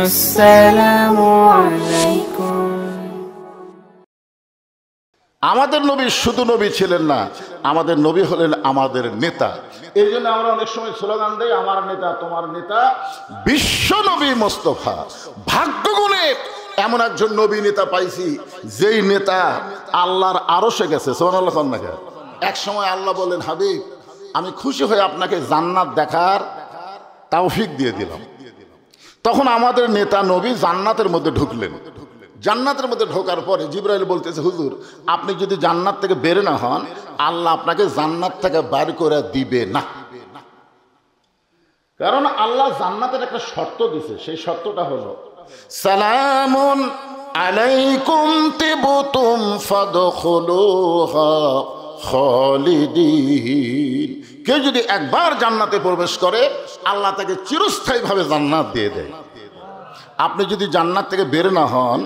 আসসালামু আলাইকুম। আমাদের নবী শুধু নবী ছিলেন না, আমাদের নবী হলেন আমাদের নেতা। এই জন্য আমরা অনেক সময় স্লোগান দেই, আমার নেতা তোমার নেতা বিশ্ব নবী মোস্তফা। ভাগ্যগুণে এমন একজন নবী নেতা পাইছি, যেই নেতা আল্লাহর আরশে গেছে। সুবহানাল্লাহ। এক সময় আল্লাহ বললেন, হাবিব আমি খুশি হয়ে আপনাকে জান্নাত দেখার তৌফিক দিয়ে দিলাম। তখন আমাদের নেতা নবী জান্নাতের মধ্যে ঢুকলেন। জান্নাতের মধ্যে ঢোকার পরে জিবরাইল বলতেছে, হুজুর আপনি যদি জান্নাত থেকে বের না হন, আল্লাহ আপনাকে জান্নাত থেকে বের করে দিবে না। কারণ আল্লাহ জান্নাতের একটা শর্ত দিছে, সেই শর্তটা হলো সালামুন আলাইকুম তিবতুম ফাদখুলুহা খালিদিন। কেউ যদি একবার জান্নাতে প্রবেশ করে, আল্লাহ তাকে চিরস্থায়ীভাবে জান্নাত দিয়ে দেয়। আপনি যদি জান্নাত থেকে বের না হন,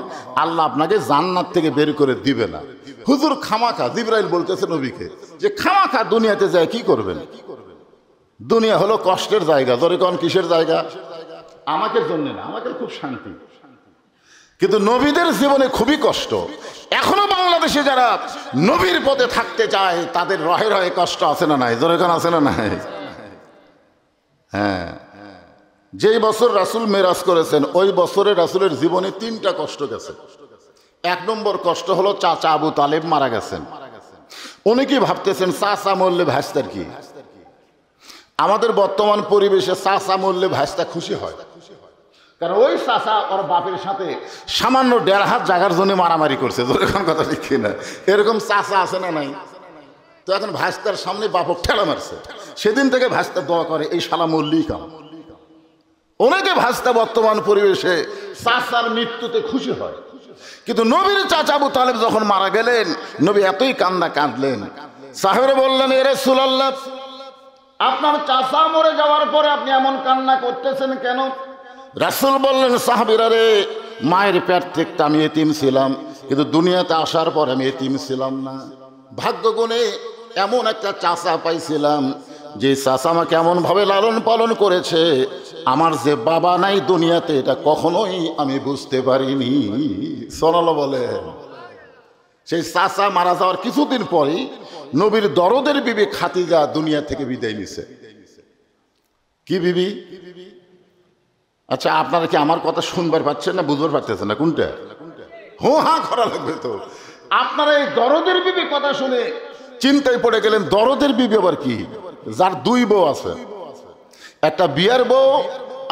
আল্লাহ আপনাকে জান্নাত থেকে বের করে দিবে না। হুজুর খামাখা, জিবরাইল বলতেছে নবীকে যে খামাখা দুনিয়াতে যায় কি করবেন? দুনিয়া হলো কষ্টের জায়গা। ধরে কোন কিসের জায়গা? আমাকে জন্য না, আমাকে খুব শান্তি, কিন্তু নবীদের জীবনে খুবই কষ্ট। এখনো বাংলাদেশে যারা নবীর পথে থাকতে চায়, তাদের রহে রহে কষ্ট আছে না নাই? ধরে কোন আছে না নাই? হ্যাঁ, যেই বছর রাসূল মেরাজ করেছেন, ওই বছরে রাসূলের জীবনে 3টা কষ্ট গেছে। 1 নম্বর কষ্ট হলো চাচা আবু তালেব মারা গেছেন। উনি কি ভাবতেছেন চাচা মরলে ভাইস্তার কি? আমাদের বর্তমান পরিবেশে চাচা মরলে ভাইস্তা খুশি হয়, কারণ ওই চাচা ওর বাপের সাথে সামান্য 1.5 হাত জায়গার জন্য মারামারি করছে। যখন কথা ঠিক না, এরকম চাচা আছে না নাই? তো এখন ভাইস্তার সামনে বাপক ঠেলা মারছে, সেদিন থেকে ভাইস্তা দোয়া করে এই শালা মরলেই কাম। অনেকে ভাস্তা বর্তমান পরিবেশে চাচার মৃত্যুতে খুশি হয়, কিন্তু নবীর চাচা আবু তালেব যখন মারা গেলেন, নবী এতই কান্না কাঁদলেন। সাহেবরা বললেন, এ রাসূলুল্লাহ আপনার চাচা মরে যাওয়ার পরে আপনি এমন কান্না করতেছেন কেন? রাসূল বললেন, সাহাবীরা রে, মায়ের পেট থেকে আমি এতিম ছিলাম, কিন্তু দুনিয়াতে আসার পর আমি এতিম ছিলাম না। ভাগ্যগুণে এমন একটা চাচা পাইছিলাম, যে চাচা আমাকে এমন ভাবে লালন পালন করেছে, আমার যে বাবা নাই দুনিয়াতে, এটা কখনোই আমি বুঝতে পারিনি। সোনালো বলে, সেই চাচা মারা যাওয়ার কিছুদিন পরেই নবীর দরদের বিবি খাদিজা দুনিয়া থেকে বিদায় নিছে। কি বিবি? আচ্ছা, আপনারা কি আমার কথা শুনবার পাচ্ছেন না বুঝবার পারতেছেন না? কোনটা? হো হা করা লাগবে তো। আপনারা এই দরদের বিবি কথা শুনে চিন্তায় পড়ে গেলেন, দরদের বিবি আবার কি? যার 2 বউ আছে, একটা বিয়ের বউ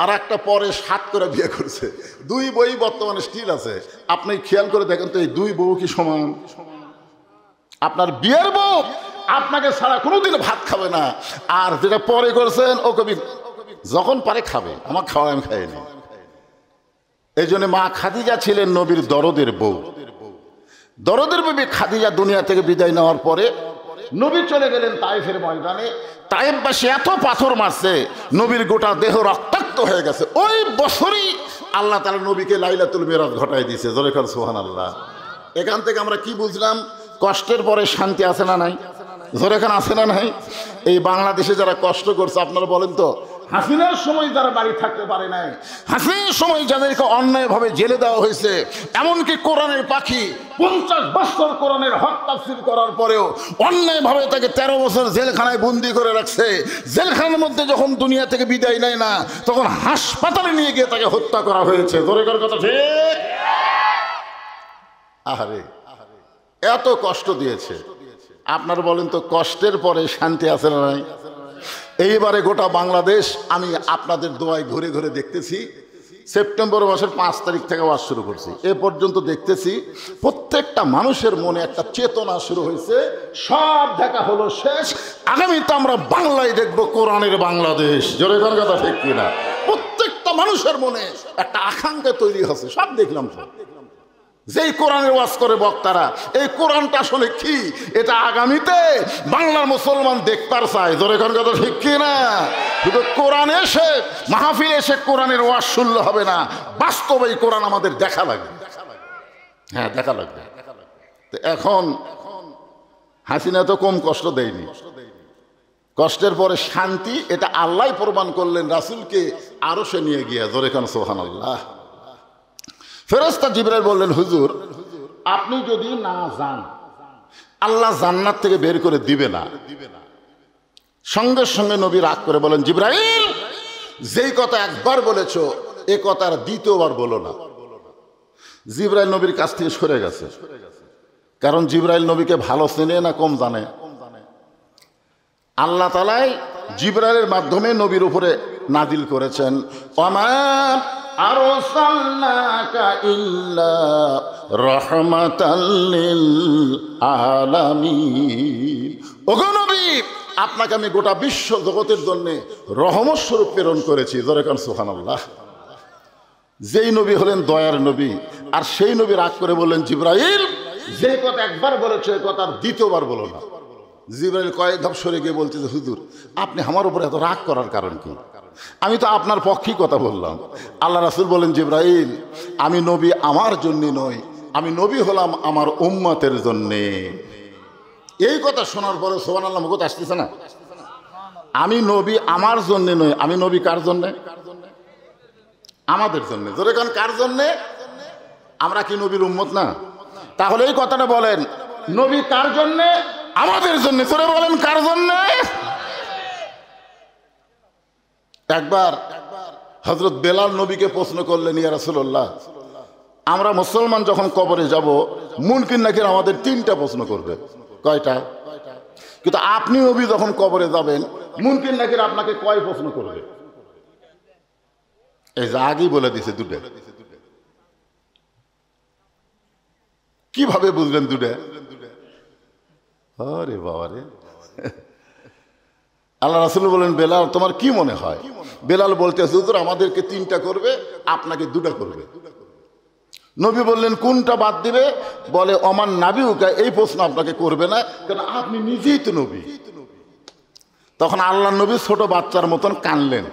আর একটা পরে 7 করে বিয়ে করছে। 2 বই বর্তমানে স্টিল আছে। আপনি খেয়াল করে দেখেন তো, এই 2 বউ কি সমান? আপনার বিয়ের বউ আপনাকে ছাড়া কোনোদিন ভাত খাবে না, আর যেটা পরে করছেন ও কবি যখন পারে খাবে, আমার খাওয়া আমি খাইনি। এই জন্য মা খাদিজা ছিলেন নবীর দরদের বউ। দরদের বিবি খাদিজা দুনিয়া থেকে বিদায় নেওয়ার পরে নবী চলে গেলেন তায়েফের ময়দানে। তায়েফবাসী এত পাথর মারছে, নবীর গোটা দেহ রক্তাক্ত হয়ে গেছে। ওই বছরই আল্লাহ তাআলা নবীকে লাইলাতুল মিরাজ ঘটায় দিয়েছে। জোরে কর সুবহানাল্লাহ। এখান থেকে আমরা কি বুঝলাম? কষ্টের পরে শান্তি আছে না নাই? জোরে খান আছে না নাই? এই বাংলাদেশে যারা কষ্ট করছে, আপনারা বলেন তো, হাসিনার সময় যারা বাড়ি থাকতে পারে নাই, হাসিনার সময় যাদেরকে অন্যায়ভাবে জেলে দেওয়া হয়েছে, এমনকি কোরআনের পাখি 50 বছর কোরআনের হক তাফসীর করার পরেও অন্যায়ভাবে তাকে 13 বছর জেলখানায় বন্দি করে রাখছে। জেলখানার মধ্যে যখন দুনিয়া থেকে বিদায় নেয় না, তখন হাসপাতালে নিয়ে গিয়ে তাকে হত্যা করা হয়েছে। জোরে কর কথা ঠিক? আহারে, এত কষ্ট দিয়েছে। আপনারা বলেন তো, কষ্টের পরে শান্তি আছে না নাই? এইবারে গোটা বাংলাদেশ আমি আপনাদের দোয়ায় ঘুরে ঘুরে দেখতেছি। সেপ্টেম্বর মাসের 5 তারিখ থেকে ওয়াজ শুরু করছি, এ পর্যন্ত দেখতেছি প্রত্যেকটা মানুষের মনে একটা চেতনা শুরু হয়েছে। সব দেখা হলো শেষ, আগামীতে আমরা বাংলায় দেখবো কোরআনের বাংলাদেশ। জোরে কোন কথা ঠিক কিনা? প্রত্যেকটা মানুষের মনে একটা আকাঙ্ক্ষা তৈরি হচ্ছে। সব দেখলাম তো, যেই কোরআনের ওয়াজ করে বক্তারা, এই কোরআনটা আসলে কি, এটা আগামীতে বাংলার মুসলমান দেখতার চায়। জোরে কোন কথা ঠিক কিনা? শুধু কোরআন এসে মাহফিল এসে কোরআনের ওয়াজ শুনলে হবে না, বাস্তবে এই কোরআন আমাদের দেখা লাগবে। হ্যাঁ, দেখা লাগবে। তো এখন হাসিনা তো কম কষ্ট দেয়নি, কষ্টের পরে শান্তি, এটা আল্লাহ প্রমাণ করলেন রাসূলকে আরো সে নিয়ে গিয়া। জোরে কান সুবহানাল্লাহ। ফেরেশতা জিবরাইল বললেন, হুজুর আপনি যদি না যান আল্লাহ জান্নাত থেকে বের করে দিবে না। সঙ্গে সঙ্গে নবী রাগ করে বলেন, জিবরাইল যেই কথা একবার বলেছো এ কথা আর দ্বিতীয়বার বলো না। জিবরাইল নবীর কাছ থেকে সরে গেছে, কারণ জিবরাইল নবীকে ভালো চেনে না কম জানে। আল্লাহ তাআলাই জিবরাইলের মাধ্যমে নবীর উপরে নাজিল করেছেন, ওমা আরসালনাকা ইল্লা রাহমাতাল লিল আলামিন। ওগো নবী, আপনাকে আমি গোটা বিশ্ব জগতের জন্য রহমত স্বরূপ প্রেরণ করেছি। জোরে কান সুবহানাল্লাহ। যেই নবী হলেন দয়ার নবী, আর সেই নবী রাগ করে বললেন, জিবরাইল যে কথা একবার বলেছে এই কথা আর দ্বিতীয়বার বলো না। জিবরাইল কয়েক ধাপ সরে গিয়ে বলছে যে হুজুর আপনি আমার উপরে এত রাগ করার কারণ কি? আমি তো আপনার পক্ষেই কথা বললাম। আল্লাহ রাসূল বলেন, জিবরাইল আমি নবী আমার জন্য নই, আমি নবী হলাম আমার উম্মতের জন্যে। এই কথা শোনার পরে সুবহানাল্লাহ মুখে আসতেছে না? আমি নবী আমার জন্য নই, আমি নবী কার জন্যে? আমাদের জন্য। জোরে কান কার জন্যে? আমরা কি নবীর উম্মত না? তাহলে এই কথাটা বলেন, নবী কার জন্যে? আমাদের জন্য। জোরে বলেন কার জন্যে? একবার হযরত বেলাল নবীকে প্রশ্ন করলেন, ইয়া রাসূলুল্লাহ আমরা মুসলমান যখন কবরে যাব মুনকির নাকির আমাদের 3টা প্রশ্ন করবে। কয়টা? কিন্তু আপনি নবী যখন কবরে যাবেন মুনকির নাকির আপনাকে কয় প্রশ্ন করবে? এই যে আগেই বলে দিছে 2টা। কিভাবে বুঝলেন 2টা? আরে বাবা রে। আল্লাহ রাসূল বলেন, বেলাল তোমার কি মনে হয়? বেলাল বলতেছে, হুজুর আমাদেরকে 3টা করবে, আপনাকে 2টা করবে। নবী বললেন, কোনটা বাদ দিবে? বলে, ওমান নাবিউকা, এই প্রশ্ন আপনাকে করবে না, কারণ আপনি নিজেই তো নবী। তখন আল্লাহ নবী ছোট বাচ্চার মতন কানলেন।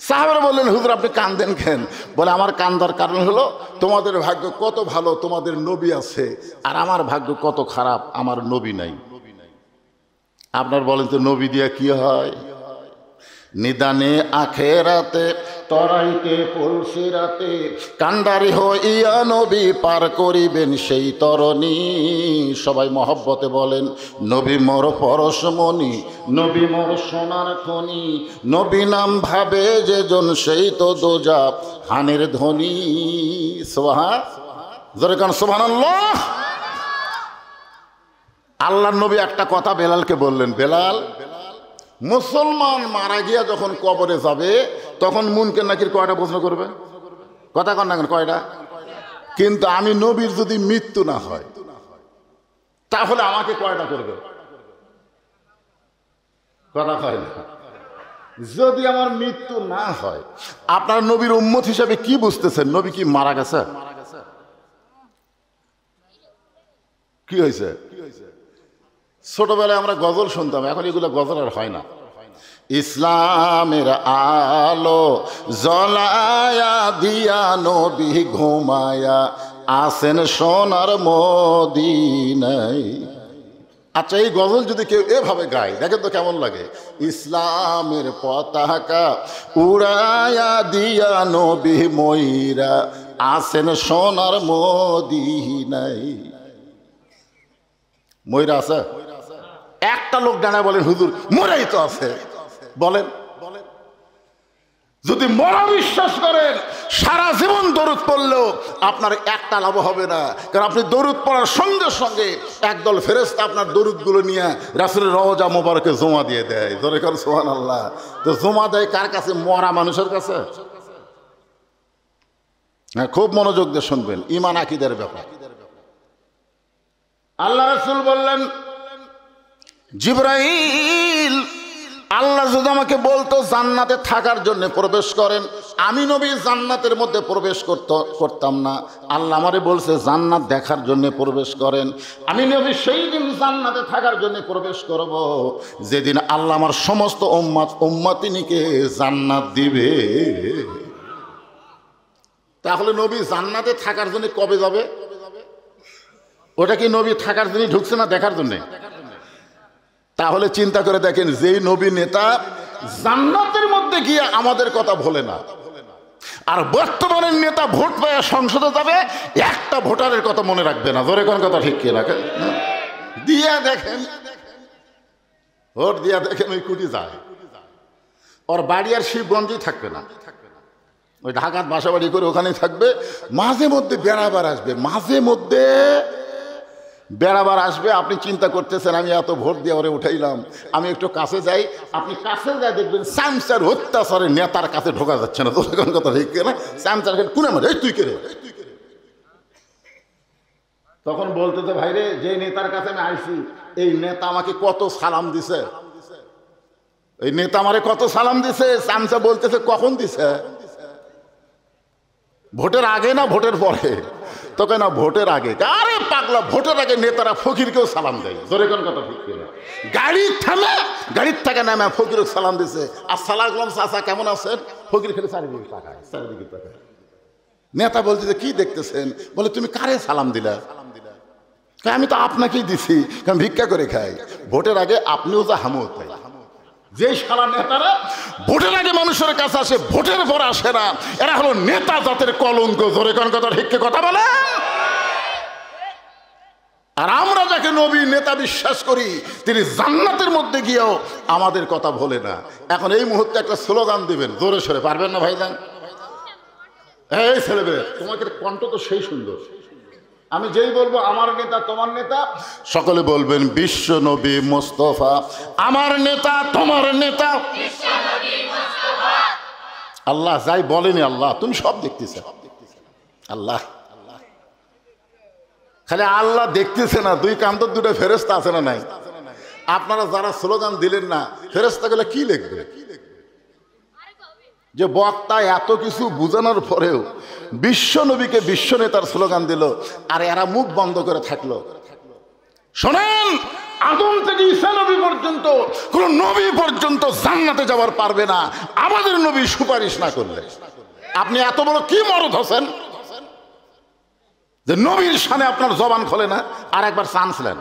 সাহাবারা বললেন, হুজুর আপনি কান্দেন কেন? বলে, আমার কান্দার কারণ হলো তোমাদের ভাগ্য কত ভালো, তোমাদের নবী আছে, আর আমার ভাগ্য কত খারাপ, আমার নবী নাই। আপনার বলেন তো নবী দিয়া কি হয়? নিদানে আখেরাতে তরাইতে পলসিরাতে কান্ডারি হইয়া নবী পার করিবেন সেই তরণী। সবাই মহব্বতে বলেন, নবী মোর পরশমণি, নবী মোর সোনার খনি, নবী নাম ভাবে যে জন সেই তো দোজাব হানের ধ্বনি। সুবহান, জোরে কান সুবহানাল্লাহ। আল্লাহর নবী একটা কথা বেলালকে বললেন, বেলাল মুসলমান মারা গিয়া যখন কবরে যাবে তখন মুনকার নাকির কয়টা প্রশ্ন করবে? কথা কন না কেন? কয়টা? কিন্তু আমি নবীর যদি মৃত্যু না হয় তাহলে আমাকে কয়টা করবে? কথা কয় না। যদি আমার মৃত্যু না হয়, আপনার নবীর উম্মত হিসাবে কি বুঝতেছেন? নবী কি মারা গেছে? কি হয়েছে? ছোটবেলায় আমরা গজল শুনতাম, এখন এগুলো গজল আর হয় না। ইসলামের আলো জ্বলায়া দিয়া নবী ঘুমায়া আসেন সোনার মদিনায়। আচ্ছা, এই গজল যদি কেউ এভাবে গায় দেখেন তো কেমন লাগে? ইসলামের পতাকা উড়ায়া দিয়া নবী ময়রা আসেন সোনার মদিনায়। ময়রা আছে? একটা লোক দাঁড়ায় বলেন, হুজুর মরাই তো আছে। বলেন, যদি মরা বিশ্বাস করেন সারা জীবন দরুদ পড়লেও আপনার একটা লাভ হবে না, কারণ আপনি দরুদ পড়ার সঙ্গে সঙ্গে একদল ফেরেশতা আপনার দরুদগুলো নিয়ে রাসূলের রওজা মোবারকে জমা দিয়ে দেয়। জোরে করে সুবহানাল্লাহ। তো জমা দেয় কার কাছে? মরা মানুষের কাছে। হ্যাঁ, খুব মনোযোগ দিয়ে শুনবেন, ঈমান আকীদার ব্যাপার। আল্লাহ রাসূল বললেন, জিবরাইল আল্লাহ যদি আমাকে বলতো জান্নাতে থাকার জন্য প্রবেশ করেন, আমি নবী জান্নাতের মধ্যে প্রবেশ করতাম না। আল্লাহ আমারে বলছে জান্নাত দেখার জন্য প্রবেশ করেন, আমি নবী সেই দিন জান্নাতে থাকার জন্য প্রবেশ করব যেদিন আল্লাহ আমার সমস্ত উম্মতিনীকে জান্নাত দিবে। তাহলে নবী জান্নাতে থাকার জন্য কবে যাবে? ওটা কি নবী থাকার জন্য ঢুকছে না দেখার জন্যে? তাহলে চিন্তা করে দেখেন, যেই নবী নেতা জান্নাতের মধ্যে গিয়ে আমাদের কথা বলে না, আর বর্তমানের নেতা ভোট পেয়ে সংসদে যাবে, একটা ভোটারের কথা মনে রাখবে না। জোরে কোন কথা ঠিক কি রাখেন? দিয়া দেখেন, ভোট দিয়া দেখেন ওই কুটি যায়, ওর বাড়ি আর শিবগঞ্জই থাকবে না, ওই ঢাকার বাসা বাড়ি করে ওখানেই থাকবে। মাঝে মধ্যে বেড়াবার আসবে, মাঝে মধ্যে বেড়াবার আসবে। আপনি চিন্তা করতেছেন আমি এত ভোট দিয়ে ওরে উঠাইলাম, আমি একটু কাছে যাই। আপনি কাছে যাই দেখবেন স্যামসার অত্যাচারে নেতার কাছে ঢোকা যাচ্ছে না। তোর কোন কথা ঠিক না? স্যামসার কোনে মারে, এই তুই কে রে? তখন বলতেছে ভাই রে, যে নেতার কাছে আমি আইছি এই নেতা আমাকে কত সালাম দিছে, এই নেতা আমারে কত সালাম দিছে। স্যামসা বলতেছে কখন দিছে? ভোটের আগে না ভোটের পরে? তোকে না ভোটের আগে। আরে পাগলা, ভোটের আগে নেতারা ফকিরকেও সালাম দেয়। জোরে কোন কথা ঠিক কিনা? গাড়ি থামে, গাড়ির থেকে নামে ফকিরকে সালাম দিছে। আসসালামু আলাইকুম চাচা, কেমন আছেন? ফকির খেলে চারিদিকে তাকায়, চারিদিকে তাকায়। নেতা বলতেছে কি দেখতেছেন? বলে তুমি কারে সালাম দিলা? আমি তো আপনাকেই দিছি, কারণ ভিক্ষা করে খাই। ভোটের আগে আপনিও যা হামও তাই। যে সারা নেতারা ভোটের আগে মানুষের কাছে আসে, ভোটের পর আসে না, এরা হলো নেতা জাতের কলঙ্ক। জোরে কোন কথা ঠিক কথা বলে? আর আমরা যাকে নবী নেতা বিশ্বাস করি, তিনি জান্নাতের মধ্যে গিয়েও আমাদের কথা বলে না। এখন এই মুহূর্তে একটা স্লোগান দিবেন, জোরে সরে পারবেন না ভাইজান? এই ছেলেবেলে, তোমাকে কণ্ঠ তো সেই সুন্দর। আমি যেই বলবো আমার নেতা তোমার নেতা, সকলে বলবেন বিশ্ব নবী মোস্তফা আমার নেতা তোমার নেতা। আল্লাহ যাই বলেনি, আল্লাহ তুমি সব দেখতেছে। আল্লাহ খালি আল্লাহ দেখতেছে না, দুই কান্তর দুটো ফেরেশতা আছে না নাই? আপনারা যারা স্লোগান দিলেন না, ফেরেশতা গুলো কি লিখবে? যে বক্তা এত কিছু বুঝানোর পরেও বিশ্ব নবীকে বিশ্ব নেতার স্লোগান দিল, আর এরা মুখ বন্ধ করে থাকলো। শোনেন, আদম থেকে ঈসা নবী পর্যন্ত কোন নবী পর্যন্ত জান্নাতে যাওয়ার পারবে না আমাদের নবী সুপারিশ না করলে। আপনি এত বড় কি মরদ হোসেন যে নবীর সামনে আপনার জবান খোলে না? আর একবার চান্স নেন,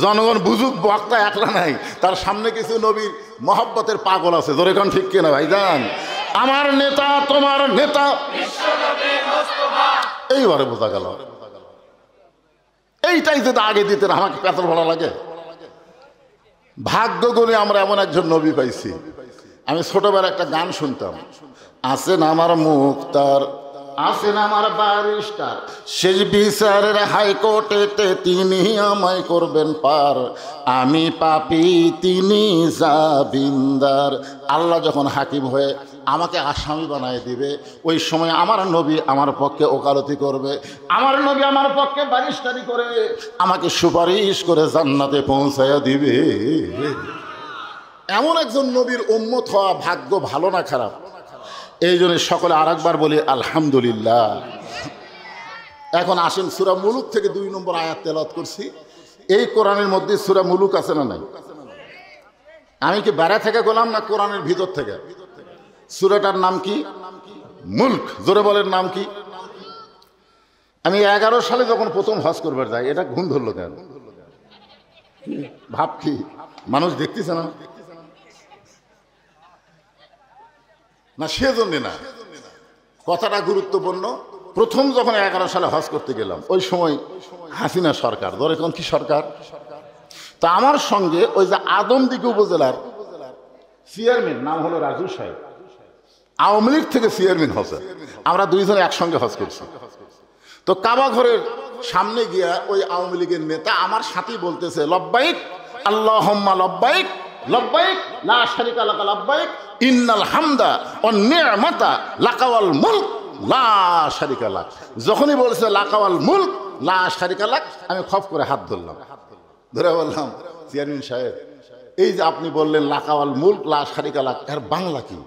জনগণ বুঝুক বক্তা একলা নাই, তার সামনে কিছু নবীর মহব্বতের পাগল আছে। জোরে কোন ঠিক কিনা ভাইজান? আমার নেতা তোমার নেতা, এইবারে বোঝা গেল। এইটাই যদি আগে দিতেন আমাকে পেতর ভালো লাগে। ভাগ্য গুণে আমরা এমন একজন নবী পাইছি। আমি ছোটবেলা একটা গান শুনতাম, আছেন আমার মুক্তার, আছেন আমার ব্যারিস্টার, শেষ বিচারের হাইকোর্টেতে তিনি আমায় করবেন পার, আমি পাপী তিনি জাবিন্দার। আল্লাহ যখন হাকিম হয়ে আমাকে আসামি বানায় দিবে, ওই সময় আমার নবী আমার পক্ষে ওকালতি করবে, আমার নবী আমার পক্ষে ব্যারিস্টারি করে আমাকে সুপারিশ করে জান্নাতে পৌঁছায়া দিবে। এমন একজন নবীর উম্মত হওয়া ভাগ্য ভালো না খারাপ? এই জন্য সকলে আর একবার বলি আলহামদুলিল্লাহ। এখন আসেন, সূরা মুলুক থেকে 2 নম্বর আয়াত তেলাওয়াত করছি। এই কোরআনের মধ্যে সূরা মুলুক আছে না নাই? আমি কি বাইরে থেকে গোলাম না কোরআনের ভিতর থেকে? সূরাটার নাম কি? মুলক। জোরে বলেন নাম কি? আমি 11 সালে যখন প্রথম হজ করবার যাই, এটা ঘুম ধরলো কেন? ভাব কি মানুষ দেখতেছে না? না সেজন্য না, কথাটা গুরুত্বপূর্ণ। প্রথম যখন 11 সালে হজ করতে গেলাম, ওই সময় হাসিনা সরকার, ধরে কোন কি সরকার, তা আমার সঙ্গে ওই যে আদমদীঘি উপজেলার চেয়ারম্যান, নাম হলো রাজু সাহেব, আওয়ামী লীগ থেকে চেয়ারম্যান হচ্ছে, আমরা দুইজনে একসঙ্গে হজ করছি। তো কাবা ঘরের সামনে গিয়া ওই আওয়ামী লীগের নেতা আমার সাথী বলতেছে, লব্বাইক আল্লাহুম্মা লব্বাইক লব্বাইক লা শারিকা লাকা লব্বাইক ইন্নাল হামদা ওয়ান নি'মাতা লাকা ওয়াল মুলক লা শারিকা লাক। যখনই বলেছে লাকা ওয়াল মুলক লা শারিকা লাক, আমি খপ করে হাত ধরলাম, ধরে বললাম, চেয়ারম্যান সাহেব, এই যে আপনি বললেন লাকা ওয়াল মুলক লা শারিকা লাক, এর বাংলা কি?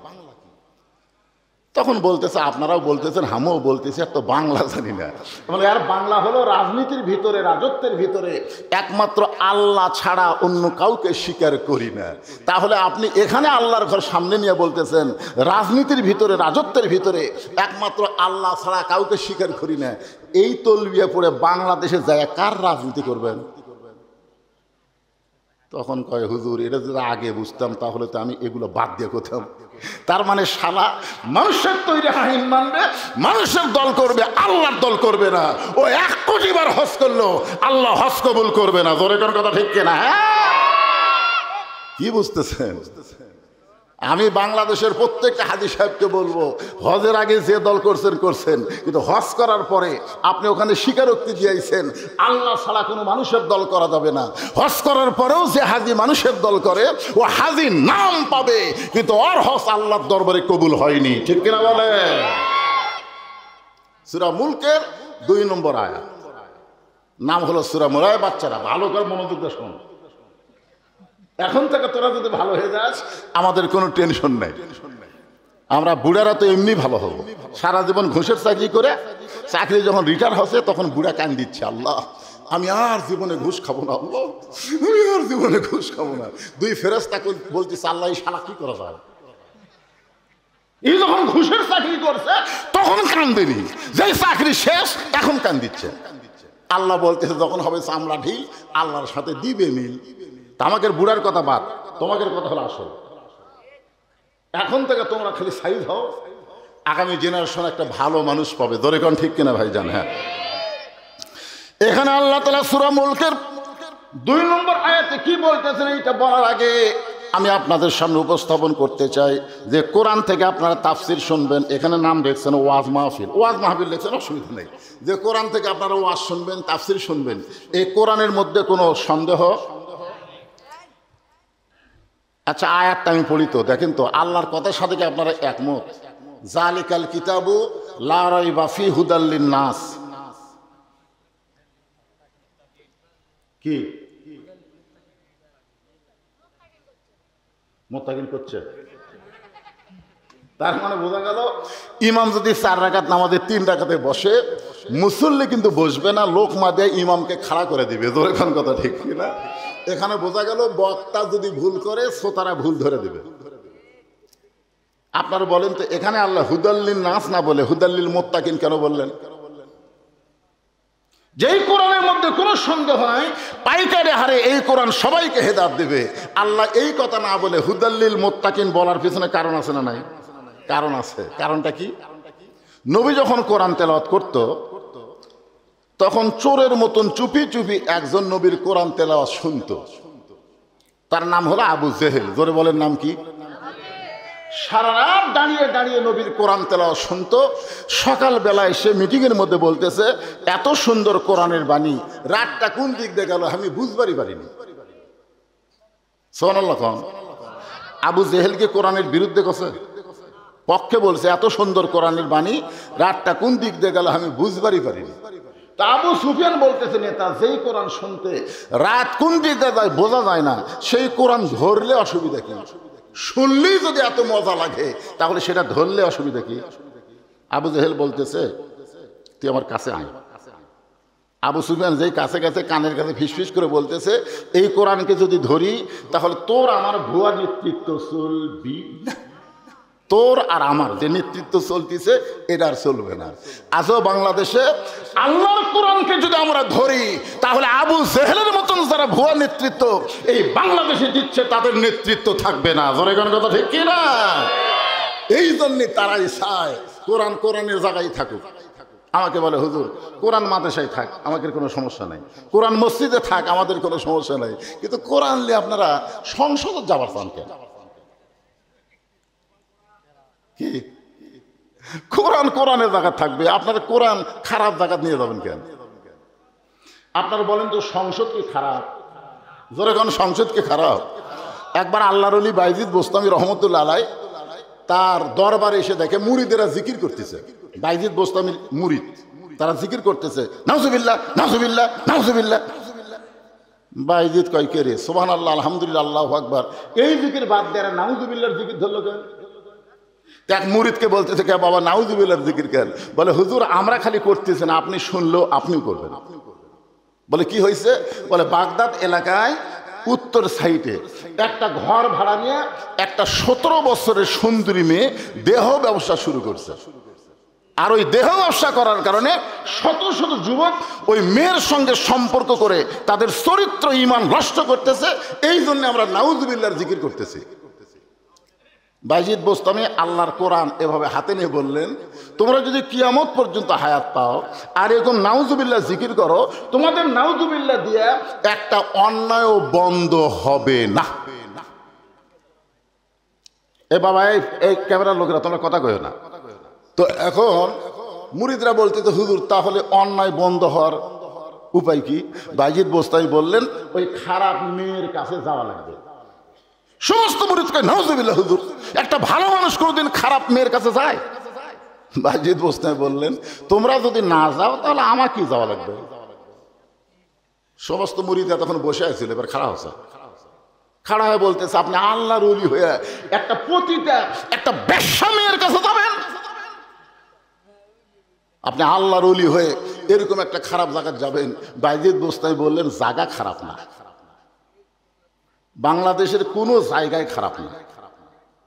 তখন বলতেছে, আপনারাও বলতেছেন, আমিও বলতেছি, আর তো বাংলা জানি না। মানে আর বাংলা হলো রাজনীতির ভিতরে, রাজত্বের ভিতরে একমাত্র আল্লাহ ছাড়া অন্য কাউকে স্বীকার করি না। তাহলে আপনি এখানে আল্লাহর ঘর সামনে নিয়ে বলতেছেন রাজনীতির ভিতরে, রাজত্বের ভিতরে একমাত্র আল্লাহ ছাড়া কাউকে স্বীকার করি না। এই তলবিয়া পড়ে বাংলাদেশে যায় কার রাজনীতি করবেন? তখন কয় হুজুর এটা যদি আগে বুঝতাম তাহলে তো আমি এগুলো বাদ দিয়ে করতাম। তার মানে শালা মানুষের তৈরি আইন মানবে, মানুষের দল করবে, আল্লাহর দল করবে না। ও 1 কোটি বার হজ করলো, আল্লাহ হজ কবুল করবে না। জোরে কোন কথা ঠিক কিনা? কি বুঝতেছেন? আমি বাংলাদেশের প্রত্যেকটা হাজী সাহেবকে বলবো, হজের আগে যে দল করছেন করছেন, কিন্তু হজ করার পরে আপনি ওখানে স্বীকারোক্তি দিয়েছেন আল্লাহ ছাড়া কোনো মানুষের দল করা যাবে না। হজ করার পরেও যে হাজী মানুষের দল করে ও হাজী নাম পাবে, কিন্তু ওর হজ আল্লাহর দরবারে কবুল হয়নি। ঠিক কিনা বলে? সূরা মুলকের 2 নম্বর আয়াত, নাম হলো সূরা মুলক। বাচ্চারা ভালো করে মনোযোগ দিয়ে শোনো। এখন থেকে তোরা যদি ভালো হয়ে যাস আমাদের কোনো টেনশন নাই। আমরা বুড়ারা তো এমনি ভালো হবো। সারা জীবন ঘুষের চাকরি করে চাকরি যখন রিটায়ার হচ্ছে তখন বুড়া কান দিচ্ছে, আল্লাহ আমি আর জীবনে ঘুষ খাবো না, আল্লাহ আমি আর জীবনে ঘুষ খাবো না। 2 ফেরেশতা বলতেছে আল্লাহ এই শালা কি করা যায়? এই যখন ঘুষের চাকরি করছে তখন কান দেনি, যেই চাকরি শেষ এখন কান দিচ্ছে। আল্লাহ বলতেছে যখন হবে চামড়া ঢিল আল্লাহর সাথে দিবে মিল। আমাকে বুড়ার কথা বাদ, তোমাদের কথা হলো আসল। এখন থেকে তোমরা খালি সাইজ হও, আগামী জেনারেশন একটা ভালো মানুষ পাবে। ধরে কোন ঠিক কিনা ভাই জান? হ্যাঁ, এখানে আল্লাহ তাআলা সূরা মুলকের 2 নম্বর আয়াতে কি বলতেছেন এইটা বলার আগে আমি আপনাদের সামনে উপস্থাপন করতে চাই যে কোরআন থেকে আপনারা তাফসির শুনবেন। এখানে নাম দেখছেন ওয়াজ মাহফিল, ওয়াজ মাহফিল দেখছেন, অসুবিধা নেই। যে কোরআন থেকে আপনারা ওয়াজ শুনবেন, তাফসির শুনবেন, এই কোরআনের মধ্যে কোনো সন্দেহ? আচ্ছা আয়াতটা আমি পড়ি তো, দেখেন তো আল্লাহর কথার সাথে কি আপনারা একমত? জালিকাল কিতাবু লা রাইবা ফি হুদাল লিন-নাস। কি মুত্তাকিন করছে? তার মানে বোঝা গেল ইমাম যদি 4 রাকাত নামাজে 3 রাকাতে বসে, মুসল্লি কিন্তু বসবে না, লোকমা দিয়ে ইমামকে খাড়া করে দিবে। জোরে কোন কথা ঠিক কিনা? এখানে বোঝা গেল বক্তা যদি ভুল করে শ্রোতারা ভুল ধরে দেবে। আপনারা বলেন তো এখানে আল্লাহ হুদাল্লিন নাস না বলে হুদাল্লিল মুত্তাকিন কেন বললেন? যেই কোরআনের মধ্যে কোনো সন্দেহ নাই পাইকারি হারে এই কোরআন সবাইকে হেদায়েত দেবে, আল্লাহ এই কথা না বলে হুদাল্লিল মুত্তাকিন বলার পিছনে কারণ আছে না নাই? কারণ আছে। কারণটা কি? নবী যখন কোরআন তেলাওয়াত করত তখন চোরের মতন চুপি চুপি একজন নবীর কোরআন তেলাওয়াত শুনত। তার নাম হলো আবু জেহেল। জোরে বলেন নাম কি? সারা রাত দাঁড়িয়ে দাঁড়িয়ে নবীর কোরআন তেলাওয়াত শুনত। সকালবেলা এসে মিটিংয়ের মধ্যে বলতেছে এত সুন্দর কোরআনের বাণী, রাতটা কোন দিক দিয়ে গেল আমি বুঝবারই পারিনি। সুবহানাল্লাহ। আবু জেহেলকে কোরআনের বিরুদ্ধে গেছে, পক্ষে বলছে এত সুন্দর কোরআনের বাণী, রাতটা কোন দিক দিয়ে গেল আমি বুঝবারই পারিনি। তা আবু সুফিয়ান বলতেছে নেতা যেই কোরআন শুনতে রাত কোন দিক দিয়ে যায় বোঝা যায় না, সেই কোরআন ধরলে অসুবিধা কি? শুনলেই যদি এত মজা লাগে তাহলে সেটা ধরলে অসুবিধা কি? আবু জেহেল বলতেছে তুই আমার কাছে আয়। আবু সুফিয়ান যেই কাছে কাছে কানের কাছে ফিসফিস করে বলতেছে এই কোরআনকে যদি ধরি তাহলে তোর আমার ভুয়া নেতৃত্ব চলবি, তোর আর আমার যে নেতৃত্ব চলতেছে এটা আর চলবে না। আজও বাংলাদেশে আল্লাহর কোরআনকে যদি আমরা ধরি তাহলে আবু জেহেলের মতন যারা ভুয়া নেতৃত্ব এই বাংলাদেশে দিচ্ছে তাদের নেতৃত্ব থাকবে না। জোরে কোন কথা ঠিক কি না? এই জন্যে তারাই চায় কোরআন কোরআনের জায়গায় থাকুক। আমাকে বলে হুজুর কোরআন মাদ্রাসায় থাক, আমাদের কোনো সমস্যা নাই, কোরআন মসজিদে থাক, আমাদের কোনো সমস্যা নাই, কিন্তু কোরআন নিয়ে আপনারা সংসদে যাবার চান কেন? কি কোরআন কোরআনের জায়গা থাকবে, আপনারা কোরআন খারাপ জায়গা নিয়ে যাবেন কেন? আপনারা বলেন তো সংসদ কি খারাপ? জোরে কোন সংসদ কি খারাপ? একবার আল্লাহর ওলি বাইজিদ বোস্তামি রহমতুল্লাহ আলাই তার দরবারে এসে দেখে মুরিদেরা জিকির করতেছে। বাইজিদ বোস্তামির মুরিদ তারা জিকির করতেছে নাউজুবিল্লাহ নাউজুবিল্লাহ নাউজুবিল্লাহ। বাইজিদ কয় কে রে? সুবহানাল্লাহ আলহামদুলিল্লাহ আল্লাহু আকবার, এই জিকির বাদ দেয় নাউজুবিল্লাহর জিকির ধরলো কেন? এক মুরিদকে বলতেছে কে বাবা নাউজুবিল্লাহর জিকির কেন? বলে হুজুর আমরা খালি করতেছি না, আপনি শুনলেও আপনিও করবেন। বলে কি হয়েছে? বলে বাগদাদ এলাকায় উত্তর সাইডে একটা ঘর ভাড়া নিয়ে একটা 17 বছরের সুন্দরী মেয়ে দেহ ব্যবসা শুরু করছে। আর ওই দেহ ব্যবসা করার কারণে শত শত যুবক ওই মেয়ের সঙ্গে সম্পর্ক করে তাদের চরিত্র ঈমান নষ্ট করতেছে। এই জন্য আমরা নাউজুবিল্লাহর জিকির করতেছি। বাইজিদ বোস্তামি আল্লাহর কোরআন এভাবে হাতে নিয়ে বললেন, তোমরা যদি কিয়ামত পর্যন্ত হায়াত পাও আর এরকম নাউজুবিল্লাহ জিকির করো, তোমাদের নাউজুবিল্লাহ দিয়ে একটা অন্যায় বন্ধ হবে না। এ বাবা, এই ক্যামেরার লোকেরা তোমরা কথা কইও না তো। এখন মুরিদরা বলতে তো হুজুর তাহলে অন্যায় বন্ধ হওয়ার উপায় কি? বাইজিদ বোস্তামি বললেন, ওই খারাপ মেয়ের কাছে যাওয়া লাগবে। সমস্ত মুরিদকে নাউজুবিল্লাহ, হুজুর একটা ভালো মানুষ কোনোদিন খারাপ মেয়ের কাছে যায়? বাইজিদ বোস্তামি বললেন, তোমরা যদি না যাও তাহলে আমাকে যাওয়া লাগবে। সমস্ত মুরিদরা তখন বসে আছিল, এবার খাড়া হচ্ছে, খাড়া হয়ে বলতেছে, আপনি আল্লাহর ওলি হয়ে একটা পতিতা একটা বেশ্যা মেয়ের কাছে যাবেন? আপনি আল্লাহর ওলি হয়ে এরকম একটা খারাপ জায়গায় যাবেন? বাইজিদ বোস্তামি বললেন, জায়গা খারাপ না, বাংলাদেশের কোনো জায়গায় খারাপ না।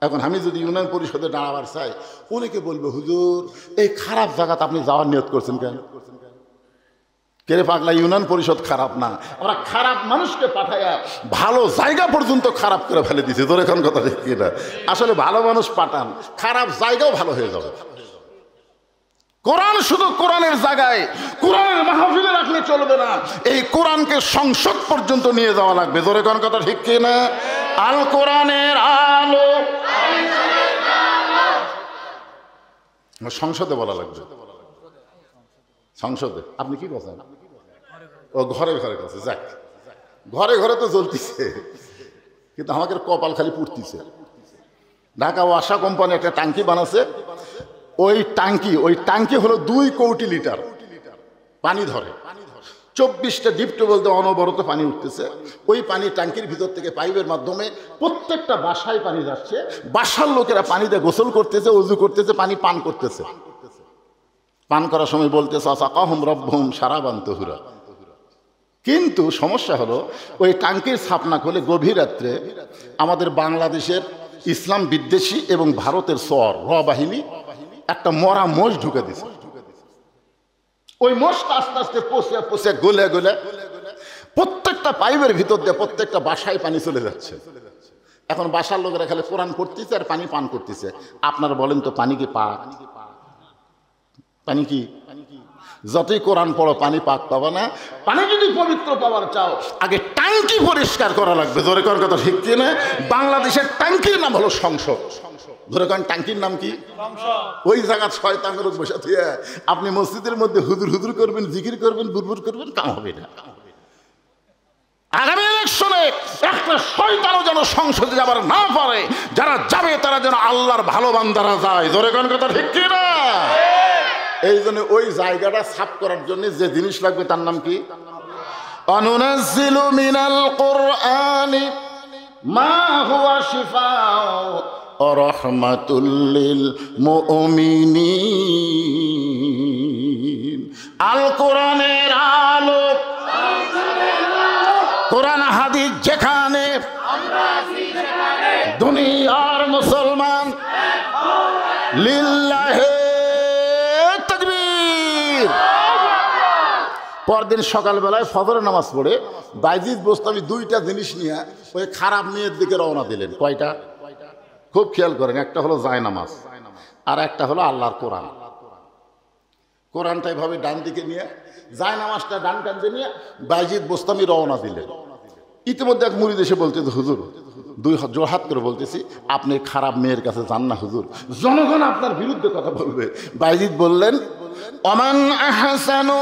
এখন আমি যদি ইউনিয়ন পরিষদে দাঁড়াবার চাই, অনেকে বলবে, হুজুর এই খারাপ জায়গাতে আপনি যাওয়ার নিয়ত করছেন কেন? কেরে পাগলা, ইউনিয়ন পরিষদ খারাপ না, ওরা খারাপ মানুষকে পাঠায়া ভালো জায়গা পর্যন্ত খারাপ করে ফেলে দিছে। তোর এখন কথা ঠিক কিনা? আসলে ভালো মানুষ পাঠান, খারাপ জায়গাও ভালো হয়ে যাবে। কোরআন শুধু কোরআনের জায়গায় কোরআনের মাহফিলে রাখলে চলবে না, এই কোরআনকে সংসদ পর্যন্ত নিয়ে যাওয়া লাগবে। জোরে কোন কথা ঠিক কিনা? আল কোরআনের আলো সংসদে বলা লাগবে। সংসদে আপনি কি বলছেন? ও ঘরে ঘরে কাছে যাক, ঘরে ঘরে তো চলতেছে, কিন্তু আমাকে কপাল খালি পুড়তিছে। ঢাকা ওয়াসা কোম্পানি একটা ট্যাঙ্কি বানাচ্ছে, ওই ট্যাঙ্কি হলো 2 কোটি লিটার পানি ধরে। 24টা ডিপ টিউবওয়েল দিয়ে অনবরত পানি উঠতেছে। ওই পানি ট্যাঙ্কির ভিতর থেকে পাইপের মাধ্যমে প্রত্যেকটা বাসায় পানি যাচ্ছে। বাসার লোকেরা পানিতে গোসল করতেছে, উজু করতেছে, পানি পান করতেছে। পান করার সময় বলতেছে, আসাকাহুম রব্বুহুম শারাবান তাহুরা। কিন্তু সমস্যা হলো, ওই ট্যাঙ্কির ছাপনা খুলে গভীর রাত্রে আমাদের বাংলাদেশের ইসলাম বিদ্বেষী এবং ভারতের সর র বাহিনী একটা মরা মোষ ঢুকে দিছে। ওই মোষটা আস্তে আস্তে পচে গলে গলে প্রত্যেকটা পাইপের ভিতর দিয়ে প্রত্যেকটা বাসায় পানি চলে যাচ্ছে। এখন বাসার লোকেরা খালি কোরআন পড়তেছে আর পানি পান করতেছে। আপনারা বলেন তো, পানি কি পাক? পানি কি? যতই কোরআন পড়ো পানি পাক পাবা না। পানি যদি পবিত্র পাওয়ার চাও, আগে ট্যাঙ্কি পরিষ্কার করা লাগবে। ধরে করার কথা ঠিক কিনা? বাংলাদেশের ট্যাঙ্কির নাম হলো সংসদ। ধরে করেন ট্যাঙ্কির নাম কি? ওই জায়গা শয়তানের বসে দিয়ে আপনি মসজিদের মধ্যে হুদুর হুদুর করবেন, জিকির করবেন, বুরবুর করবেন, কাম হবে না। আগামী ইলেকশনে একটা শয়তানও যেন সংসদে যাবার না পারে। যারা যাবে তারা যেন আল্লাহর ভালো বান্দারা যায়। ধরে করেন কথা ঠিক কিনা? এই জন্য ওই জায়গাটা সাফ করার জন্য যে জিনিস লাগবে তার নাম কি? অনুনাজ্জিলু মিনাল কুরআনি মা হুয়া শিফাউ ওয়া রাহমাতুল লিল মুমিনিন। আল কোরআনের আলো, কোরআন হাদিস যেখানে, দুনিয়ার মুসলমান লিল্লাহে তাকবীর। পরদিন সকালবেলায় ফজরের নামাজ পড়ে বাইজিদ বোস্তামি 2টা জিনিস নিয়ে ওই খারাপ মেয়ের দিকে রওনা দিলেন। কয়টা? খুব খেয়াল করেন। একটা হলো জায়নামাজ, আর একটা হলো আল্লাহর কোরআন। কোরআনটা এভাবে ডান দিকে নিয়ে, জায়নামাজটা ডান কাঁধে নিয়ে বাইজিদ বোস্তামি রওনা দিলেন। ইতিমধ্যে এক মুরিদ এসে বলতে, হুজুর 2 জোড়হাত করে বলতেছি, আপনি খারাপ মেয়ের কাছে যান না হুজুর, জনগণ আপনার বিরুদ্ধে কথা বলবে। বাইজিদ বললেন, ওমান আহসানু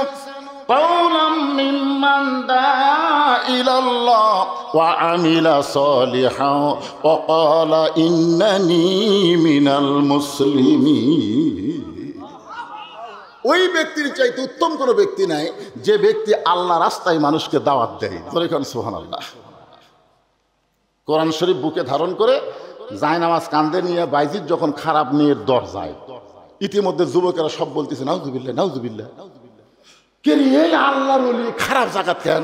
কাওলাম মিম্মান দাআ ইলাল্লাহ ওয়া আমিলা সলিহান ওয়া ক্বালা ইন্নানি মিনাল মুসলিমিন। ওই ব্যক্তির চাইতে উত্তম কোনো ব্যক্তি নাই যে ব্যক্তি আল্লাহ রাস্তায় মানুষকে দাওয়াত দেয়। সুবহানাল্লাহ। কোরআন শরীফ বুকে ধারণ করে জায়নামাজ কাঁধে নিয়ে বাইজিদ যখন খারাপ মেয়ের দরজায়, ইতিমধ্যে যুবকেরা সব বলতেছে নাউজুবিল্লাহ নাউজুবিল্লাহ। কে রে আল্লাহর ওলি খারাপ জায়গা কেন?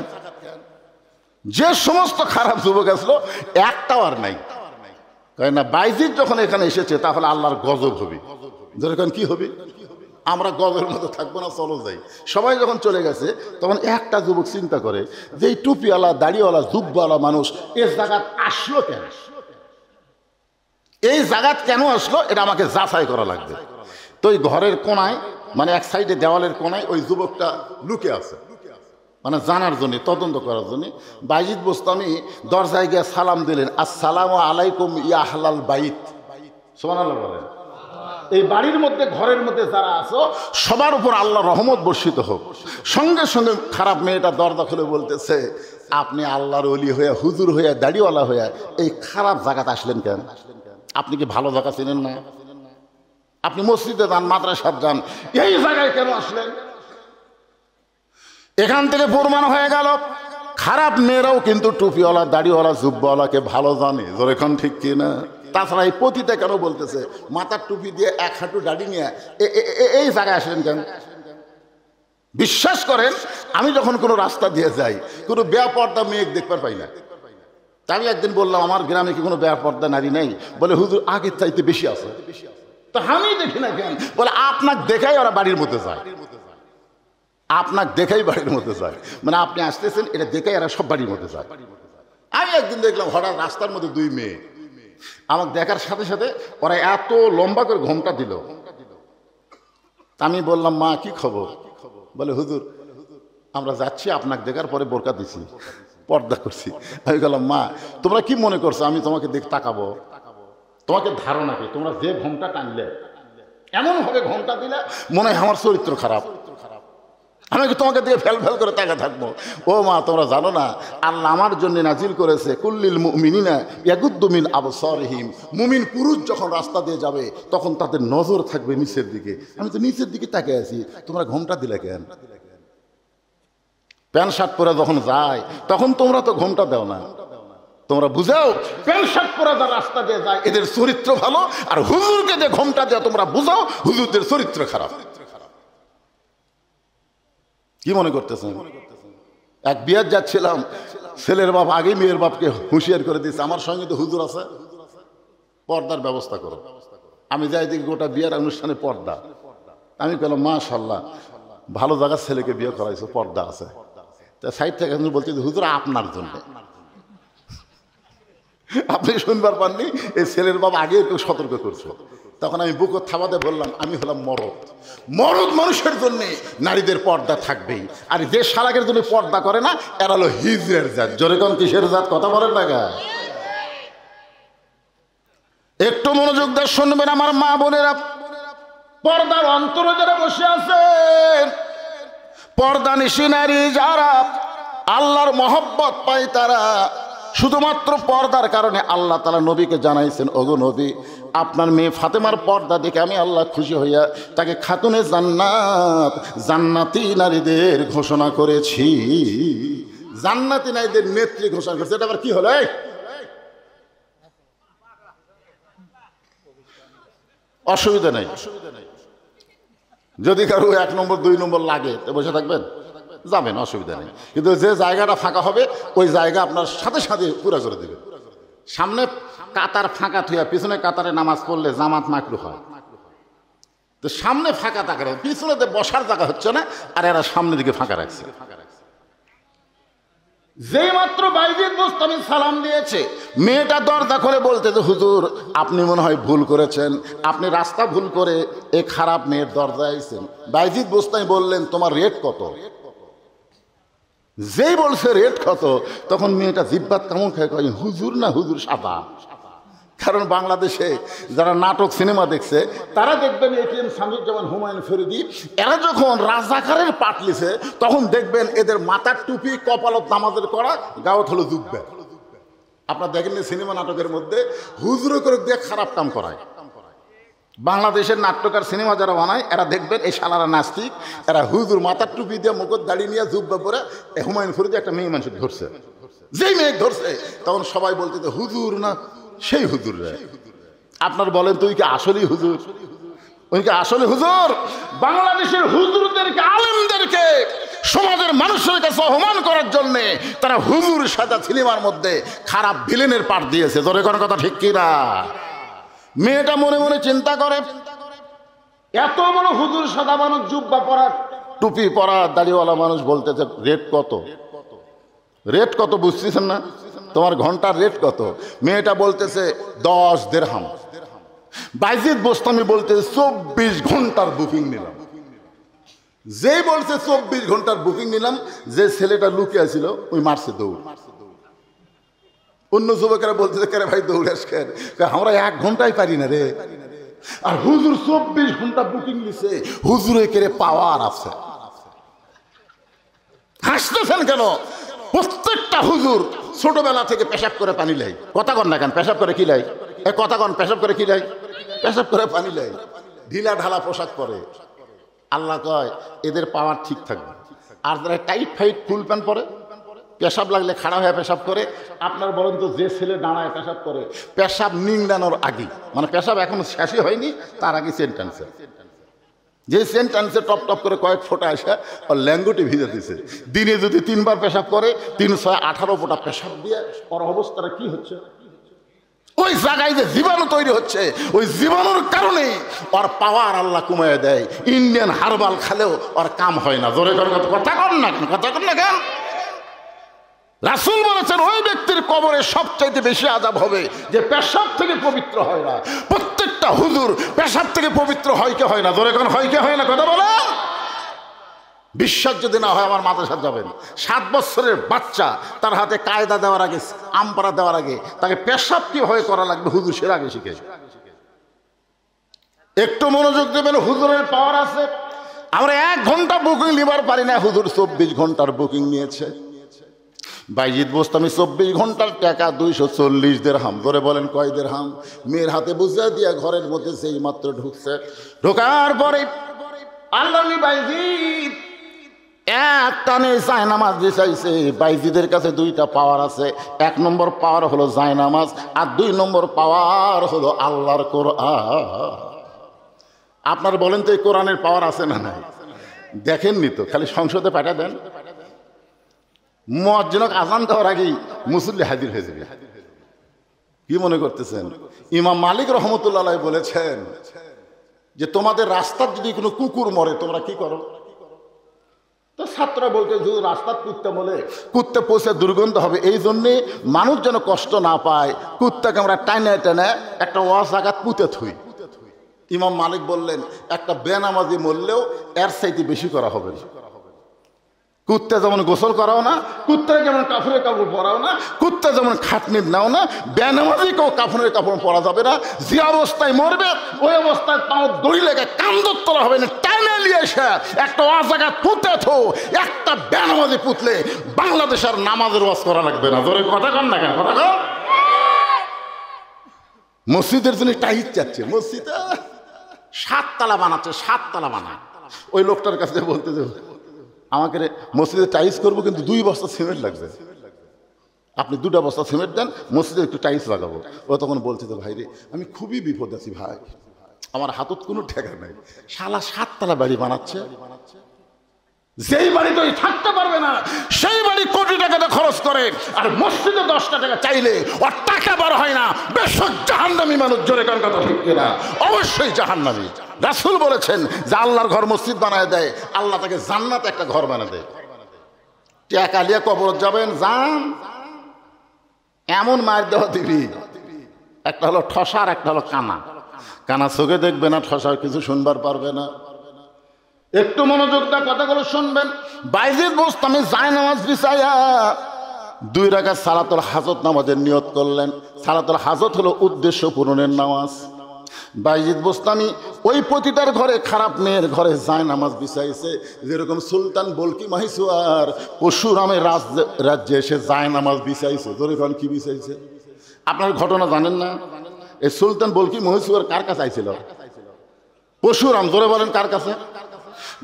যে সমস্ত খারাপ যুবক আসলো একটাও আর নাই। কয় না, বাইজিদ যখন এখানে এসেছে তাহলে আল্লাহর গজব হবে। যেরকম কি হবে? আমরা গবের মতো থাকবো না, চলো যাই। সবাই যখন চলে গেছে তখন একটা যুবক চিন্তা করে যে এই টুপিওয়ালা দাড়িওয়ালা জুব্বাওয়ালা মানুষ এই জায়গাত আসলো কেন, এই জায়গাত কেন আসলো, এটা আমাকে যাচাই করা লাগবে। তো ওই ঘরের কোনায়, মানে এক সাইডে দেওয়ালের কোনায় ওই যুবকটা লুকে আছে, মানে জানার জন্য, তদন্ত করার জন্য। বাইজিদ বোস্তামি দরজায় গিয়ে সালাম দিলেন, আসসালামু আলাইকুম ইয়া আহলাল বাইত। সুবহানাল্লাহ বলেন। এই বাড়ির মধ্যে, ঘরের মধ্যে যারা আছো সবার উপর আল্লাহ রহমত বর্ষিত হোক। সঙ্গে সঙ্গে খারাপ মেয়েটা দরজা খুলে বলতেছে, আপনি আল্লাহর ওলি হয়ে, হুজুর হয়ে, দাড়িওয়ালা হয়ে এই খারাপ জায়গাতে আসলেন কেন? আপনি কি ভালো জায়গা চিনেন না? আপনি মসজিদে যান, মাদ্রাসায় যান, এই জায়গায় কেন আসলেন? এখান থেকে প্রমাণ হয়ে গেল খারাপ মেয়েরাও কিন্তু টুপিওয়ালা দাড়িওয়ালা জুব্বাওয়ালাকে ভালো জানে। যখন ঠিক কি না? তাছাড়া এই পতিতে কেন বলতেছে মাথার টুপি দিয়ে এক হাঁটু দাড়ি নিয়ে এই জায়গায় আসলেন কেন? বিশ্বাস করেন, আমি যখন কোনো রাস্তা দিয়ে যাই কোনো বেপর্দা মেয়ে দেখতে পাই না। তা আমি একদিন বললাম, আমার গ্রামে কি কোনো বেপর্দা নারী নেই? বলে হুজুর আগের চাইতে বেশি আছে। তো আমি দেখি না কেন? বলে আপনাকে দেখাই ওরা বাড়ির মধ্যে যায়, আপনাকে দেখাই বাড়ির মধ্যে যায়, মানে আপনি আসতেছেন এটা দেখাই এরা সব বাড়ির মধ্যে যায়। আমি একদিন দেখলাম হঠাৎ রাস্তার মধ্যে দুই মেয়ে, আমাকে দেখার সাথে সাথে ওরা এত লম্বা করে ঘোমটা দিল। আমি বললাম, মা কি খবর? বলে হুজুর আমরা যাচ্ছি, আপনাকে দেখার পরে বোরকা দিছি, পর্দা করছি। আমি বললাম, মা তোমরা কি মনে করছো আমি তোমাকে দেখ তাকাবো? তোমাকে ধারণা কি তোমরা যে ঘোমটা টানলে, এমন ভাবে ঘোমটা দিলে মনে হয় আমার চরিত্র খারাপ, আমি তোমাকে দিয়ে ফেল ফেল করে তাকা থাকবো। ও মা তোমরা জানো না আল্লাহ আমার জন্য নাজিল করেছে কুল্লিল মুমিনিনা ইয়াগুদ্দু মিন আবসারিহিম। মুমিন পুরুষ যখন রাস্তা দিয়ে যাবে তখন তাদের নজর থাকবে নিচের দিকে। আমি তো নিচের দিকে তাকিয়ে আছি, তোমরা ঘোমটা দিলে কেন? প্যান্ট শার্ট পরে যখন যায় তখন তোমরা তো ঘোমটা দাও না, তোমরা বুঝাও প্যান্ট শার্ট পরে যা রাস্তা দিয়ে যায় এদের চরিত্র ভালো, আর হুজুরকে যে ঘোমটা দেওয়া তোমরা বুঝাও হুজুরদের চরিত্র খারাপ। কি মনে করতেছেন? এক বিয়ার যাচ্ছিলাম, ছেলের বাপ আগে মেয়ের বাপকে হুঁশিয়ার করে দিয়েছে, আমার সঙ্গে তো হুজুর আছে, পর্দার ব্যবস্থা করো। আমি যাই দেখি গোটা বিয়ার অনুষ্ঠানে পর্দা। আমি বললাম মাশাআল্লাহ ভালো জায়গার ছেলেকে বিয়ে করাইছো, পর্দা আছে। তা সাইড থেকে বলছে হুজুর আপনার জন্য। আপনি শুনবার পাননি, এই ছেলের বাপ আগে একটু সতর্ক করছো। তখন আমি বুক থামাতে বললাম, আমি হলাম মরদ, মরদ মানুষের জন্য নারীদের পর্দা থাকবেই। আর যে শালাকের জন্য পর্দা করে না এরা হলো হিজড়ের জাত। জোরে কোন কিসের জাত? কথা বলেন না গা। একটু মনোযোগ দিয়ে শুনবেন আমার মা বোনেরা, পর্দার অন্তরে যারা বসে আছেন, পর্দা নিশি নারী যারা আল্লাহর মহব্বত পায় তারা শুধুমাত্র পর্দার কারণে আল্লাহ তাআলা নবীকে জানাইছেন, ওগো নবী আপনার মেয়ে ফাতেমার পর্দা দেখে আমি আল্লাহ খুশি হইয়া তাকে খাতুনে জান্নাত, জান্নাতি নারীদের ঘোষণা করেছি। জান্নাতি নারীদের নেত্রী ঘোষণা করেছে। এটা আবার কি হলো? অসুবিধা নেই, যদি কারো 1 নম্বর 2 নম্বর লাগে তো বসে থাকবেন, যাবেন, অসুবিধা নেই। কিন্তু যে জায়গাটা ফাঁকা হবে ওই জায়গা আপনার সাথে সাথে পুরা করে দেবে। সামনে কাতার ফাঁকা থুয়া পিছনে কাতারে নামাজ পড়লে জামাত মাকরুহ হয়। তো সামনে ফাঁকা থাকা, পিছনে বসার জায়গা হচ্ছে না, আর এরা সামনের দিকে ফাঁকা রাখছে। যেই মাত্র বাইজিদ বোস্তামি সালাম দিয়েছে, মেয়েটা দরজা করে বলতে যে হুজুর আপনি মনে হয় ভুল করেছেন, আপনি রাস্তা ভুল করে এই খারাপ মেয়ের দরজায় আইছেন। বাইজিদ বোস্তামি বললেন তোমার রেট কত? যেই বলছে রেট কত, তখন মেয়েটা জিব্বাত কেমন খায়, কয় হুজুর না হুজুর সাদা। কারণ বাংলাদেশে যারা নাটক সিনেমা দেখছে তারা দেখবেন এটিএম শামসুজ্জামান, হুমায়ুন ফরিদি, এরা যখন রাজাকারের পাট লিছে তখন দেখবেন এদের মাথার টুপি, কপালত নামাজের করা, গাওত হলো জুব্বা। আপনার দেখেন সিনেমা নাটকের মধ্যে হুজুরে করে দিয়ে খারাপ কাম করায়। বাংলাদেশের নাট্যকার সিনেমা যারা বানায় এরা দেখবেন এই শালারা নাস্তিক, এরা হুজুর মাথার টুপি দিয়ে মুখত দাড়ি নিয়ে জুব্বা পরে হুমায়ুন ফরিদি একটা মেয়ে মানুষ ধরছে। যেই মেয়ে ধরছে তখন সবাই বলতে হুজুর না সেই হুজুর রে। আপনার বলেন তুই কি আসলেই হুজুর? ওই কি আসলে হুজুর? বাংলাদেশের হুজুরদেরকে, আলেমদেরকে সমাজের মানুষের কাছে অপমান করার জন্য তারা হুজুর সাদা সিনেমার মধ্যে খারাপ ভিলেনের পাঠ দিয়েছে। ধরে কোনো কথা ঠিক কিনা? মেয়েটা মনে মনে চিন্তা করে এত বড় হুজুর সাদা মানুষ জুব্বা পরা টুপি পরা দাড়িওয়ালা মানুষ বলতেছে রেট কত, রেট কত বুঝতেছেন না? তোমার ঘন্টার রেট কত? মেয়েটা বলতেছে 10 দিরহাম। বাইজিদ বোস্তামি বলতেছে 24 ঘন্টার বুকিং নিলাম। যেই বলছে 24 ঘন্টার বুকিং নিলাম, যে ছেলেটা লুকিয়ে ছিল ওই মারছে দৌড়। অন্য যুবকেরা বলতেছে কে ভাই দৌড়াস কেন? আমরা 1 ঘন্টায় পারি না রে। আর হুজুর 24 ঘন্টা বুকিং নিছে, হুজুরে কেড়ে পাওয়ার আছে। হাসতেছেন কেন? প্রত্যেকটা হুজুর ছোটবেলা থেকে পেশাব করে পানি লাই। কথা কন না কেন? পেশাব করে কি লাই? কথা কন, পেশাব করে কি লাই? পেশাব করে পানি লাই। ঢিলা ঢালা পোশাক পরে। আল্লাহ কয় এদের পাওয়ার ঠিক থাকবে। আর যারা টাইট ফাইট ফুল প্যান্ট পরে, পেশাব লাগলে খাড়া হয়ে পেশাব করে। আপনার বলেন তো যে ছেলে দাঁড়ায় পেশাব করে, পেশাব নিংড়ানোর আগে, মানে পেশাব এখনো শেষই হয়নি তার আগে সেন্টেন্সে, যে সেন্টেন্সে টপ টপ করে কয়েক ফোঁটা আসে ওর ল্যাঙ্গুটি ভিজে দিছে। দিনে যদি 3 বার পেশাব করে, 3 6 18 ফোঁটা পেশাব দিয়ে ওর অবস্থাটা কি হচ্ছে? ওই জায়গায় যে জীবাণু তৈরি হচ্ছে, ওই জীবাণুর কারণে ওর পাওয়ার আল্লাহ কমিয়ে দেয়। ইন্ডিয়ান হারবাল খালেও ওর কাম হয় না। জোরে করে কথা কন না কেন? কথা কন না কেন? রাসূল বলেছেন ওই ব্যক্তির কবরে সবচাইতে বেশি আযাব হবে যে পেশাব থেকে পবিত্র হয় না। প্রত্যেকটা হুজুর পেশাব থেকে পবিত্র হয় কি হয় না? জোরে কোন হয় কি হয় না? কথা বলেন। বিশ্বাস যদি না হয় আমার মাদ্রাসায় যাবেন। 7 বছরের বাচ্চা তার হাতে কায়দা দেওয়ার আগে, আমপারা দেওয়ার আগে তাকে পেশাব কিভাবে করা লাগবে হুজুর সের আগে শিখে। একটু মনোযোগ দেবেন, হুজুরের পাওয়ার আছে। আমরা 1 ঘন্টা বুকিং নিবার পারি না, হুজুর 24 ঘন্টার বুকিং নিয়েছে। বাইজিদ বোস্তামি 24 ঘন্টার টাকা 240 দিরহাম। ধরে বলেন কয় দিরহাম? মেয়ের হাতে বুঝিয়ে দিয়া ঘরের মধ্যে সেই মাত্র ঢুকছে। ঢোকার পরে আল্লাহর বাইজিদ এক টানে জায়নামাজ বিছাইছে। বাইজিদের কাছে 2টা পাওয়ার আছে। 1 নম্বর পাওয়ার হলো জায়নামাজ, আর 2 নম্বর পাওয়ার হলো আল্লাহর কোরআন। আপনার বলেন তো এই কোরআনের পাওয়ার আছে না নাই? দেখেননি তো, খালি সংসদে পাঠিয়ে দেন, মুয়াজ্জিনক আযান দেওয়ার আগেই মুসল্লি হাজির হয়ে যাবে। কি মনে করতেছেন? ইমাম মালিক রহমতুল্লাহ আলাইহি বলেছেন যে তোমাদের রাস্তার যদি কোনো কুকুর মরে তোমরা কি করো? তো ছাত্ররা বলতে যদি রাস্তার কুত্তা বলে, কুত্তা পৌঁছে দুর্গন্ধ হবে, এই জন্যে মানুষ যেন কষ্ট না পায় কুত্তাকে আমরা টানে টানে একটা জায়গাত পুঁতে থুই। ইমাম মালিক বললেন একটা বেনামাজি মরলেও এর চাইতে বেশি করা হবে না। কুত্তা যেমন গোসল করাও না, কুত্তার যেমন কাপড়ের কাপড় পরাও না, কুত্তা যেমন খাটনির নাও না, বেনামাজিকেও কাপড়ের কাপড় পরা যাবে না। যে অবস্থায় মরবে ওই অবস্থায় তাও দড়ি লেগে কান্দর তোলা হবে না, টানে নিয়ে এসে একটা জায়গা পুঁতে থো। একটা বেনামাজি পুতলে বাংলাদেশের নামাজের ওয়াজ করা লাগবে না। ধরে কথা কন না কেন? কথা কন। মসজিদের জন্য টাইট চাচ্ছে, মসজিদে 7 তলা বানাচ্ছে, 7 তলা বানায়। ওই লোকটার কাছে বলতে আমাকে মসজিদে টাইলস করবো কিন্তু 2 বস্তা সিমেন্ট লাগবে, আপনি 2টা বস্তা সিমেন্ট দেন, মসজিদে একটু টাইলস লাগাবো। ও তখন বলছে তো ভাই রে আমি খুবই বিপদ আছি ভাই, আমার হাতত কোনো ঠেকা নাই। শালা 7 তলা বাড়ি বানাচ্ছে, যেই বাড়িতে ওই থাকতে পারবে না সেই বাড়ি কোটি টাকাটা খরচ করে, আর মসজিদে 10টা টাকা চাইলে ওর টাকা বার হয় না। বেশক জাহান্নামী মানুষ। জোরে কার কথা ঠিক কিনা? অবশ্যই জাহান্নামী। রাসূল বলেছেন যে আল্লাহর ঘর মসজিদ বানায় দেয়, আল্লাহ তাকে জান্নাতে একটা ঘর বানায় দেয়। টাকা নিয়ে কবর যাবেন, যান, এমন মায়ের দেওয়া দিবি, একটা হলো ঠসার, একটা হলো কানা। কানা চোখে দেখবে না, ঠসার কিছু শুনবার পারবে না। একটু মনোযোগ দিয়ে কথাগুলো শুনবেন। বাইজিদ বোস্তামি জায়নামাজ বিছাইয়া 2 রাকাত সালাতুল হাজত নামাজের নিয়ত করলেন। সালাতুল হাজত হলো উদ্দেশ্য পূরণের নামাজ। বাইজিদ বোস্তামি ওই প্রতিটার ঘরে, খারাপ মেয়ের ঘরে জায়নামাজ বিছাইছে। যেরকম সুলতান বলকি মাহিসুয়ার পরশুরামের রাজ্যে এসে জায়নামাজ বিছাইছে। যেরকম কি বিছাইছে আপনার ঘটনা জানেন না? এই সুলতান বলকি মহিসুয়ার কার কাছে আইছিল? পরশুরাম। জোরে বলেন কার কাছে?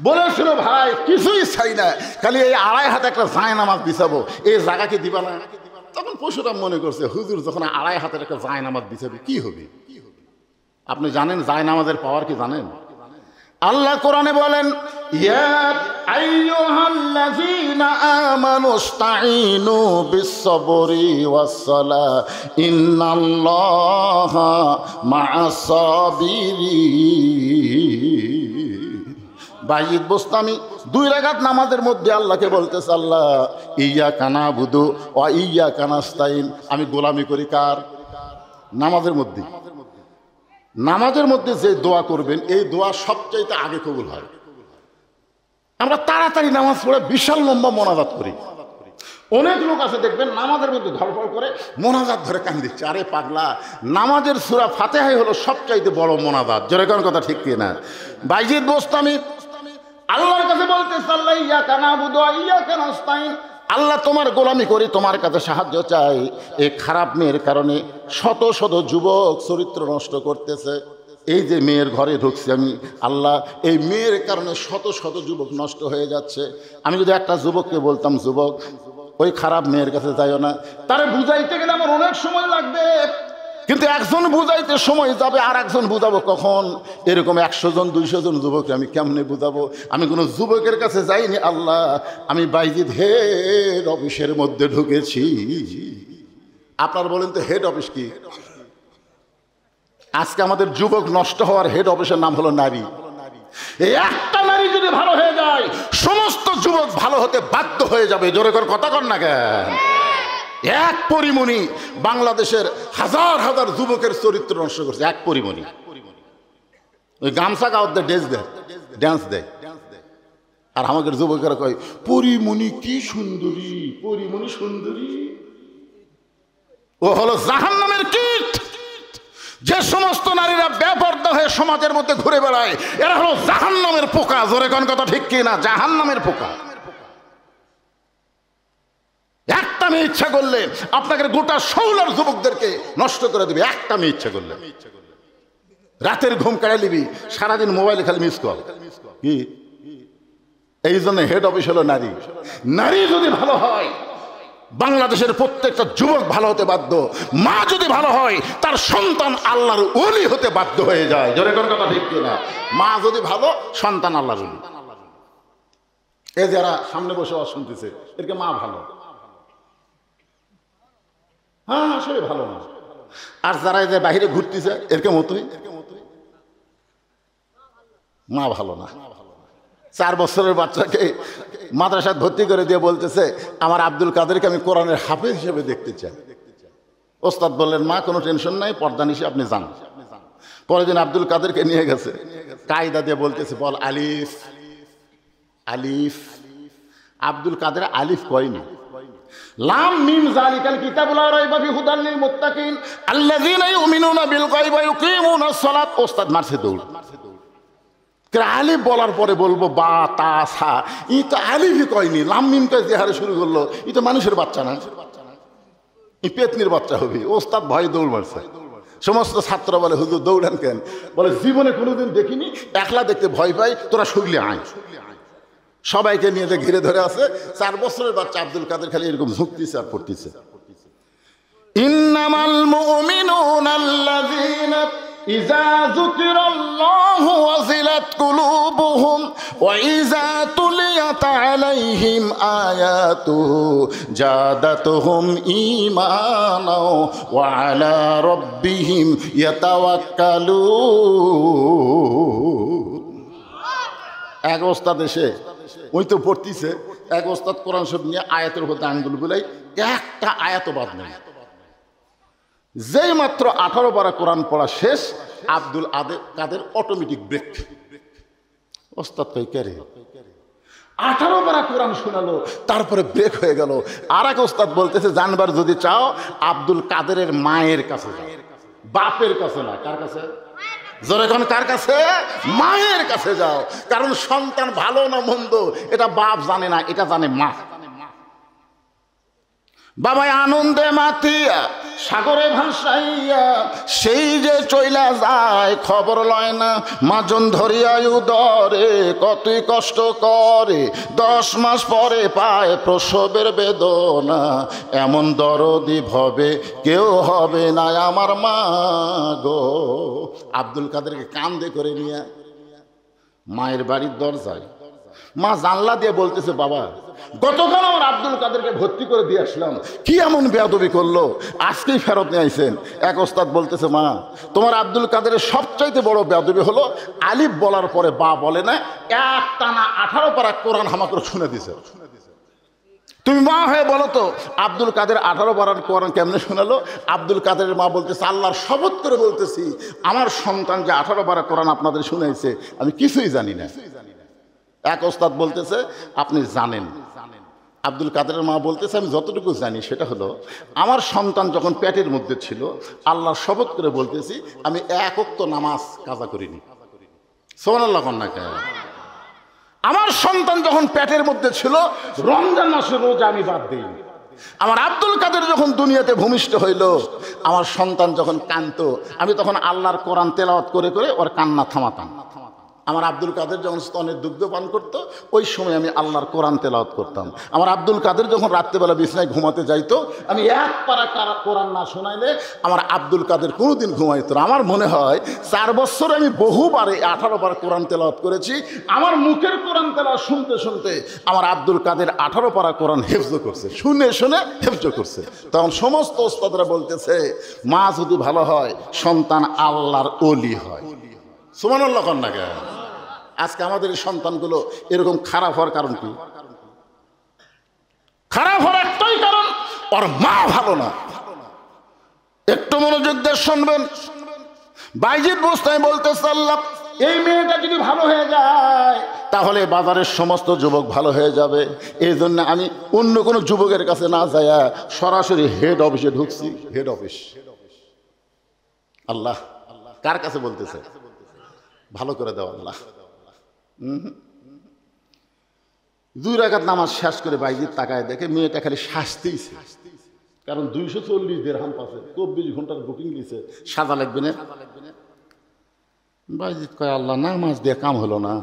বলেছিল ভাই কিছুই চাই না, খালি এই 2.5 হাত একটা জায়নামাজ বিছাবো, এই জায়গাকে দিবা না? তখন পরশুরাম মনে করছে হুজুর যখন 2.5 হাতের একটা জায়নামাজ বিছাবে কি হবে? আপনি জানেন জায়নামাজের পাওয়ার কি জানেন? আল্লাহ কোরআনে বলেন ইয়া আইয়ুহাল্লাযীনা আমানুস্তাঈনু বিস-সাবরি ওয়াস-সালাহ ইন্নাল্লাহা মা'আস-সাবিরিন। বাইজিদ বোস্তামি 2 রাকাত নামাজের মধ্যে আল্লাহকে বলতেছে, আল্লাহ ইয়্যাকা না'বুদু ওয়া ইয়্যাকা নাস্তাইন। আমি গোলামি করি কার? নামাজের মধ্যে। নামাজের মধ্যে যে দোয়া করবেন এই দোয়া সবচাইতে আগে কবুল হয়। আমরা তাড়াতাড়ি নামাজ পড়ে বিশাল লম্বা মোনাজাত করি। অনেক লোক আছে দেখবেন নামাজের মধ্যে ধরফড় করে মোনাজাত ধরে কান দিচ্ছে। আরে পাগলা, নামাজের সূরা ফাতিহাই হলো সবচাইতে বড় মোনাজাত। জোরে কোন কথা ঠিক কি না? বাইজিদ বোস্তামি আল্লাহর কাছে বলতেছে, আল্লাহ ইয়্যাকা না'বুদু ওয়া ইয়্যাকা নাস্তাইন। আল্লাহ তোমার গোলামি করি, তোমার কাছে সাহায্য চাই। এই খারাপ মেয়ের কারণে শত শত যুবক চরিত্র নষ্ট করতেছে। এই যে মেয়ের ঘরে ঢুকছি আমি, আল্লাহ এই মেয়ের কারণে শত শত যুবক নষ্ট হয়ে যাচ্ছে। আমি যদি একটা যুবককে বলতাম, যুবক ওই খারাপ মেয়ের কাছে যাইও না, তারে বুঝাইতে গেলে আমার অনেক সময় লাগবে। কিন্তু একজন বুঝাইতে সময় যাবে, আর একজন বুঝাবো কখন? এরকম 100 জন 200 জন যুবককে আমি কেমনে বুঝাবো? আমি কোনো যুবকের কাছে যাইনি। আল্লাহ আমি বাইজিদ হেড অফিসের মধ্যে ঢুকেছি। আপনার বলেন তো হেড অফিস কি? আজকে আমাদের যুবক নষ্ট হওয়ার হেড অফিসের নাম হলো নারী। এই একটা নারী যদি ভালো হয়ে যায় সমস্ত যুবক ভালো হতে বাধ্য হয়ে যাবে। জোরে করে কথা কর না কেন? এক পরিমণি বাংলাদেশের হাজার হাজার যুবকের চরিত্র নষ্ট করছে। এক পরিমণি ওই গামছা গাওয়ার ড্যান্স দেয়, আর আমাদের যুবকেরা কয় পরিমণি কি সুন্দরী, পরিমণি সুন্দরী। ও হলো জাহান্নামের কীট। যে সমস্ত নারীরা বেপরদা হয়ে সমাজের মধ্যে ঘুরে বেড়ায় এরা হলো জাহান্নামের পোকা। জোরে কোন কথা ঠিক কি না? জাহান্নামের পোকা। একটা মেয়ে ইচ্ছা করলে আপনাকে গোটা শৌলার যুবকদেরকে নষ্ট করে দিবে। একটা মেয়ে ইচ্ছা করলে রাতের ঘুম কেড়ে নিবি, সারাদিন মোবাইলে খালি মিস কল। কি এই জন্য হেড অফিস হলো নারী। নারী যদি ভালো হয় বাংলাদেশের প্রত্যেকটা যুবক ভালো হতে বাধ্য। মা যদি ভালো হয় তার সন্তান আল্লাহর ওলি হতে বাধ্য হয়ে যায়। জোরে কোন কথা ঠিক কিনা? মা যদি ভালো, সন্তান আল্লাহর ওলি। এই যারা সামনে বসে শুনতেছে এরকে মা ভালো, হ্যাঁ আসলে ভালো না। আর যারা যে বাইরে ঘুরতেছে এরকে মতোই মা ভালো না। 4 বছরের বাচ্চাকে মাদ্রাসায় ভর্তি করে দিয়ে বলতেছে, আমার আব্দুল কাদেরকে আমি কোরআনের হাফেজ হিসেবে দেখতে চাই। ওস্তাদ বললেন, মা কোনো টেনশন নাই, পর্দা নিশে আপনি যান। পরের দিন আব্দুল কাদেরকে নিয়ে গেছে, কায়দা দিয়ে বলতেছে, বল আলিফ। আলিফ আব্দুল কাদের আলিফ কয়নি। লাম মিম যালিকাল কিতাবুল লা রাইবা ফিহি হুদাল লিল মুত্তাকিন আল্লাযীনা ইউমিনুনা বিল গায়বি ওয়া ইউকিমুনাস সালাত। ওস্তাদ মারছে দৌড়। আলিফ বলার পরে বলবো বা তা সা, ই তো আলিফই কয়নি, লাম মিমটা যে হারে শুরু করলো, ই তো মানুষের বাচ্চা না, ই পেতনির বাচ্চা হবে। ওস্তাদ ভয় দৌড় মারছে। সমস্ত ছাত্র বলে, হুজুর দৌড়ান কেন? বলে জীবনে কোনোদিন দেখিনি, একলা দেখতে ভয় পাই, তোরা শুগলে আয়। সবাইকে নিয়ে যে ঘিরে ধরে আছে। 4 বছরের বাচ্চা আব্দুল কাদের খালি এরকম ঝুঁকতেছে আর পড়তেছে। ইন্নামাল মুমিনুনা আল্লাযীনা ইযা যুকিরাল্লাহু ওয়াজিলাত কুলুবুহুম ওয়া ইযা তুলিয়াত আলাইহিম আয়াতুহু জাদাতুহুম ঈমানাও ওয়া আলা রাব্বিহিম ইয়াতাওয়াক্কালুন। এক ওস্তাদ এসে ওই তো পড়তিছে, এক ওস্তাদ কোরআন শরীফ নিয়ে আয়াতের উপর আঙ্গুল বুলাই, একটা আয়াত বাদ নেই। যেই মাত্র 18 পারা কোরআন পড়া শেষ, আব্দুল কাদের অটোমেটিক ব্রেক। ওস্তাদ কই কেরে 18 পারা কোরআন শোনালো, তারপরে ব্রেক হয়ে গেল। আর এক ওস্তাদ বলতেছে, জানবার যদি চাও আব্দুল কাদেরের মায়ের কাছে যাও, বাপের কাছে না। কার কাছে? জোরে কোন কার কাছে? মায়ের কাছে যাও। কারণ সন্তান ভালো না মন্দ এটা বাপ জানে না, এটা জানে মা। বাবা আনন্দে মাতিয়া সাগরে ভাসাইয়া সেই যে চইলা যায়, খবর লয় না মাজন ধরিয়া উদরে, কতই কষ্ট করে 10 মাস পরে পায় প্রসবের বেদনা। এমন দরদি ভবে কেউ হবে না আমার মা গো। আব্দুল কাদেরকে কান্দে করে নিয়ে মায়ের বাড়ির দরজায় মা জানলা দিয়ে বলতেছে, বাবা গতকাল আমার আব্দুল কাদেরকে ভর্তি করে দিয়ে আসলাম, কি এমন বেয়াদবি করলো, আজকেই ফেরত নিয়ে আইছেন। এক ওস্তাদ বলতেছে, মা তোমার আব্দুল কাদেরের সবচাইতে বড় বেয়াদবি হলো আলিফ বলার পরে বা বলে না, এক টানা 18 পারা কোরআন হামাকে শুনে দিছে। তুমি মা হয়ে বলো তো আব্দুল কাদের 18 পারার কোরআন কেমনে শোনালো? আব্দুল কাদেরের মা বলতেছে, আল্লাহর শপথ করে বলতেছি আমার সন্তান যে 18 পারা কোরআন আপনাদের শুনাইছে আমি কিছুই জানি না। এক ওস্তাদ বলতেছে, আপনি জানেন। আব্দুল কাদেরের মা বলতেছে, আমি যতটুকু জানি সেটা হলো আমার সন্তান যখন পেটের মধ্যে ছিল আল্লাহর শপথ করে বলতেছি আমি এক ওয়াক্ত নামাজ কাজা করিনি। সুবহানাল্লাহ কন্যা। আমার সন্তান যখন পেটের মধ্যে ছিল রমজান মাসের রোজা আমি বাদ দিইনি। আমার আব্দুল কাদের যখন দুনিয়াতে ভূমিষ্ঠ হইল, আমার সন্তান যখন কাঁদতো আমি তখন আল্লাহর কোরআন তেলাওয়াত করে করে ওর কান্না থামাতাম। আমার আব্দুল কাদের যখন স্তনের দুগ্ধ পান করতো ওই সময় আমি আল্লাহর কোরআন তেলাওয়াত করতাম। আমার আব্দুল কাদের যখন রাত্রেবেলা বিছনায় ঘুমাতে যাইতো আমি এক পারা কোরআন না শোনাইলে আমার আব্দুল কাদের কোনোদিন ঘুমাইতো না। আমার মনে হয় 4 বছর আমি বহুবারে 18 বার কোরআন তেলাওয়াত করেছি। আমার মুখের কোরআন তেলাওয়াত শুনতে শুনতে আমার আব্দুল কাদের 18 পারা কোরআন হেফজ করছে, শুনে শুনে হেফজ করছে। তখন সমস্ত ওস্তাদরা বলতেছে, মা যদি ভালো হয় সন্তান আল্লাহর ওলি হয়। সুবহানাল্লাহ কন্যা। আজকে আমাদের এই সন্তানগুলো এরকম খারাপ হওয়ার কারণ কি? খারাপ হওয়ার একটাই কারণ, ওর মা ভালো না। একটু মনোযোগ দিয়ে শুনবেন। বাইজিদ বুস্তামি বলতেছে, আল্লাহ এই মেয়েটা যদি ভালো হয়ে যায় তাহলে বাজারের সমস্ত যুবক ভালো হয়ে যাবে। এই জন্য আমি অন্য কোনো যুবকের কাছে না যাইয়া সরাসরি হেড অফিসে ঢুকছি। Head office. আল্লাহ কার কাছে বলতেছে? ভালো করে দাও আল্লাহ। 2 রাকাত নামাজ শেষ করে বাইজিদ তাকায় দেখে মেয়েটা খালি শাস্তিছে, কারণ 240 দিরহাম পাচ্ছে, 24 ঘন্টার বুকিং দিছে, সাজা লাগবে না। বাইজিদ কয়, আল্লাহ নামাজ দিয়ে কাম হলো না।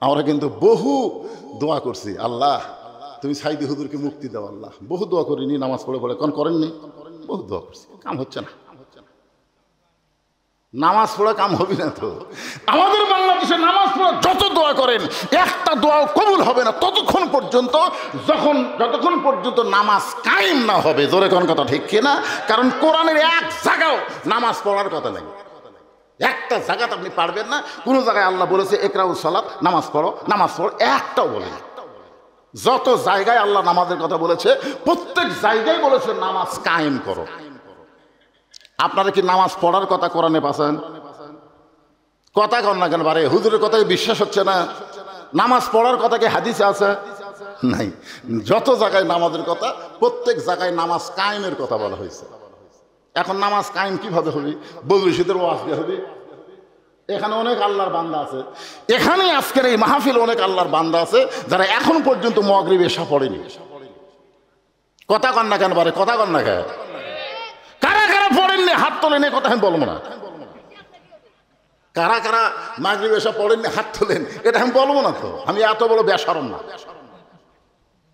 আমরা কিন্তু বহু দোয়া করছি, আল্লাহ তুমি সাইদি হুজুরকে মুক্তি দাও আল্লাহ। বহু দোয়া করিনি, নামাজ পড়ে পড়ে কোন করেননি, বহু দোয়া করছি, কাম হচ্ছে না। নামাজ পড়া কাম হবে না তো। আমাদের বাংলাদেশে নামাজ পড়া যত দোয়া করেন একটা দোয়াও কবুল হবে না ততক্ষণ পর্যন্ত যতক্ষণ পর্যন্ত নামাজ কায়েম না হবে। জোরে কোন কথা ঠিক কিনা? কারণ কোরআনের এক জায়গাও নামাজ পড়ার কথা নেই। একটা জায়গাতে আপনি পারবেন না, কোন জায়গায় আল্লাহ বলেছে ইকরাউস সালাত, নামাজ পড়ো, নামাজ পড়ো, একটাও বলেন। যত জায়গায় আল্লাহ নামাজের কথা বলেছে প্রত্যেক জায়গায় বলেছে নামাজ কায়েম করো। আপনারা কি নামাজ পড়ার কথা কোরআনে পাচ্ছেন? কথা কন না কেন? বারে হুজুরের কথায় বিশ্বাস হচ্ছে না। নামাজ পড়ার কথা কি হাদিসে আছে? নাই। যত জায়গায় নামাজের কথা প্রত্যেক জায়গায় নামাজ কায়েমের কথা বলা হয়েছে। এখন নামাজ কায়েম কিভাবে হবে? বদরুশীদের ওয়াজ দিয়ে হবে। এখানে অনেক আল্লাহর বান্দা আছে, এখানে আজকের এই মাহফিল অনেক আল্লাহর বান্দা আছে যারা এখন পর্যন্ত মাগরিব এশা পড়েনি। কথা কন না কেন? বারে কথা কন না কেন? কারা কারা পড়েননি হাত তোলেন, কথা আমি বলবো না। কারা কারা মাগরিব এশা পড়েননি হাত তোলেন, এটা আমি বলবো না তো। আমি এত বড় বেশরম না।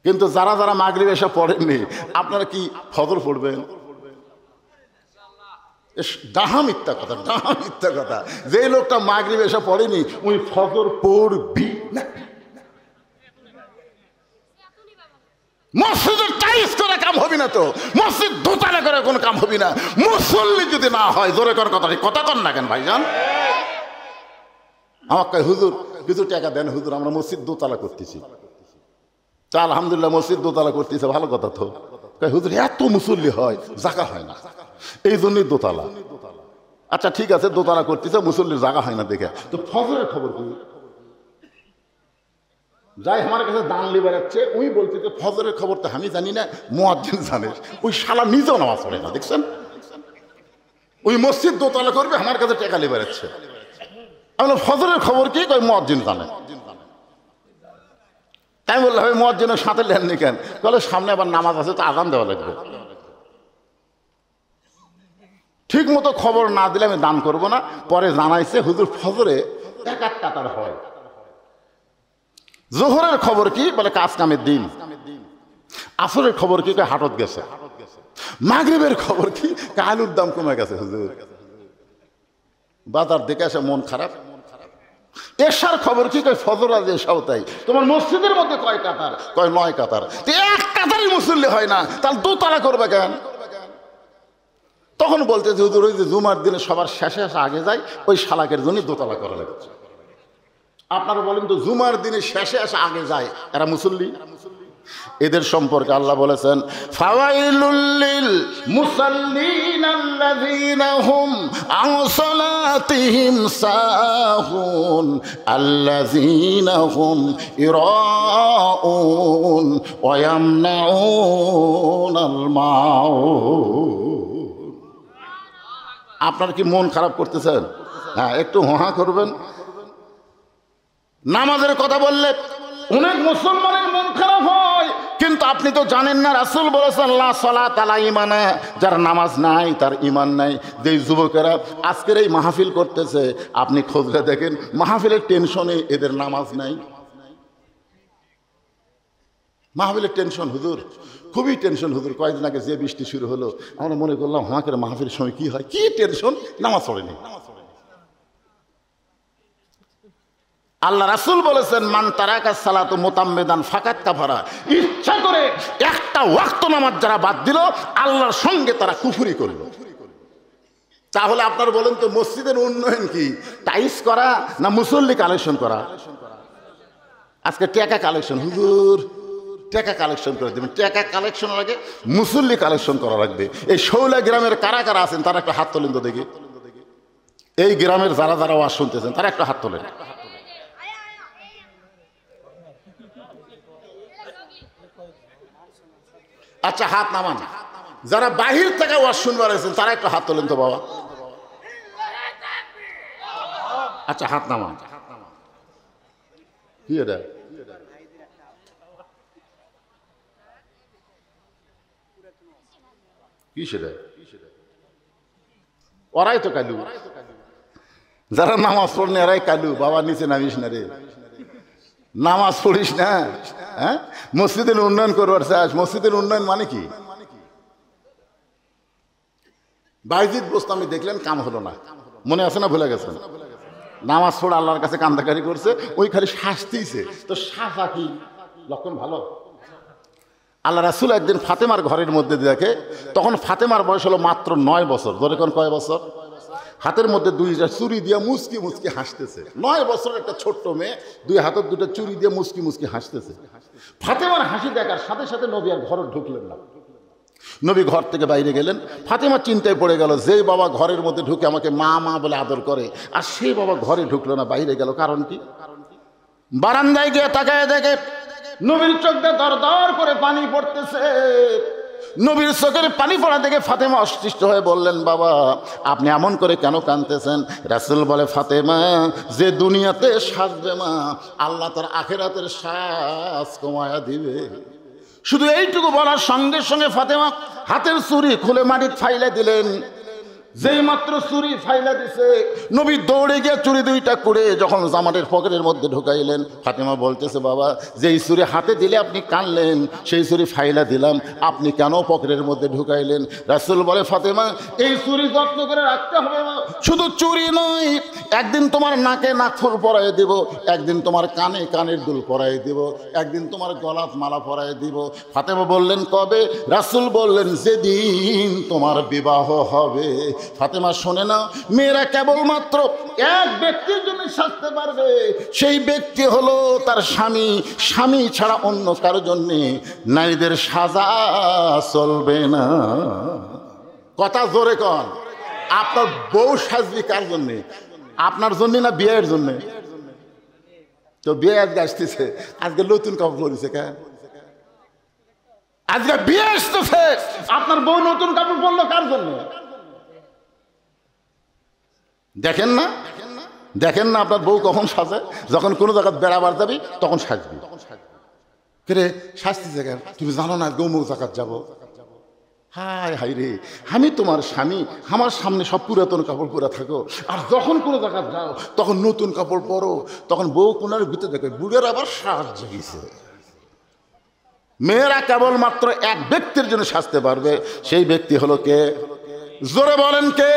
কিন্তু যারা যারা মাগরিব এশা পড়েননি আপনারা কি ফজর পড়বেন? ডাহা মিথ্যা কথা, ডাহা মিথ্যা কথা। যে লোকটা মাগরিব এশা পড়েনি ওই ফজর পড়বি না। মসজিদের টাইস করে কাম হবি না তো, মসজিদ দোতলা করে কোনো কাম হবি না মুসল্লি যদি না হয়। জোরে কর কথা, কথা কন না কেন ভাইজান? আমার কয় হুজুর কিছু টাকা দেন হুজুর, আমরা মসজিদ দোতলা করতেছি। তা আলহামদুলিল্লাহ মসজিদ দোতলা করতেছে, ভালো কথা তো। কয় হুজুর এত মুসল্লি হয়, জায়গা হয় না, এই জন্যই দোতলা। আচ্ছা ঠিক আছে, দোতলা করতেছে, মুসল্লির জায়গা হয় না দেখে। তো ফজরের খবর কি? যাই আমার কাছে দান লি বেড়াচ্ছে, ওই বলতে ফজরের খবর তো আমি জানি না, মুয়াজ্জিন জানে। ওই শালা নিজেও নামাজ পড়ে না, দেখছেন? ওই মসজিদ দোতলা করবে, আমার কাছে টেকা লি বেড়াচ্ছে। আমি ফজরের খবর কি? কই মুয়াজ্জিন জানে। তাই বললাম ভাই মুয়াজ্জিনের সাথে লেননি কেন? বলে সামনে আবার নামাজ আছে, তো আজান দেওয়া লাগবে। ঠিক মতো খবর না দিলে আমি দান করব না। পরে জানাইছে হুজুর ফজরে 1 কাতার হয়। জোহরের খবর কি? বলে কাজ কামের দিন। আসরের খবর কি? হাটত গেছে। মাগরিবের খবর কি? আলুর দাম কমে গেছে হুজুর। বাজার দেখে আসে মন খারাপ, এশার খবর কি? কয় ফজর আজ এশাও তাই। তোমার মসজিদের মধ্যে কয় কাতার? কয় 9 কাতার। তো এক কাতারই মুসল্লি হয় না, তাহলে দোতলা করবে কেন? তখন বলতে যে হুজুর ওই যে জুমার দিনে সবার শেষে শেষে আগে যায়, ওই শালাকের জন্য দোতলা করা লাগছে। আপনারা বলেন তো, জুমার দিনে শেষে এসে আগে যায়, এরা মুসল্লি? এদের সম্পর্কে আল্লাহ বলেছেন, ফাওয়াইলুল লিল মুসাল্লিন আল্লাযীনা হুম আন সালাতিহিম সাহুন আল্লাযীনা হুম ইরাউন ওয়া ইয়ামনাউনাল মাউন। আপনার কি মন খারাপ করতেছেন? হ্যাঁ, একটু হাঁ করবেন। নামাজের কথা বললে অনেক মুসলমানের মন খারাপ হয়, কিন্তু আপনি তো জানেন না, রাসূল বলেছেন লা সালাত আলা ঈমানা, যার নামাজ নাই তার ঈমান নাই। যেই যুবকেরা আজকের এই মাহফিল করতেছে, আপনি খোঁজলে দেখেন মাহফিলের টেনশনে এদের নামাজ নাই। মাহফিলের টেনশন হুজুর, খুবই টেনশন হুজুর। কয়েকদিন আগে যে বৃষ্টি শুরু হলো, আমরা মনে করলাম হাঁকের মাহফিলের সময় কি হয়, কি টেনশন, নামাজ পড়েনি। আল্লাহ রাসূল বলেছেন, মান তারাকা সালাতু মুতাম্মিদান ফাকাত কাফারা, ইচ্ছা করে একটা ওয়াক্ত নামাজ যারা বাদ দিল, আল্লাহর সঙ্গে তারা কুফরি করলো। তাহলে আপনারা বলেন তো, মসজিদের উন্নয়ন কি টাইস করা না মুসল্লি কালেকশন করা? আজকে টাকা কালেকশন, হুজুর টাকা কালেকশন করে দেবেন। টাকা কালেকশনের আগে মুসল্লি কালেকশন করা লাগবে। এই শৌলা গ্রামের কারা কারা আছেন তারা একটা হাত তোলেন তো দেখি। এই গ্রামের যারা যারা ওয়াজ শুনতেছেন তারা একটা হাত তোলেন। আচ্ছা, হাত নামান। যারা বাহির থেকে ওয়াজ শুনবার আছেন তারা একটা হাত তোলেন তো বাবা। আচ্ছা, হাত নামান। কি এটা? কি সেটা? ওরাই তো কালু, যারা নামাজ পড়নে এরাই কালু। বাবা নিচে নামিস না রে, নামাজ পড়িস না। হ্যাঁ, মসজিদের উন্নয়ন করবার চাস? মসজিদের উন্নয়ন মানে কি? বাইজিদ বোস্তামি দেখলেন, কাম হলো না, মনে আছে না? ভুলে গেছেন? নামাজ পড়ে আল্লাহর কাছে কান্দাকারি করছে, ওই খালি শ্বাস দিয়েছে। তো শ্বাসা কি লক্ষণ ভালো? আল্লাহ রাসূল একদিন ফাতেমার ঘরের মধ্যে দেখে, তখন ফাতেমার বয়স হলো মাত্র 9 বছর। ধরে কোন কয় বছর? হাতের মধ্যে 2টা চুরি দিয়ে মুচকি মুচকি হাসতেছে। 9 বছরের একটা ছোট্ট মেয়ে 2 হাতের 2টা চুরি দিয়ে মুচকি মুচকি হাসতেছে। ফাতেমার হাসি দেখার সাথে সাথে নবী আর ঘরে ঢুকলেন না। নবী ঘর থেকে বাইরে গেলেন। ফাতেমা চিন্তায় পড়ে গেল, যে বাবা ঘরের মধ্যে ঢুকে আমাকে মা মা বলে আদর করে, আর সেই বাবা ঘরে ঢুকলো না, বাইরে গেল, কারণ কি? বারান্দায় গিয়ে তাকায় দেখে নবীর চোখে দর দর করে পানি পড়তেছে। নবীর চোখের পানি পড়া দেখে ফাতেমা অসৃষ্ট হয়ে বললেন, বাবা আপনি এমন করে কেন কাঁদতেছেন? রাসূল বলে, ফাতেমা, যে দুনিয়াতে সাজবে মা, আল্লাহ তার আখিরাতের সাজ কমায়া দিবে। শুধু এইটুকু বলার সঙ্গে সঙ্গে ফাতেমা হাতের চুরি খুলে মাটির ফাইলে দিলেন। যেই মাত্র চুরি ফাইলা দিছে, নবী দৌড়ে গিয়ে চুরি 2টা করে যখন জামাটের পকেটের মধ্যে ঢুকাইলেন, ফাতেমা বলতেছে, বাবা যেই চুরি হাতে দিলে আপনি কানলেন, সেই চুরি ফাইলা দিলাম, আপনি কেন পকেটের মধ্যে ঢুকাইলেন? রাসূল বলে, ফাতেমা এই চুরি যত্ন করে রাখতে হবে না। শুধু চুরি নয়, একদিন তোমার নাকে নাকফুল পরাই দিব, একদিন তোমার কানে কানের দুল পরাই দিব, একদিন তোমার গলাত মালা পরাই দিব। ফাতেমা বললেন, কবে? রাসূল বললেন, যেদিন তোমার বিবাহ হবে। ফাতেমা শোনে না, মেয়েরা কেবলমাত্র এক ব্যক্তির জন্য সাজতে পারবে, সেই ব্যক্তি হলো তার স্বামী। স্বামী ছাড়া অন্য কারোর জন্য নারীদের সাজা চলবে না। কথা জোরে কন। আপনার বউ সাজবি কার জন্যে? আপনার জন্য না বিয়ের জন্যে? তো বিয়ে আজকে আসতেছে, আজকে নতুন কাপড় পরেছে কেন? আজকে বিয়ে আসতেছে, আপনার বউ নতুন কাপড় পরলো কার জন্য? দেখেন না, দেখেন না আপনার বউ কখন সাজে? যখন কোনো জায়গায় বেড়াবার যাবি তখন সাজবি। রে সাজতেছে কেন? তুমি জানো না গৌমুখ জায়গায় যাবো। হায় হায় রে, আমি তোমার স্বামী, আমার সামনে সব পুরাতন কাপড় পরে থাকো, আর যখন কোনো জায়গায় যাও তখন নতুন কাপড় পরো। তখন বউ কোনার ভিতরে দেখে বুড়ের আবার সাজ জেগেছে। মেয়েরা কেবলমাত্র এক ব্যক্তির জন্য সাজতে পারবে, সেই ব্যক্তি হলো কে? জোরে বলেন কে?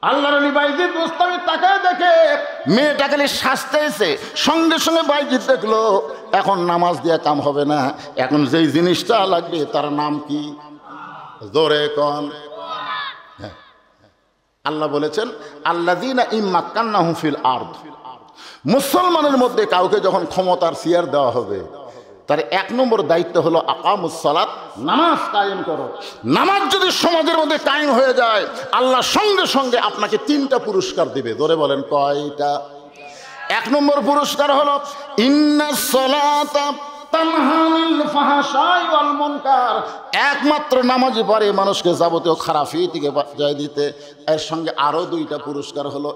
আল্লাহর নবী বাইজিদ বুস্তামি তাকায় দেখে মেয়েটা খালি শাস্তেছে, সঙ্গে সঙ্গে বাইজিদ দেখলো এখন নামাজ দিয়ে কাম হবে না, এখন যেই জিনিসটা লাগবে তার নাম কি? জোরে কন। আল্লাহ বলেছেন আল্লাযীনা ইম্মাক্কান্নাহুম ফিল আরদ, মুসলমানের মধ্যে কাউকে যখন ক্ষমতার চেয়ার দেওয়া হবে তার 1 নম্বর দায়িত্ব হলো আকামুস সালাত, নামাজ কায়েম করো। নামাজ যদি সমাজের মধ্যে কায়েম হয়ে যায় আল্লাহ সঙ্গে সঙ্গে আপনাকে 3টা পুরস্কার দিবে। ধরে বলেন কয়টা? 1 নম্বর পুরস্কার হলো ইন্নাস সালাতা তানহা আনিল ফাহশাই ওয়াল মুনকার, একমাত্র নামাজই পারে মানুষকে যাবতীয় খারাপি থেকে বাঁচিয়ে দিতে। এর সঙ্গে আরো 2টা পুরস্কার হলো,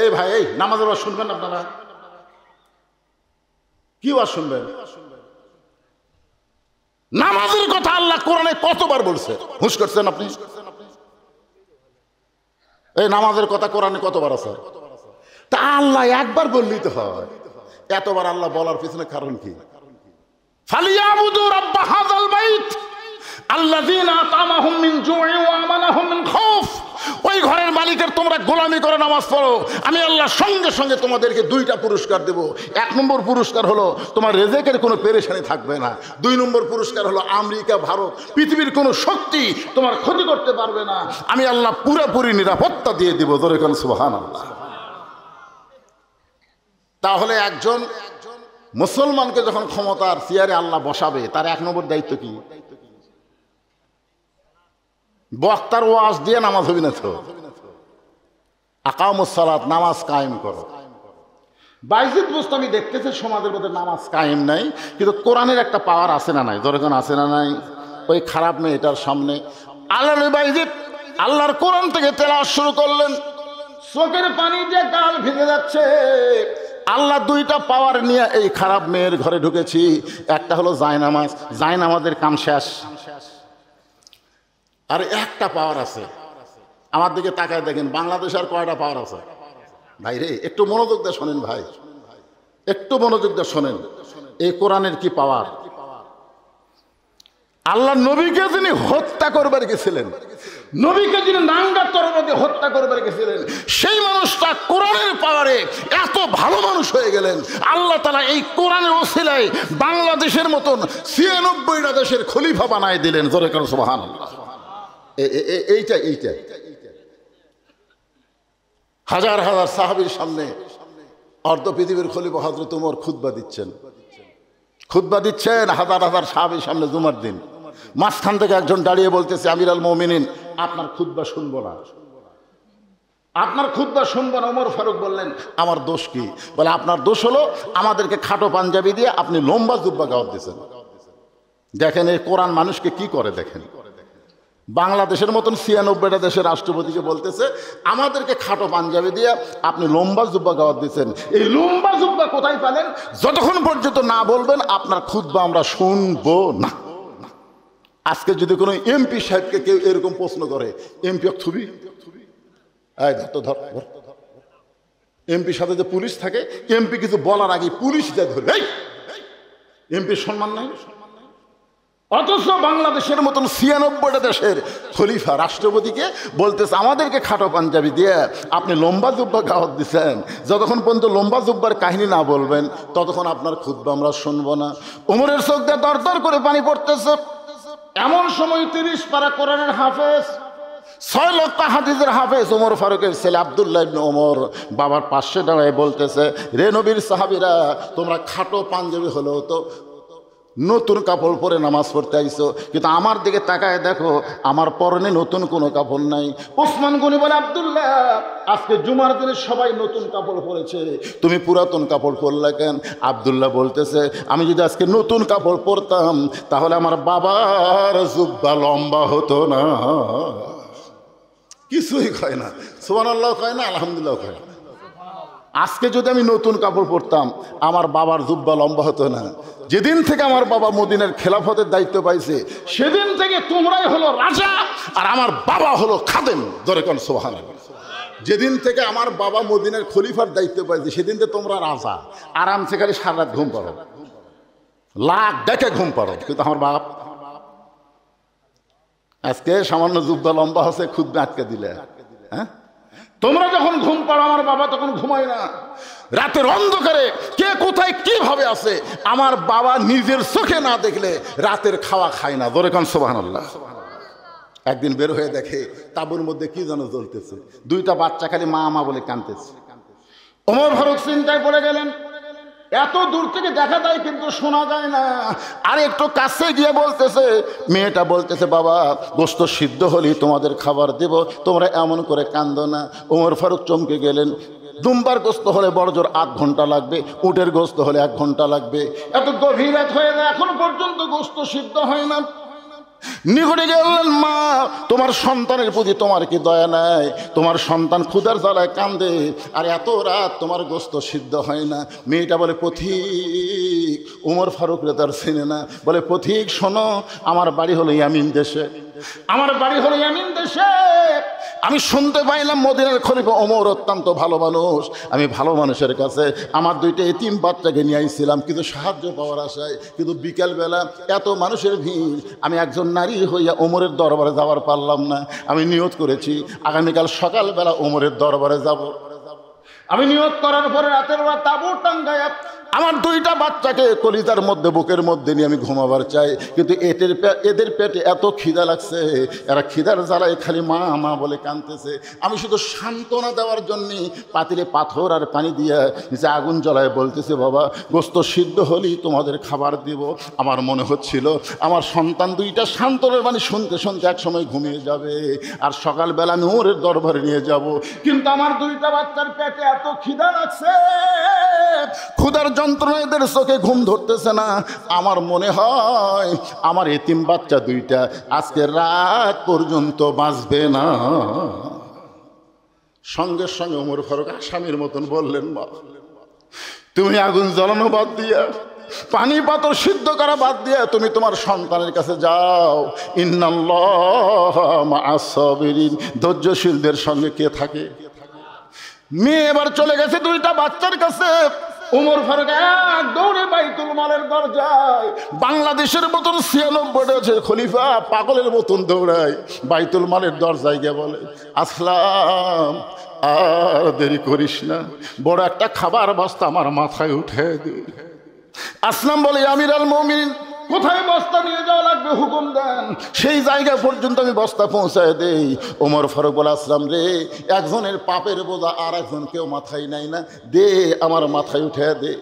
এই ভাই এই নামাজের ওয়াজ শুনবেন আপনারা? কি ওয়াজ শুনবেন? নামাজের কথা আল্লাহ কোরআনে কতবার বলছে, হুঁশ করছেন আপনি? এই নামাজের কথা কোরআনে কতবার আছে? তা আল্লাহ একবার বললেই তো হয়, এতবার আল্লাহ বলার পিছনে কারণ কি? ফালিয়াবুদু রাব্ব হাযাল বাইত আল্লাযীনা আতামাহুম মিন জুই ওয়া আমানাহুম মিন খাউফ, ওই ঘরের মালিকের তোমরা গোলামি করে নামাজ পড়ো, আমি আল্লাহ সঙ্গে সঙ্গে তোমাদেরকে 2টা পুরস্কার দেব। 1 নম্বর পুরস্কার হলো তোমার রিজিকের কোনো পেরেশানি থাকবে না। 2 নম্বর পুরস্কার হলো আমেরিকা, ভারত, পৃথিবীর কোনো শক্তি তোমার ক্ষতি করতে পারবে না, আমি আল্লাহ পুরোপুরি নিরাপত্তা দিয়ে দিব। জোরে কোন সুবহানাল্লাহ। তাহলে একজন মুসলমানকে যখন ক্ষমতার চেয়ারে আল্লাহ বসাবে তার 1 নম্বর দায়িত্ব কি? বক্তার ওয়াজ দিয়ে নামাজ হবে না তো, আকামুস সালাত, নামাজ কায়েম করো। বাইজিদ বুস্তামি দেখতেছে সমাজের মধ্যে নামাজ কায়েম নাই, কিন্তু কোরআনের একটা পাওয়ার আছে না নাই? যখন আছে না নাই? ওই খারাপ মেয়েটার সামনে আল্লাহর বাইজিদ আল্লাহর কোরআন থেকে তেলাওয়াত শুরু করলেন, চোখের পানি দিয়ে গাল ভিজে যাচ্ছে। আল্লাহ 2টা পাওয়ার নিয়ে এই খারাপ মেয়ের ঘরে ঢুকেছি। একটা হলো জায়নামাজ, জায়নামাজের কাম শেষ। আর একটা পাওয়ার আছে, আমার দিকে তাকায় দেখেন বাংলাদেশ আর কয়টা পাওয়ার আছে? ভাই রে একটু মনোযোগ দিয়ে শোনেন, ভাই একটু মনোযোগ দিয়ে শোনেন, এই কোরআনের কি পাওয়ার। আল্লাহ নবীকে যিনি হত্যা করবার গেছিলেন, নবীকে যিনি নাঙ্গা তরবারি দিয়ে হত্যা করবার গেছিলেন, সেই মানুষটা কোরআনের পাওয়ারে এত ভালো মানুষ হয়ে গেলেন। আল্লাহ তাআলা এই কোরআনের ওসিলায় বাংলাদেশের মতন 96টা দেশের খলিফা বানায় দিলেন। জোরে কারণ সুবহানাল্লাহ। এইটা হাজার হাজার সাহাবীর সামনে অর্ধ পৃথিবীর খলিফা হযরত ওমর খুতবা দিচ্ছেন হাজার হাজার সাহাবীর সামনে জুমার দিন। মাঝখান থেকে একজন দাঁড়িয়ে বলতেছে, আমিরুল মুমিনিন আপনার খুতবা শুনবো না, আপনার খুতবা শুনবো না। ওমর ফারুক বললেন, আমার দোষ কি? বলে আপনার দোষ হলো আমাদেরকে খাটো পাঞ্জাবি দিয়ে আপনি লম্বা জুব্বা গাওয়াত দিয়েছেন। দেখেন এই কোরআন মানুষকে কি করে। দেখেন বাংলাদেশের মতন 96টা দেশের রাষ্ট্রপতিকে বলতেছে আমাদেরকে খাটো পাঞ্জাবি দিয়ে আপনি লম্বা জুব্বা গাওয়াত দিচ্ছেন। এই লম্বা জুব্বা কোথায় পেলেন? যতক্ষণ পর্যন্ত না বলবেন আপনার খুতবা আমরা শুনবো না। আজকে যদি কোনো এমপি সাহেবকে কেউ এরকম প্রশ্ন করে, এমপি ছবি ধর, এমপির সাথে যে পুলিশ থাকে, এমপি কিছু বলার আগে পুলিশ যায় ধরে, এমপির সম্মান নাই। অথচ বাংলাদেশের মতন 96টা দেশের খলিফা রাষ্ট্রপতিকে বলতেছে আমাদেরকে খাটো পাঞ্জাবি দিয়ে আপনি লম্বা জুব্বা গাওয়াত দিচ্ছেন, যতক্ষণ পর্যন্ত লম্বা জুব্বার কাহিনী না বলবেন ততক্ষণ আপনার খুতবা আমরা শুনবো না। ওমরের চোখ দিয়ে দরদর করে পানি পড়তেছে। এমন সময় 30 পারা কোরআনের হাফেজ, 6 লক্ষ হাদিসের হাফেজ ওমর ফারুকের ছেলে আব্দুল্লাহ ইবনে ওমর বাবার পাশে দাঁড়ায় বলতেছে, রে নবীর সাহাবীরা, তোমরা খাটো পাঞ্জাবি হলেও তো নতুন কাপড় পরে নামাজ পড়তে আইছো, কিন্তু আমার দিকে তাকায় দেখো আমার পরনে নতুন কোনো কাপড় নাই। ওসমান গনি বলে, আব্দুল্লাহ আজকে জুমার দিনে সবাই নতুন কাপড় পরেছে, তুমি পুরাতন কাপড় পরলে কেন? আব্দুল্লাহ বলতেছে, আমি যদি আজকে নতুন কাপড় পরতাম তাহলে আমার বাবার জুব্বা লম্বা হতো না। কিছুই কয় না, সুবহানাল্লাহ কয় না, আলহামদুলিল্লাহ কয় না। আজকে যদি আমি নতুন কাপড় পরতাম আমার বাবার জুব্বা লম্বা হতো না। যেদিন থেকে আমার বাবা মদিনার খেলাফতের দায়িত্ব পাইছে সেদিন থেকে তোমরাই হলো রাজা আর আমার বাবা হলো খাদেম। জোরে কোন সুবহানাল্লাহ। যেদিন থেকে আমার বাবা মদিনার খলিফার দায়িত্ব পাইছে সেদিন থেকে তোমরা রাজা, আরামসে খালি সারা রাত ঘুম পাড়ো, লাখ ডেকে ঘুম পাড়ো, কিন্তু আমার বাপ আজকে সামান্য জুব্বা লম্বা হচ্ছে খুদ্া আটকে দিলে। হ্যাঁ, তোমরা যখন ঘুম পাড়ো আমার বাবা তখন ঘুমায় না। রাতের অন্ধকারে কে কোথায় কিভাবে আছে আমার বাবা নিজের চোখে না দেখলে রাতের খাওয়া খায় না। জোরে কান সুবহানাল্লাহ। একদিন বের হয়ে দেখে তাঁবুর মধ্যে কি যেন জ্বলতেছে, দুইটা বাচ্চা খালি মা মা বলে কাঁদতেছে। ওমর ফারুক চিন্তায় পড়ে গেলেন, এত দূর থেকে দেখা যায় কিন্তু শোনা যায় না। আর একটু কাছে গিয়ে বলতেছে, মেয়েটা বলতেছে বাবা গোশত সিদ্ধ হলেই তোমাদের খাবার দেব, তোমরা এমন করে কান্দো না। ওমর ফারুক চমকে গেলেন, দুম্বার গোস্ত হলে বড় জোর 8 ঘন্টা লাগবে, উটের গোস্ত হলে 1 ঘন্টা লাগবে। এত গভীর রাত হয়ে যায় এখন পর্যন্ত গোস্ত সিদ্ধ হয় না। নিকটে গেলেন, মা তোমার সন্তানের প্রতি তোমার কি দয়া নাই? তোমার সন্তান ক্ষুধার জ্বালায় কান্দে আর এত রাত তোমার গোস্ত সিদ্ধ হয় না। মেয়েটা বলে পথিক, ওমর ফারুক রে তার চেনে না, বলে পথিক শোনো, আমার বাড়ি হলো ইয়ামিন দেশে, আমার বাড়ি হলো ইয়ামিন দেশে। আমি শুনতে পাইলাম মদিনার খলিফা ওমর অত্যন্ত ভালো মানুষ। আমি ভালো মানুষের কাছে আমার 2টা এতিম বাচ্চাকে নিয়ে আইছিলাম কিছু সাহায্য পাওয়ার আশায়, কিন্তু বিকালবেলা এত মানুষের ভিড়, আমি একজন নারী হইয়া ওমরের দরবারে যাওয়ার পারলাম না। আমি নিয়ত করেছি আগামীকাল সকালবেলা ওমরের দরবারে যাব। আমি নিয়ত করার পরে রাতের বেলা তাঁবু টাঙ্গায় আমার 2টা বাচ্চাকে কলিজার মধ্যে বুকের মধ্যে নিয়ে আমি ঘুমাবার চাই, কিন্তু এদের পেটে এত খিদা লাগছে, এরা খিদার জ্বালায় খালি মা মা বলে কাঁদতেছে। আমি শুধু সান্ত্বনা দেওয়ার জন্যে পাতিলে পাথর আর পানি দিয়ে নিচে আগুন জ্বলায় বলতেছে বাবা গোস্ত সিদ্ধ হলেই তোমাদের খাবার দিব। আমার মনে হচ্ছিল আমার সন্তান 2টা সান্ত্বনের বাণী শুনতে শুনতে একসময় ঘুমিয়ে যাবে আর সকালবেলা আমি ওমরের দরবারে নিয়ে যাব। কিন্তু আমার 2টা বাচ্চার পেটে এত খিদা লাগছে, ক্ষুধার যন্ত্রণা এদের চোখে ঘুম ধরতেছে না। আমার মনে হয় আমার এতিম বাচ্চা 2টা আজকে রাত পর্যন্ত বাঁচবে না। সঙ্গে সঙ্গে ওমর ফারুক আসামির মতন বললেন, মা তুমি আগুন জ্বালানো বাদ দিয়া পানি পাথর সিদ্ধ করা বাদ দিয়া তুমি তোমার সন্তানের কাছে যাও। ইন্নাল্লাহ মা'আস সাবিরিন, ধৈর্যশীলদের সঙ্গে কে থাকে? মেয়ে এবার চলে গেছে 2টা বাচ্চার কাছে। ওমর ফারুক এক দৌড়ে বাইতুল মালের দরজায়, বাংলাদেশের মতন 96টা খলিফা পাগলের মতন দৌড়ায় বাইতুল মালের দরজায় গিয়ে বলে, আসলাম আর দেরি করিস না, বড় একটা খাবার বস্তা আমার মাথায় উঠে দে। আসলাম বলে আমিরুল মুমিনিন কোথায় বস্তা নিয়ে যাওয়া লাগবে হুকুম দেন, সেই জায়গা পর্যন্ত আমি বস্তা পৌঁছায় দেই। ওমর ফারুক বলে আসলাম রে, একজনের পাপের বোঝা আর একজন কেউ মাথায় নাই না, দে আমার মাথায় উঠে দে।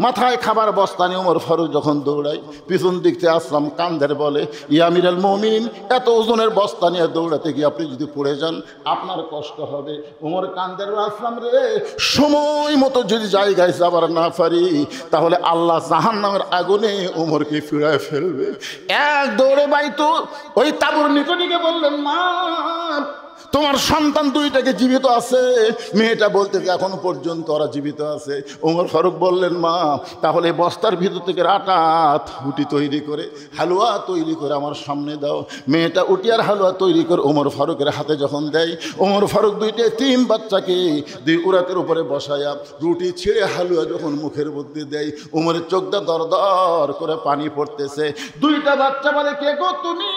মাথায় খাবার বস্তা নিয়ে ওমর ফারুক যখন দৌড়াই, পিছন দিক থেকে আসলাম কান্দের বলে, ইয়া আমিরুল মুমিনিন এত ওজনের বস্তা নিয়ে দৌড়াতে গিয়ে আপনি যদি পড়ে যান আপনার কষ্ট হবে। ওমর কান্দের আসলাম রে, সময় মতো যদি জায়গায় যাবার না পারি তাহলে আল্লাহ জাহান্নামের আগুনে ওমরকে ফিরায় ফেলবে। এক দৌড়ে বাইতো ওই তাঁবুর নিকটে বললেন, মা তোমার সন্তান 2টাকে জীবিত আছে। মেয়েটা বলতে এখনো পর্যন্ত ওরা জীবিত আছে। ওমর ফারুক বললেন, মা তাহলে বস্তার ভিতর থেকে আটাত উটি তৈরি করে হালুয়া তৈরি করে আমার সামনে দাও। মেয়েটা উটি আর হালুয়া তৈরি করে ওমর ফারুকের হাতে যখন দেয়, ওমর ফারুক 2টা 3 বাচ্চাকে 2 উরাতের উপরে বসায়া রুটি ছিঁড়ে হালুয়া যখন মুখের মধ্যে দেয়, ওমরের চোখটা দরদর করে পানি পড়তেছে। 2টা বাচ্চা বলে, কে গো তুমি?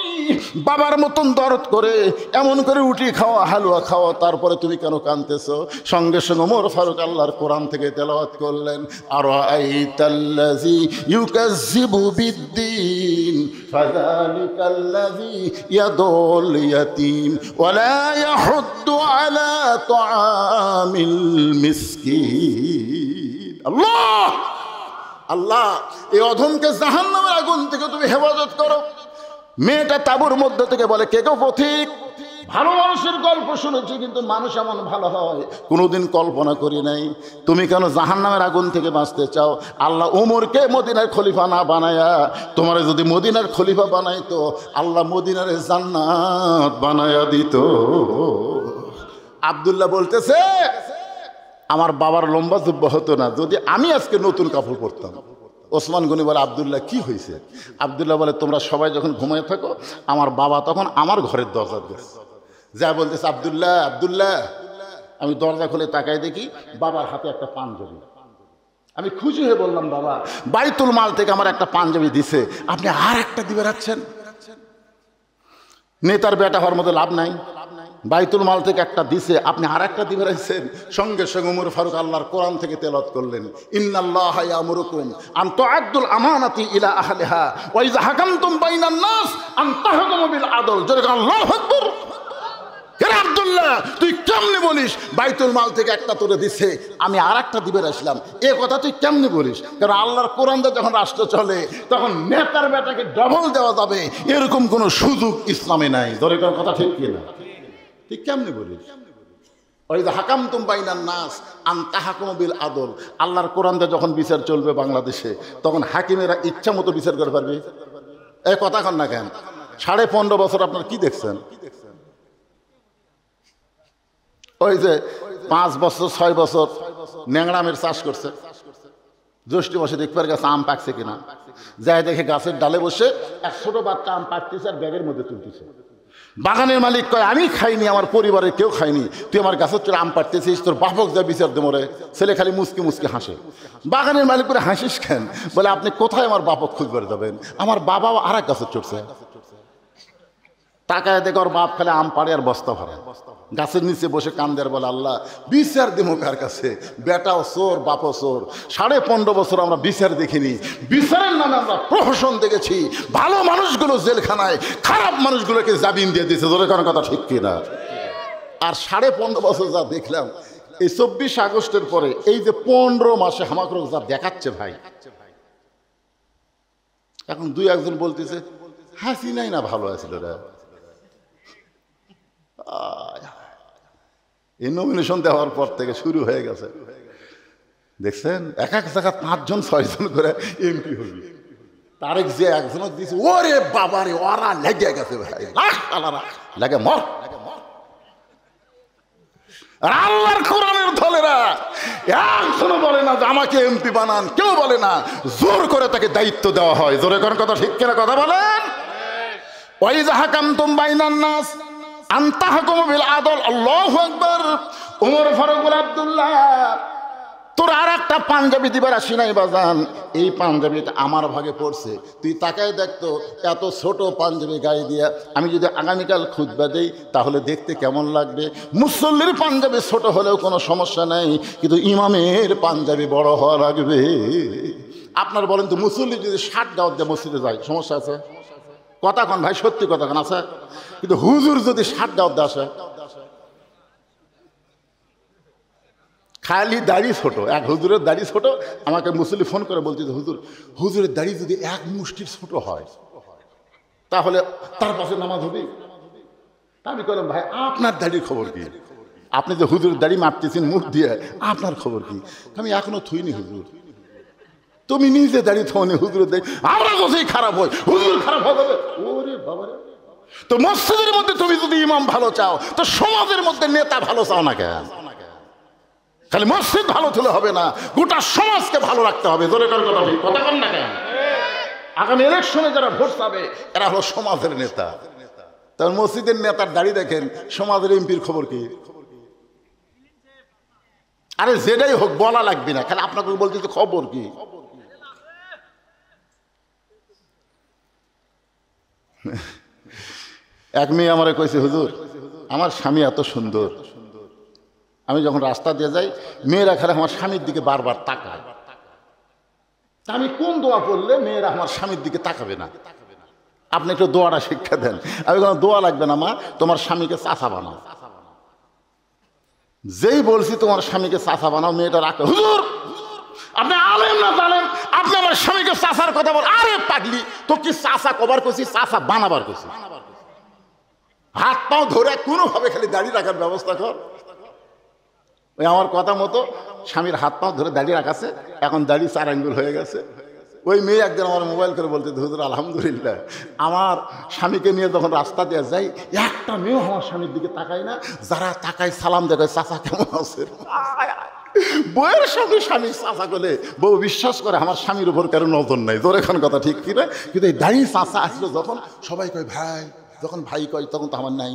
বাবার মতন দরদ করে এমন করে উটি খাওয়া হালুয়া খাওয়া, তারপরে তুমি কেন কাঁদতেছো? সঙ্গে সঙ্গে ওমর ফারুক আল্লাহর কোরআন থেকে তেলাওয়াত করলেন, আরাআইতাল্লাযী ইউকাযযিবু বিদ্দীন ফাযালিকাল্লাযী ইয়াদুল ইয়াতীম ওয়া লা ইয়াহুদ্দু আলা তুআমিল মিসকিন। আল্লাহ আল্লাহ এই অধমকে জাহান্নামের আগুন থেকে তুমি হেফাজত করো। মেয়েটা তাঁবুর মধ্যে থেকে বলে, কে গো পথিক? ভালো মানুষের গল্প শুনেছি কিন্তু মানুষ এমন ভালো হয় কোনোদিন কল্পনা করি নাই। তুমি কেন জাহান্নামের আগুন থেকে বাঁচতে চাও? আল্লাহ ওমরকে মদিনার খলিফা না বানায়া তোমার যদি মদিনার খলিফা বানাইতো আল্লাহ মদিনার জান্নাত বানায়া দিত। আব্দুল্লাহ বলতেছে, আমার বাবার লম্বা জুব্বা হতো না যদি আমি আজকে নতুন কাপড় পরতাম। ওসমান গনি বলে, আব্দুল্লাহ কি হয়েছে? আব্দুল্লাহ বলে, তোমরা সবাই যখন ঘুমিয়ে থাকো আমার বাবা তখন আমার ঘরের দরজা দিয়েছে, যা বলতেছে আব্দুল্লাহ আব্দুল্লাহ। আমি দরজা খুলে তাকাই দেখি বাবার হাতে একটা পাঞ্জাবি। আমি খুশি হয়ে বললাম, বাবা বাইতুল মাল থেকে আমার একটা পাঞ্জাবি দিছে, আপনি আর একটা দিবে রাখছেন? নেতার বেটা হওয়ার মতো লাভ নাই। বাইতুল মাল থেকে একটা দিছে, আপনি আর একটা দিবে রাখছেন। সঙ্গে সঙ্গে উমর ফারুক আল্লাহর কোরআন থেকে তেলাওয়াত করলেন, ইন্নাল্লাহা ইয়ামুরুকুম আন তুআদ্দুল আমানাতি ইলা আহলিহা ওয়া ইযা হাকামতুম বাইনান নাস আন তাহকুমু বিল আদল। জোরে আল্লাহু আকবার। হে আব্দুল্লাহ, তুই কেমনে বলিস বাইতুল মাল থেকে একটা তোরে দিছে, আমি আর একটা দিবে আসলাম? এ কথা তুই কেমনে বলিস? কারণ আল্লাহর কোরআন দিয়ে যখন রাষ্ট্র চলে তখন নেতার বেটাকে ডবল দেওয়া যাবে এরকম কোনো সুযোগ ইসলামে নাই। ধরে কোন কথা ঠিক কিনা? তুই কেমনে বলিস? ওই যে হাকামতুম বাইনান নাস আন তাহকুমু বিল আদল, আল্লাহর কোরআন দিয়ে যখন বিচার চলবে বাংলাদেশে, তখন হাকিমেরা ইচ্ছা মতো বিচার করে পারবে? এই কথা কন না কেন? 15.5 বছর আপনার কি দেখছেন? ওই যে 5 বছর 6 বছর ন্যাংরামের চাষ করছে, জ্যৈষ্ঠ মাসে দেখবার গাছে আম পাকছে কিনা, যাই দেখে গাছের ডালে বসে এক ছোট বাচ্চা আম পাকতেছে আর ব্যাগের মধ্যে তুলতেছে। বাগানের মালিক কয়, আমি খাইনি, আমার পরিবারের কেউ খায়নি, তুই আমার গাছের চোরে আম পাড়তেছিস, তোর বাপক যা বিচার দে মরে। ছেলে খালি মুসকি মুসকি হাসে। বাগানের মালিক করে হাসিস কেন? বলে, আপনি কোথায় আমার বাপক খুঁজবার যাবেন? আমার বাবাও আর এক গাছের চড়ছে। টাকায় দেখে ওর বাপ খালি আম পাড়ে আর বস্তা ভরে, গাছের নিচে বসে কান্দের, বলে, আল্লাহ বিচার দেবো কার কাছে? বেটাও চোর, বাপও চোর। 15.5 বছর আমরা বিচার দেখিনি, বিচারের নামে আমরা প্রহসন দেখেছি। ভালো মানুষগুলো জেলখানায়, খারাপ মানুষগুলোকে জামিন দিয়ে দিয়েছে। ধরে কারণ কথা ঠিক কিনা? আর 15.5 বছর যা দেখলাম, এই 24 আগস্টের পরে এই যে 15 মাসে আমাকে যা দেখাচ্ছে ভাই, এখন 2-1 বলতেছে হাসিনাই না ভালো আছিল রে। এই নমিনেশন দেওয়ার পর থেকে শুরু হয়ে গেছে, দেখছেন এক এক জায়গা 5 জন 6 জন করে এমপি হবি। তারেক যে একজন দিয়েছে, ওরে বাবারে, ওরা লেগে গেছে ভাই, লাগে মর। আর আল্লাহর কোরআনের দলেরা একজনও বলে না যে আমাকে এমপি বানান, কেউ বলে না, জোর করে তাকে দায়িত্ব দেওয়া হয়। জোরে কোন কথা ঠিক কিনা কথা বলেন? ওয়া ইযা হাকামতুম বাইনান নাস আন তাহকুমু বিল আদল। আল্লাহু আকবার। উমর ফারুক বলে, আব্দুল্লাহ, তোর আর একটা পাঞ্জাবি দিবার আসি নাই বাজান, এই পাঞ্জাবিটা আমার ভাগে পড়ছে, তুই তাকায় দেখতো এত ছোট পাঞ্জাবি গায়ে দিয়া আমি যদি আগামীকাল খুতবা দেই তাহলে দেখতে কেমন লাগবে? মুসল্লির পাঞ্জাবি ছোট হলেও কোনো সমস্যা নাই, কিন্তু ইমামের পাঞ্জাবি বড় হওয়া লাগবে। আপনার বলেন তো, মুসল্লি যদি 60 দাওয়াত দিয়ে মসজিদে যায়, সমস্যা আছে? কথা কন ভাই, সত্যি কথা কন, আছে? কিন্তু হুজুর যদি 60 দাওয়াত দিয়ে আসে, খালি দাড়ি ছোট, এক হুজুরের দাড়ি ছোট, আমাকে মুসল্লি ফোন করে বলতেছে, হুজুর, হুজুরের দাড়ি যদি 1 মুষ্টির ছোট হয় তাহলে তার পাশে নামাজ হবে? আমি বললাম, ভাই আপনার দাড়ির খবর কি? আপনি যে হুজুরের দাড়ি মারতেছেন মুখ দিয়ে, আপনার খবর কি? আমি এখনো থুইনি হুজুর। তুমি নিজে দাড়ি থোনি, হুজুরের দাড়ি আমরা যতই খারাপ হয় হুজুর খারাপ হবে। ওরে বাবা, তো মসজিদের মধ্যে তুমি যদি ইমাম ভালো চাও, তো সমাজের মধ্যে নেতা ভালো চাও না কেন? খালি মসজিদ ভালো তুলে হবে না, গোটা সমাজকে ভালো রাখতে হবে। ধরে কথা বল না কেন? আগামী ইলেকশনে যারা ভোট পাবে এরা হলো সমাজের নেতা। তার মসজিদের নেতার দাড়ি দেখেন, সমাজের এমপির খবর কি? আরে যেটাই হোক বলা লাগবে না, খালি আপনাকে বলতে খবর কি? এক মেয়ে আমারে কইছে, হুজুর, আমার স্বামী এত সুন্দর, আমি যখন রাস্তা দিয়ে যাই মেয়েরা খালি আমার স্বামীর দিকে বারবার তাকায়, আমি কোন দোয়া পড়লে মেয়েরা আমার স্বামীর দিকে তাকাবে না? আপনি একটু দোয়াটা শিক্ষা দেন। আমি কোনো দোয়া লাগবে না মা, তোমার স্বামীকে চাচা বানাও। যেই বলছি তোমার স্বামীকে চাচা বানাও, মেয়েটা রাখে, হুজুর আপনি আলেম না জানেন, আপনি আমার স্বামীকে চাচার কথা বল। আরে পাগলি, তো কি চাচা কবার করছি, চাচা বানাবার করছি? হাত পাও ধরে কোনোভাবে খালি দাড়ি রাখার ব্যবস্থা কর। ওই আমার কথা মতো স্বামীর হাত পাও ধরে দাড়ি রাখাছে, এখন দাড়ি 4 আঙ্গুল হয়ে গেছে। ওই মেয়ে একদিন আমার মোবাইল করে বলতে, হুজুর আলহামদুলিল্লাহ, আমার স্বামীকে নিয়ে যখন রাস্তা দিয়ে যাই একটা মেয়েও আমার স্বামীর দিকে তাকায় না, যারা তাকায় সালাম দেখায়, চাচা কেমন আছে? বউয়ের সঙ্গে স্বামী চাচা করলে বউ বিশ্বাস করে আমার স্বামীর উপর কারো নজর নাই। তোর এখন কথা ঠিক কিনা? কিন্তু এই দাড়ি চাচা আসলো যখন, সবাই কয় ভাই, যখন ভাই কয় তখন তো আমার নাই।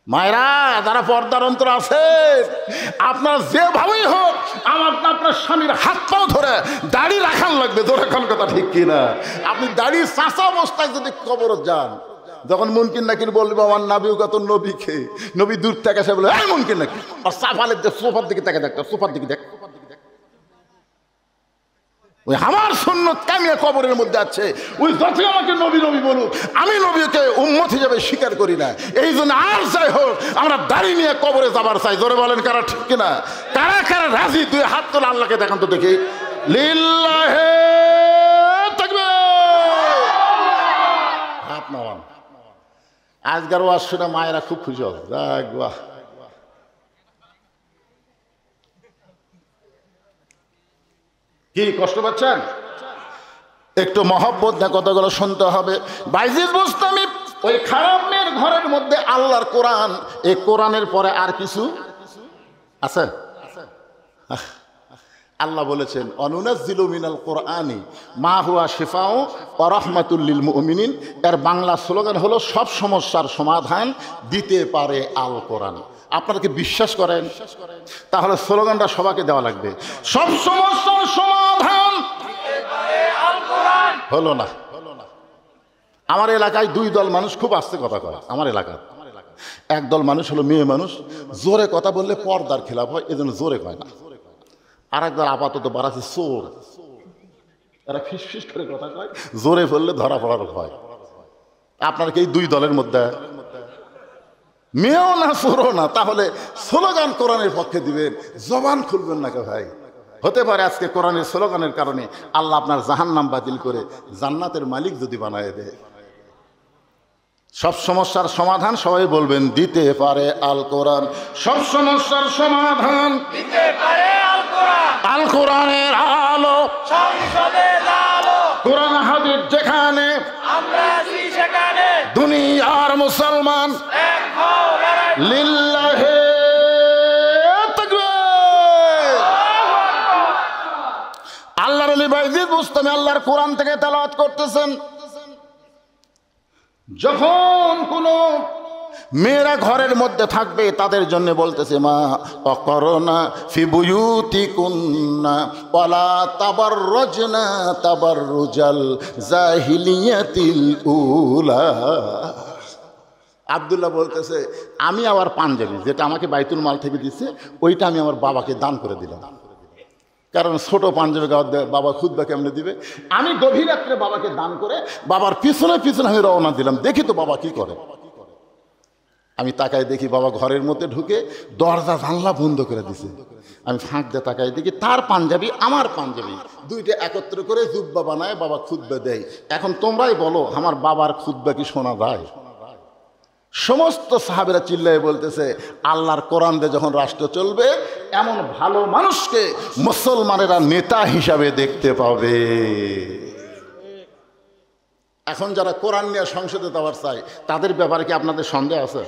মায়েরা যারা পর্দার অন্তর আছে, আপনার যেভাবেই হোক আপনার স্বামীর হাত পাও ধরে দাড়ি রাখান লাগবে। তোর এখন কথা ঠিক কিনা? আপনি দাড়ি চাচা অবস্থায় যদি কবর যান, যখন মুনকির নাকির বলবো আমার নাবিও কত নবীকে, নবী দূর থেকে এসে বলে এই মুনকির নাকির, আর সাফালের সোফার দিকে তাকে দেখ, সোফার দিকে দেখ, ওই আমার সুন্নত কামিয়া কবরের মধ্যে আছে, ওই যতই আমাকে নবী নবী বলুক আমি নবীকে উম্মত হিসেবে স্বীকার করি না। এই জন্য আর যাই হোক আমরা দাড়ি নিয়ে কবরে যাবার চাই। জোরে বলেন কারা ঠিক কিনা, কারা কারা রাজি? দুই হাত তোলা আল্লাহকে দেখান তো দেখি। লিল্লাহে তাকবীর, হাত নামান। আজকের ওয়াজ শুনে মায়েরা খুব খুশি হবে, যাক বাহ। কি কষ্ট পাচ্ছেন? একটু মহব্বত না কথাগুলো শুনতে হবে। বাইজিদ বুস্তামি ওই খারাপ মেয়ের ঘরের মধ্যে আল্লাহর কোরআন, এই কোরআনের পরে আর কিছু আছে? আল্লাহ বলেছেন অনুনাজ্জিলু মিনাল কোরআনি মা হুয়া শিফাউ ওয়া রাহমাতুল লিল মুমিনিন। এর বাংলা স্লোগান হলো সব সমস্যার সমাধান দিতে পারে আল কোরআন। আপনারা কি বিশ্বাস করেন? তাহলে স্লোগানটা সবাইকে দেওয়া লাগবে, সব সমস্যার সমাধান দিতে পারে আল কোরআন। হলো না? আমার এলাকায় দুই দল মানুষ খুব আস্তে কথা কয়। আমার এলাকায় একদল মানুষ হলো মেয়ে মানুষ, জোরে কথা বললে পর্দার খেলাপ হয়, এজন্য জোরে কয় না। আর একদল আপাতত বাড়াচ্ছে চোর, এরা ফিস ফিস করে কথা কয়, জোরে বললে ধরা পড়ার ভয়। আপনার কি এই দুই দলের মধ্যে মেয়েও না চোরও না, তাহলে স্লোগান কোরআনের পক্ষে দিবেন, জবান খুলবেন না কে ভাই? হতে পারে আজকে কোরআনের স্লোগানের কারণে আল্লাহ আপনার জাহান্নাম বাতিল করে জান্নাতের মালিক যদি বানায় দেয়। সব সমস্যার সমাধান সবাই বলবেন দিতে পারে আল কোরআন। সব সমস্যার সমাধান দিতে পারে আল কোরআন। আল কোরআনের আলো সংসদের আলো, কোরআন হাদিস যেখানে আমরা আছি সেখানে দুনিয়ার মুসলমান এক হও লিল্লাহি তাকবীর। আল্লাহর ওলি বাইজিদ বুস্তামি আল্লাহর কোরআন থেকে তেলাওয়াত করতেছেন। যখন কোনো মেয়েরা ঘরের মধ্যে থাকবে তাদের জন্য বলতেছে মা অকরনা ফি বুয়ুতিকুন্না ওয়ালা তাবাররুজনা তাবাররুজাল জাহিলিয়াতিল উলা। আব্দুল্লাহ বলতেছে আমি আমার পাঞ্জাবি যেটা আমাকে বাইতুল মাল থেকে দিচ্ছে ওইটা আমি আমার বাবাকে দান করে দিলাম, কারণ ছোট পাঞ্জাবি বাবা খুতবা কেমনে দিবে। আমি গভীর রাত্রে বাবাকে দান করে বাবার পিছনে পিছনে আমি রওনা দিলাম, দেখি তো বাবা কি করে। আমি তাকাই দেখি বাবা ঘরের মধ্যে ঢুকে দরজা জানলা বন্ধ করে দিছে। আমি ফাঁক দিয়ে তাকাই দেখি তার পাঞ্জাবি আমার পাঞ্জাবি দুইটা একত্র করে জুব্বা বানায় বাবা খুতবা দেয়। এখন তোমরাই বলো আমার বাবার খুতবা কি শোনা যায়? সমস্ত সাহাবেরা চিল্লায় বলতেছে আল্লাহর কোরআন দিয়ে যখন রাষ্ট্র চলবে এমন ভালো মানুষকে মুসলমানেরা নেতা হিসাবে দেখতে পাবে। এখন যারা কোরআন নিয়ে সংসদে যাওয়ার চায় তাদের ব্যাপারে কি আপনাদের সন্দেহ আছে?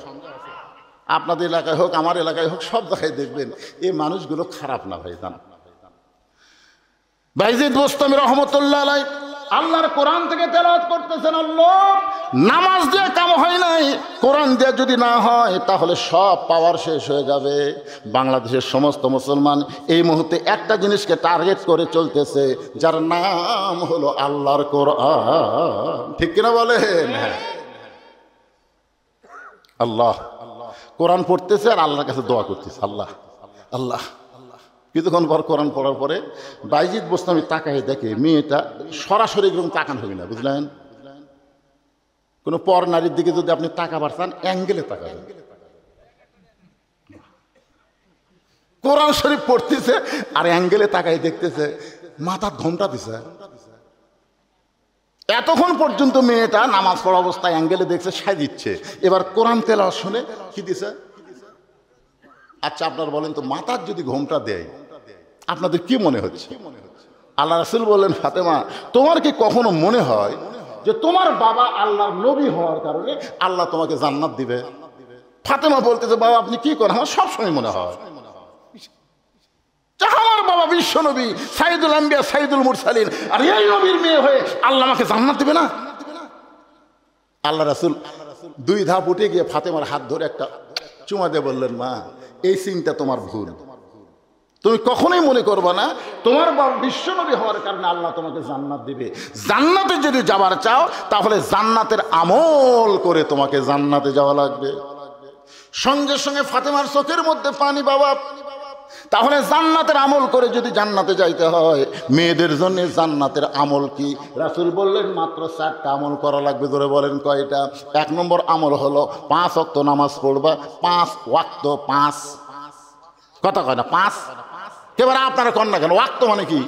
আপনাদের এলাকায় হোক আমার এলাকায় হোক সব জায়গায় দেখবেন এই মানুষগুলো খারাপ না ভাই। জান বাইজিদ বুস্তামি রহমতুল্লাহ আলাইহি আল্লাহর কোরআন থেকে তেলাওয়াত করতেছেন। আল্লাহ নামাজ দিয়ে কাম হয় নাই, কোরআন দিয়ে যদি না হয় তাহলে সব পাওয়ার শেষ হয়ে যাবে। বাংলাদেশের সমস্ত মুসলমান এই মুহূর্তে একটা জিনিসকে টার্গেট করে চলতেছে যার নাম হলো আল্লাহর কোরআন। ঠিক কিনা বলেন? আল্লাহ কোরআন পড়তেছে আর আল্লাহর কাছে দোয়া করতেছে আল্লাহ আল্লাহ। কিছুক্ষণ পর কোরআন পড়ার পরে বাইজিদ বুস্তামি তাকায় দেখে মেয়েটা সরাসরি এরকম তাকান হবে না, বুঝলেন? কোনো পর নারীর দিকে যদি আপনি তাকাবার চান অ্যাঙ্গেলে তাকাবেন। কোরআন শরীফ পড়তেছে আর অ্যাঙ্গেলে তাকাই দেখতেছে, মাথার ঘোমটা দিছে। এতক্ষণ পর্যন্ত মেয়েটা নামাজ পড়া অবস্থায় অ্যাঙ্গেলে দেখছে সাজিচ্ছে, এবার কোরআন তেলাওয়াত শুনে কি দিছে? আচ্ছা আপনারা বলেন তো মাথার যদি ঘোমটা দেয় আপনাদের কি মনে হচ্ছে? আল্লাহ রাসূল বললেন ফাতেমা তোমার কি কখনো মনে হয় যে তোমার বাবা আল্লাহর নবী হওয়ার কারণে আল্লাহ তোমাকে জান্নাত দিবে? ফাতেমা বলতেছে বাবা আপনি কি করেন? আমার সবসময় মনে হয় আমার বাবা বিশ্ব নবী সাইদুল আম্বিয়া সাইদুল মুরসালিন, আর এই নবীর মেয়ে হয়ে আল্লাহ আমাকে জান্নাত দিবে না? আল্লাহ রাসূল দুই ধাপ উঠে গিয়ে ফাতেমার হাত ধরে একটা চুমা দিয়ে বললেন মা এই চিন্তা তোমার ভুল, তুমি কখনোই মনে করবে না তোমার বাপ বিশ্বনবী হওয়ার কারণে আল্লাহ তোমাকে জান্নাত দিবে। জান্নাতে যদি যাবার চাও তাহলে জান্নাতের আমল করে তোমাকে জান্নাতে যাওয়া লাগবে। সঙ্গে সঙ্গে ফাতেমার চোখের মধ্যে পানি বাবা। তাহলে জান্নাতের আমল করে যদি জান্নাতে যাইতে হয়, মেয়েদের জন্য জান্নাতের আমল কি? রাসূল বললেন মাত্র 4টা আমল করা লাগবে। ধরে বলেন কয়টা? 1 নম্বর আমল হলো 5 ওয়াক্ত নামাজ পড়বা। 5 ওয়াক্ত, 5 কথা কয় না 5। এবার আপনারা কন না কেন? ওয়াক্ত মানে কি?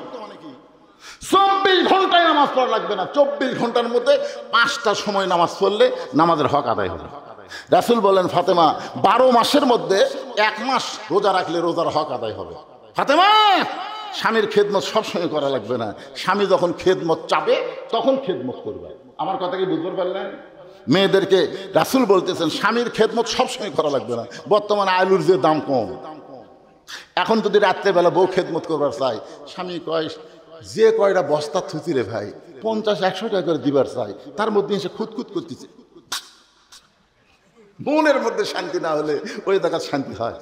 24 ঘন্টায় নামাজ পড়া লাগবে না। 24 ঘন্টার মধ্যে 5টা সময় নামাজ পড়লে নামাজের হক আদায় হবে। রাসূল বলেন ফাতেমা 12 মাসের মধ্যে 1 মাস রোজা রাখলে রোজার হক আদায় হবে। ফাতেমা স্বামীর খেদমত সবসময় করা লাগবে না। স্বামী যখন খেদমত চাবে তখন খেদমত করবে। আমার কথা কি বুঝতে পারলেন? মেয়েদেরকে রাসূল বলতেছেন স্বামীর খেদমত সবসময় করা লাগবে না। বর্তমানে আলুর যে দাম কম, এখন যদি রাত্রেবেলা বউ খেদমত করবার চাই, স্বামী কয় যে কয়টা বস্তা থুচি রে ভাই 50-100 টাকা করে দিবার চাই, তার মধ্যে এসে খুঁতখুত করতেছে। মনের মধ্যে শান্তি না হলে ওই জায়গায় শান্তি হয়।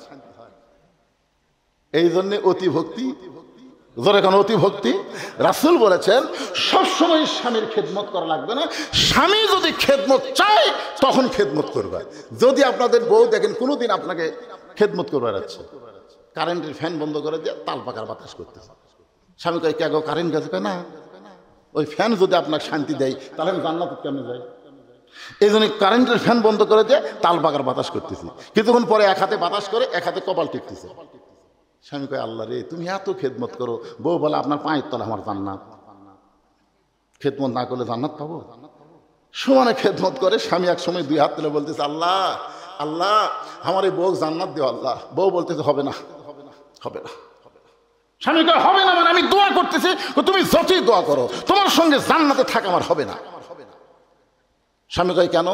এই জন্য অতি ভক্তি, ধরে কেন অতি ভক্তি? রাসূল বলেছেন সবসময় স্বামীর খেদমত করা লাগবে না। স্বামী যদি খেদমত চায় তখন খেদমত করবে। যদি আপনাদের বউ দেখেন কোনোদিন আপনাকে খেদমত করবার আছে, কারেন্টের ফ্যান বন্ধ করে দিয়ে তাল পাকার বাতাস করতেছে, স্বামী কয় কে গো কারেন্ট গেছে? না, ওই ফ্যান যদি আপনাকে শান্তি দেয় তাহলে আমি জান্নাতে কেমনে যাই? এই জন্য কারেন্টের ফ্যান বন্ধ করে দিয়ে তাল পাকার বাতাস করতেছি। কিছুক্ষণ পরে এক হাতে বাতাস করে এক হাতে কপাল টিকতেছে। স্বামী কয় আল্লাহ রে তুমি এত খেদমত করো। বউ বলে আপনার পায়ের তলে আমার জান্নাত। খেদমত না করলে জান্নাত পাবো? সমানে খেদমত করে। স্বামী এক সময় 2 হাত তুলে বলতেছে আল্লাহ আল্লাহ আমার এই বউ জান্নাত দিও আল্লাহ। বউ বলতেছে হবে না, হবে না। স্বামী কয় হবে না মানে আমি দোয়া করতেছি। তুমি যতই দোয়া করো তোমার সঙ্গে জান্নাতে থাকা আমার হবে না। স্বামী কয় কেন?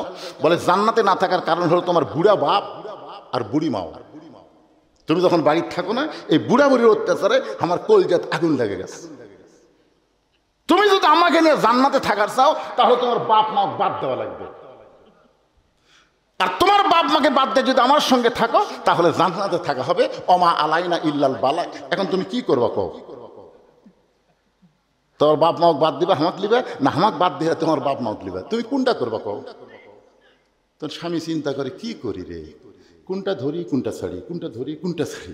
বলে জান্নাতে না থাকার কারণ হলো তোমার বুড়া বাপ আর বুড়ি মাও। তুমি যখন বাড়িতে থাকো না, এই বুড়া বুড়ির অত্যাচারে আমার কলজাত আগুন লেগে গেছে। তুমি যদি আমাকে নিয়ে জান্নাতে থাকার চাও তাহলে তোমার বাপ মা বাদ দেওয়া লাগবে। আর তোমার বাপ মাকে বাদ দিয়ে যদি আমার সঙ্গে থাকো তাহলে জান্নাতে থাকা হবে। অমা আলাইনা ইল্লাল বালা। এখন তুমি কি করবা কও? তোমার বাপ মাও বাদ দিবা হামাক লিবে, না হামাক বাদ দিয়ে তোমার বাপ মাও লিবে? তুমি কোনটা করবা কও? তোর স্বামী চিন্তা করে কি করি রে, কোনটা ধরি কোনটা ছাড়ি, কোনটা ধরি কোনটা ছাড়ি।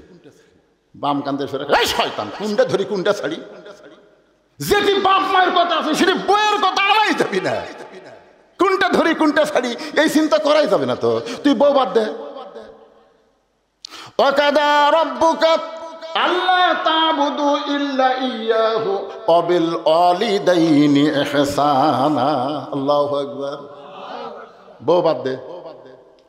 বাম কান্দে ফেরে এই শয়তান, কোনটা ধরি কোনটা ছাড়ি? যেটি বাপ মায়ের কথা আছে সেটি বইয়ের কথা আমাই যাবি না। কোনটা ধরি কোনটা ছাড়ি এই চিন্তা করাই যাবে না। তো তুই বউ বাদ দে। ওয়াকাদা রাব্বুকা আল্লা তা'বুদু ইল্লা ইয়্যাহু ওয়া বিল ওয়ালিদাইনি ইহসানা। আল্লাহু আকবার। বউ বাদ দে।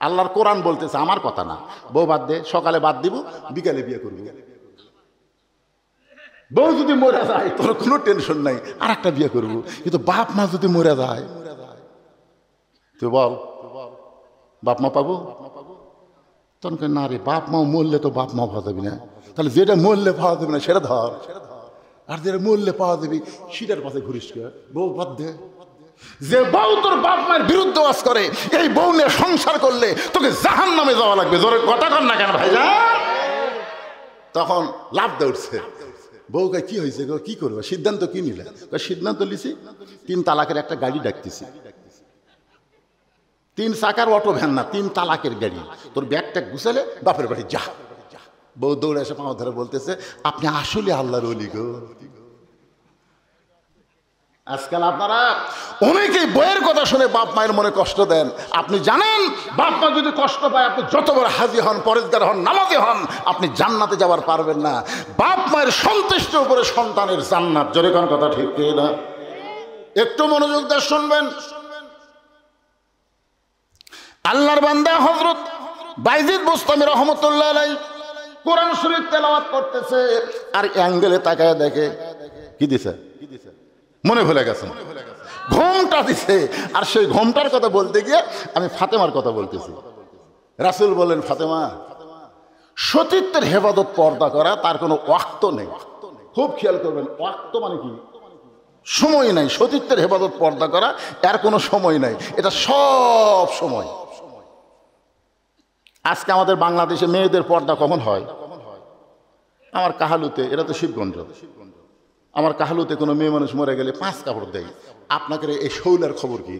আল্লাহর কোরআন বলতেছে, আমার কথা না। বউ বাদ দে। সকালে বাদ দিব, বিকালে বিয়ে করবি। বউ যদি মরে যায় তোর কোনো টেনশন নাই, আর একটা বিয়ে করবো। কিন্তু বাপ মা যদি মরে যায় তুই বল বাপ মা পাবো? তখন না রে, বাপ মা মরলে তো বাপ মা পাওয়া যাবি না। তাহলে যেটা মরলে পাওয়া যাবে না সেটা ধর, আর যেটা মরলে পাওয়া যাবি সেটার পাশে ঘুরিস। বউ বাদ দে। যে বউ তোর বাপ মায়ের বিরুদ্ধে ওয়াজ করে এই বউ নিয়ে সংসার করলে তোকে জাহান্নামে যাওয়া লাগবে। জোরে কথা কর না কেন ভাইয়া? তখন লাভ দিয়ে উঠছে। বউকে কি হয়েছে গো, কি করবো, সিদ্ধান্ত কি নিলে? সিদ্ধান্ত লিছি 3 তালাকের একটা গাড়ি ডাকতেছি। 3 চাকার অটো ভ্যান না, 3 তালাকের গাড়ি। তোর ব্যাগটা গুছালে বাপের বাড়ি যা। বউ দৌড়ে এসে পাও ধরে বলতেছে আপনি আসলে আল্লাহর ওলি গো। আজকাল আপনারা অনেকেই বইয়ের কথা শুনে বাপ মায়ের মনে কষ্ট দেন। আপনি জানেন বাপ মা যদি কষ্ট পায় আপনি যত বড় হাজি হন, পরেজগার হন, নামাজি হন, আপনি জান্নাতে যাওয়ার পারবেন না। বাপ মায়ের সন্তুষ্টির উপরে সন্তানের জান্নাত। জোরে কোন কথা ঠিক না? একটু মনোযোগ দিয়ে শুনবেন। আল্লাহর বান্দা হযরত বাইজিদ বুস্তামি রহমাতুল্লাহ আলাইহি কোরআন শরীফ তেলাওয়াত করতেছে, আর অ্যাঙ্গেলে তাকায় দেখে কি দিছে, মনে ভুলে গেছে, ঘুমটা দিছে। আর সেই ঘুমটার কথা বলতে গিয়ে আমি ফাতেমার কথা বলতেছি। রাসূল বলেন ফাতেমা সতীত্বের হেফাজত পর্দা করা তার কোনো ওয়াক্ত নেই। খুব খেয়াল করবেন, ওয়াক্ত মানে কি? সময় নাই। সতীত্বের হেফাজত পর্দা করা এর কোনো সময় নাই, এটা সব সময়। আজকে আমাদের বাংলাদেশে মেয়েদের পর্দা কখন হয়? আমার কাহালুতে, এটা তো শিবগঞ্জ, আমার কাহালুতে কোনো মেয়ে মানুষ মরে গেলে 5 কাপড় দেয়। আপনাকে এই শৌলার খবর কি?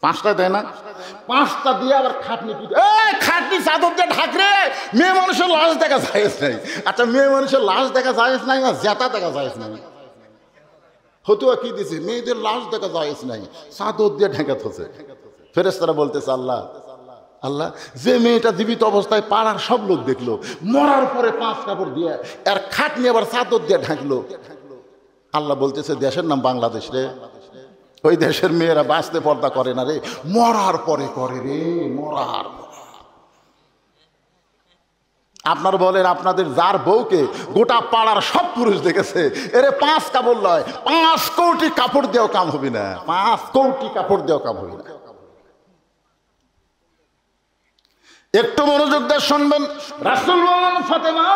5টা দেয় না? 5টা দিয়ে আবার খাটনি খাটনি চাদর দিয়ে ঢাকরে। মেয়ে মানুষের লাশ দেখা যায় নাই। আচ্ছা, মেয়ে মানুষের লাশ দেখা যায় নাই না জেতা দেখা যায় নাই? হতুয়া কি দিছে? মেয়েদের লাশ দেখা যায় নাই, চাদর দিয়ে ঢেকে থছে। ফেরেশতারা বলতেছে, আল্লাহ আল্লাহ, যে মেয়েটা জীবিত অবস্থায় পাড়ার সব লোক দেখলো, মরার পরে 5 কাপড় দিয়ে আর খাটনি আবার চাদর দিয়ে ঢাকলো। আল্লাহ বলতেছে, দেশের নাম বাংলাদেশ রে, ওই দেশের মেয়েরা বাঁচতে পর্দা করে না রে, মরার পরে করে রে, মরার। আপনার বলেন, আপনাদের যার বউকে গোটা পাড়ার সব পুরুষ দেখেছে, এরে 5 কাপড় লয়, 5 কোটি কাপড় দেও কাম হবে না, 5 কোটি কাপড় দেও কাম হবে না। একটু মনোযোগ দিয়ে শুনবেন। রাসূল বলেন, ফাতেমা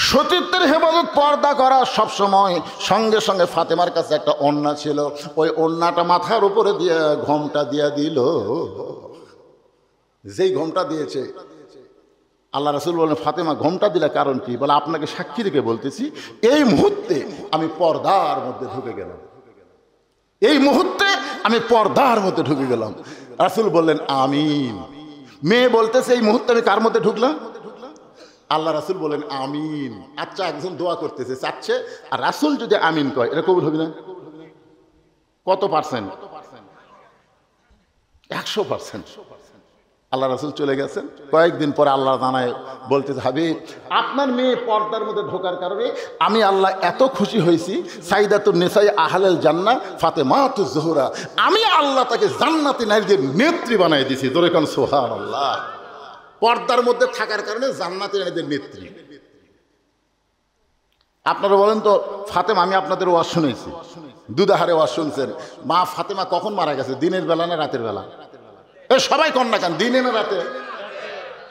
সতীত্বের হেফাজত, পর্দা করা সবসময়। সঙ্গে সঙ্গে ফাতেমার কাছে একটা ওড়না ছিল, ওই ওড়নাটা মাথার উপরে দিয়ে ঘোমটা দিয়ে দিল। যেই ঘোমটা দিয়েছে, আল্লাহ রাসূল বলেন, ফাতেমা ঘোমটা দিলে কারণ কি? বলে, আপনাকে সাক্ষী রেখে বলতেছি, এই মুহূর্তে আমি পর্দার মধ্যে ঢুকে গেলাম, এই মুহূর্তে আমি পর্দার মধ্যে ঢুকে গেলাম। রাসূল বললেন, আমিন। মেয়ে বলতেছে, এই মুহূর্তে আমি কার মধ্যে ঢুকলাম? আল্লাহ রাসূল বলেন, আমিন। আচ্ছা, একজন দোয়া করতেছে, চাচ্ছে, আর রাসূল যদি আমিন কয়, এটা কবুল হবে না? কত পার্সেন্ট? 100%। আল্লাহ রাসূল চলে গেছেন। কয়েকদিন পরে আল্লাহ জানায়, বলতেছে, হাবিব, আপনার মেয়ে পর্দার মধ্যে ঢোকার কারণে আমি আল্লাহ এত খুশি হয়েছি, সাইদাতুন নিসাই আহলাল জান্নাহ ফাতেমাতুজ জোহরা, আমি আল্লাহ তাকে জান্নাতি নারীদের নেত্রী বানাই দিয়েছি। জোরে কান সুবহানাল্লাহ। পর্দার মধ্যে থাকার কারণে জান্নাতি নারীদের নেত্রী। আপনারা বলেন তো, ফাতেমা, আমি আপনাদের ওয়াজ শুনেছি, দুধারে ওয়াজ শুনছেন, মা ফাতেমা কখন মারা গেছে? দিনের বেলা না রাতের বেলা? এ সবাই কন না কেন, দিনে না রাতে?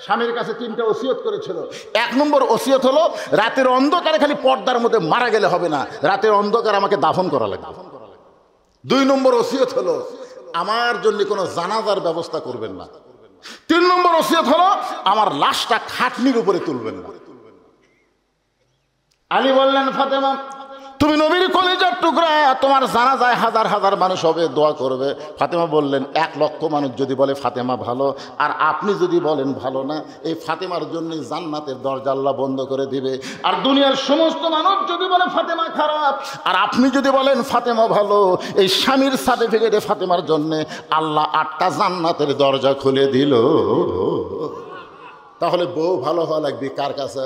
স্বামীর কাছে 3টা ওসিয়ত করেছিল। 1 নম্বর ওসিয়ত হলো, রাতের অন্ধকারে খালি পর্দার মধ্যে মারা গেলে হবে না, রাতের অন্ধকার আমাকে দাফন করা লাগবে। 2 নম্বর ওসিয়ত হলো, আমার জন্য কোনো জানাজার ব্যবস্থা করবেন না। 3 নম্বর ওসিয়ত হলো, আমার লাশটা খাটনির উপরে তুলবেন না। আলী বললেন, ফাতেমা, তুমি নবীর কলিজার টুকরা, তোমার জানাজায় হাজার হাজার মানুষ হবে, দোয়া করবে। ফাতেমা বললেন, 1 লক্ষ মানুষ যদি বলে ফাতেমা ভালো, আর আপনি যদি বলেন ভালো না, এই ফাতেমার জন্য জান্নাতের দরজা আল্লাহ বন্ধ করে দিবে। আর দুনিয়ার সমস্ত মানুষ যদি বলে ফাতেমা খারাপ, আর আপনি যদি বলেন ফাতেমা ভালো, এই স্বামীর সার্টিফিকেটে ফাতেমার জন্য আল্লাহ 8টা জান্নাতের দরজা খুলে দিল। তাহলে বউ ভালো হওয়া লাগবে কার কাছে?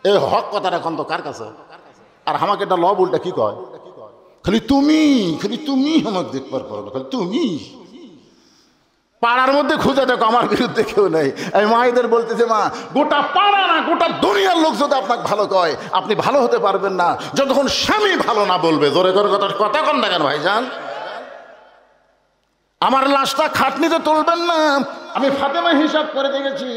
এই হক কথাটা এখন তো কার কাছে? আর আমাকে একটা লব উল্টা কি কয়, খালি তুমি আমাকে দেখবার পারো না, খালি তুমি। পাড়ার মধ্যে খুঁজে দেখো, আমার বিরুদ্ধে কেউ নেই। এই মায়েদের বলতেছে, মা, গোটা পাড়া না, গোটা দুনিয়ার লোক যদি আপনাকে ভালো কয়, আপনি ভালো হতে পারবেন না যতক্ষণ স্বামী ভালো না বলবে। জোরে করে কথা কন না কেন ভাইজান? আমার লাশটা খাটনিতে তুলবেন না। আমি ফাতেমা হিসাব করে দেখেছি,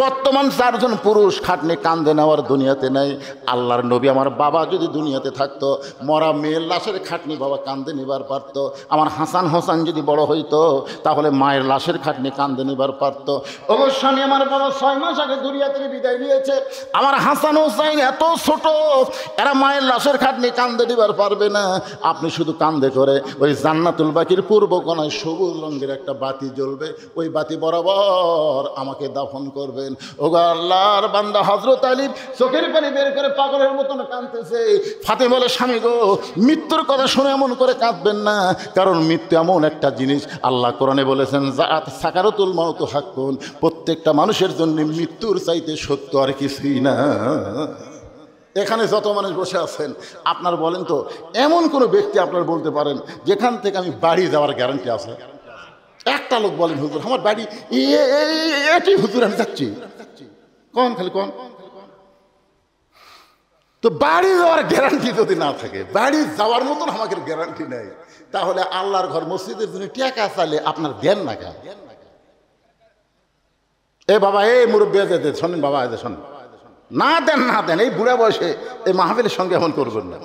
বর্তমান 4 জন পুরুষ খাটনি কান্দে নেওয়ার দুনিয়াতে নেই। আল্লাহর নবী আমার বাবা যদি দুনিয়াতে থাকতো, মরা মেয়ের লাশের খাটনি বাবা কান্দে নিবার পারত। আমার হাসান হোসেন যদি বড় হইতো, তাহলে মায়ের লাশের খাটনি কান্দে নিবার পারত। অবশ্যই আমার বাবা 6 মাস আগে দুনিয়া থেকে বিদায় নিয়েছে। আমার হাসান হোসেন এত ছোট, এরা মায়ের লাশের খাটনি কান্দে নিবার পারবে না। আপনি শুধু কান্দে করে ওই জান্নাতুল বাকির পূর্ব কোণায় সবুজ রঙের একটা বাতি জ্বলবে, ওই বাতি বরাবর আমাকে দাফন করবেন। ওগো আল্লাহর বান্দা হযরত আলী চোখের পানি বের করে পাগলের মতন কাঁদতেছে। ফাতেমা বলে, স্বামী গো, মৃত্যুর কথা শুনে এমন করে কাঁদবেন না, কারণ মৃত্যু এমন একটা জিনিস, আল্লাহ কোরআনে বলেছেন, যাআত সাকারাতুল মাউত হাক্কুন, প্রত্যেকটা মানুষের জন্য মৃত্যুর চাইতে সত্য আর কিছুই না। এখানে যত মানুষ বসে আছেন, আপনার বলেন তো, এমন কোনো ব্যক্তি আপনার বলতে পারেন যেখান থেকে আমি বাড়ি যাওয়ার গ্যারান্টি আছে? একটা লোক বলেন, হুজুর আমার বাড়ি এটি, হুজুর আমি যাচ্ছি। কোন খালি কোন? তো বাড়ি যাওয়ার গ্যারান্টি যদি না থাকে, বাড়ি যাওয়ার মতন আমাকে গ্যারান্টি নেই, তাহলে আল্লাহর ঘর মসজিদের জন্য টাকা চাইলে আপনার দেন না কেন? এ বাবা, এই মুরব্বী দেন, শোনেন বাবা, শোনেন, না দেন না দেন, এই বুড়া বয়সে এই মাহফিলের সঙ্গে এমন করবেন না।